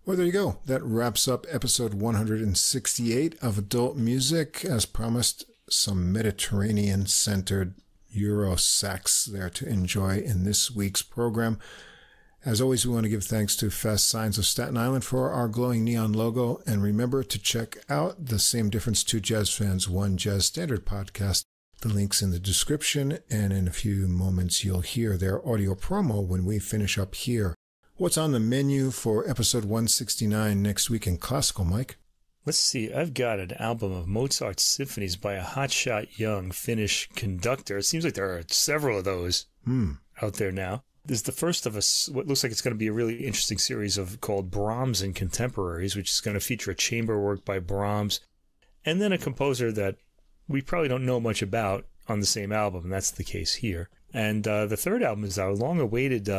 Well, there you go. That wraps up episode 168 of Adult Music. As promised, some Mediterranean-centered Euro sax there to enjoy in this week's program. As always, we want to give thanks to Fast Signs of Staten Island for our glowing neon logo. And remember to check out the Same Difference Two Jazz Fans One Jazz Standard podcast. The link's in the description, and in a few moments you'll hear their audio promo when we finish up here. What's on the menu for episode 169 next week in classical, Mike? Let's see. I've got an album of Mozart's symphonies by a hotshot young Finnish conductor. It seems like there are several of those out there now. This is the first of what looks like it's going to be a really interesting series called Brahms and Contemporaries, which is going to feature a chamber work by Brahms and then a composer that we probably don't know much about on the same album, and that's the case here. And the third album is our long-awaited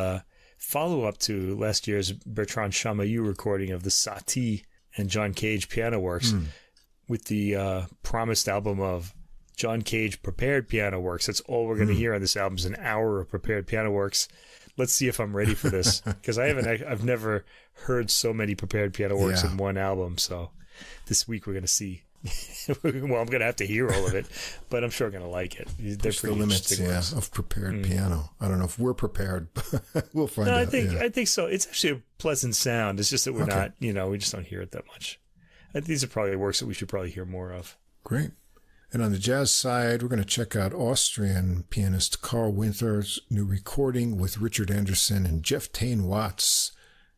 follow-up to last year's Bertrand Chamayou recording of the Satie and John Cage piano works with the promised album of John Cage prepared piano works. That's all we're going to hear on this album is an hour of prepared piano works. Let's see if I'm ready for this, because I've never heard so many prepared piano works in one album. So this week we're going to see. Well, I'm going to have to hear all of it, but I'm sure I'm going to like it. They're pretty the limits, of prepared piano. I don't know if we're prepared, but we'll find out. I think so. It's actually a pleasant sound. It's just that we're not, we just don't hear it that much. These are probably works that we should probably hear more of. Great. And on the jazz side, we're going to check out Austrian pianist Carl Winther's new recording with Richard Anderson and Jeff Tain Watts.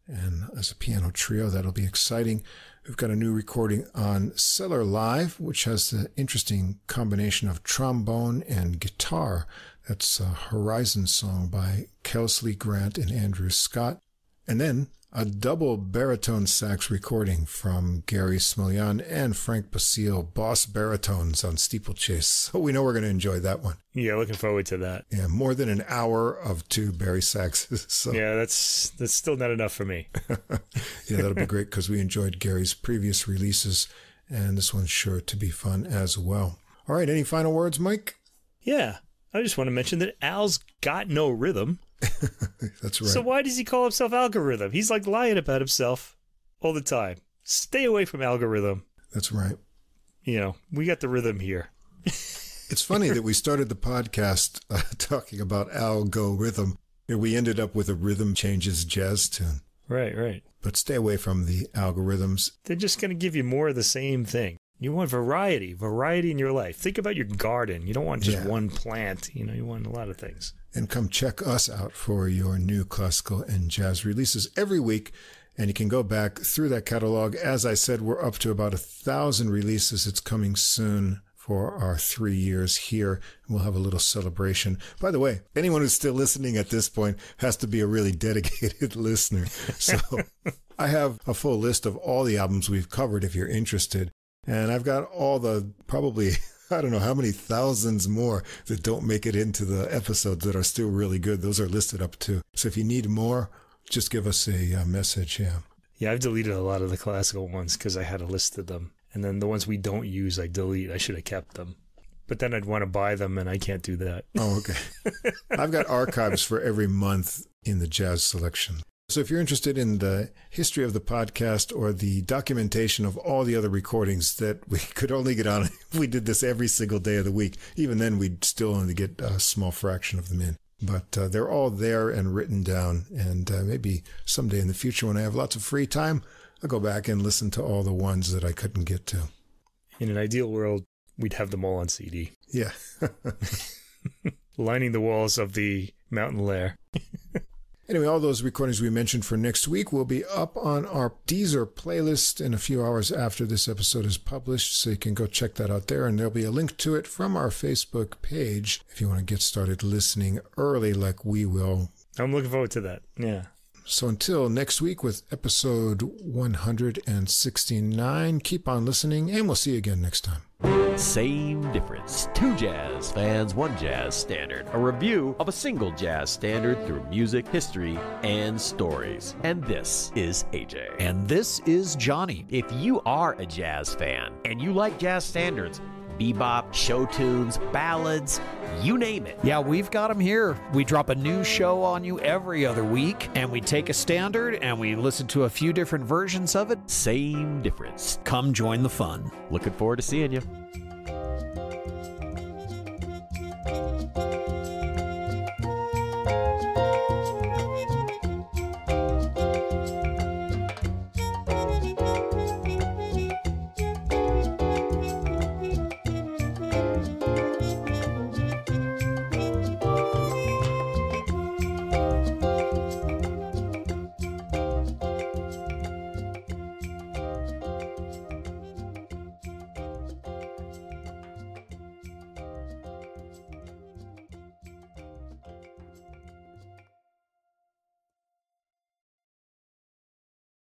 And as a piano trio, that'll be exciting. We've got a new recording on Cellar Live, which has the interesting combination of trombone and guitar. That's a Horizon song by Kelsley Grant and Andrew Scott. And then a double baritone sax recording from Gary Smiljan and Frank Basile, boss baritones on Steeplechase. So we know we're going to enjoy that one. Yeah, looking forward to that. Yeah, more than an hour of two bari saxes. So. Yeah, that's still not enough for me. Yeah, that'll be great because we enjoyed Gary's previous releases, and this one's sure to be fun as well. All right, any final words, Mike? Yeah, I just want to mention that Al's got no rhythm. That's right. So why does he call himself Algorithm? He's like lying about himself all the time. Stay away from Algorithm. That's right. We got the rhythm here. It's funny that we started the podcast talking about algorithm, and we ended up with a Rhythm Changes jazz tune. Right. But stay away from the algorithms. They're just going to give you more of the same thing. You want variety in your life. Think about your garden. You don't want just one plant. You want a lot of things. And come check us out for your new classical and jazz releases every week. And you can go back through that catalog. As I said, we're up to about 1,000 releases. It's coming soon for our 3 years here. We'll have a little celebration. By the way, anyone who's still listening at this point has to be a really dedicated listener. So I have a full list of all the albums we've covered if you're interested. And I've got all the probably, I don't know how many thousands more that don't make it into the episodes that are still really good. Those are listed up too. So if you need more, just give us a message. Yeah. Yeah, I've deleted a lot of the classical ones because I had a list of them. And then the ones we don't use, I delete. I should have kept them. But then I'd want to buy them, and I can't do that. Oh, okay. I've got archives for every month in the jazz selection. So if you're interested in the history of the podcast or the documentation of all the other recordings that we could only get on if we did this every single day of the week, even then we'd still only get a small fraction of them in. But they're all there and written down. And maybe someday in the future when I have lots of free time, I'll go back and listen to all the ones that I couldn't get to. In an ideal world, we'd have them all on CD. Yeah. Lining the walls of the mountain lair. Anyway, all those recordings we mentioned for next week will be up on our Deezer playlist in a few hours after this episode is published, so you can go check that out there. And there'll be a link to it from our Facebook page if you want to get started listening early like we will. I'm looking forward to that. Yeah. So until next week with episode 169, keep on listening, and we'll see you again next time. Same difference. 2 jazz fans, 1 jazz standard. A review of a single jazz standard through music, history, and stories. And this is AJ. And this is Johnny. If you are a jazz fan and you like jazz standards, bebop, show tunes, ballads, you name it. Yeah, we've got them here. We drop a new show on you every other week, and we take a standard and we listen to a few different versions of it. Same difference. Come join the fun. Looking forward to seeing you.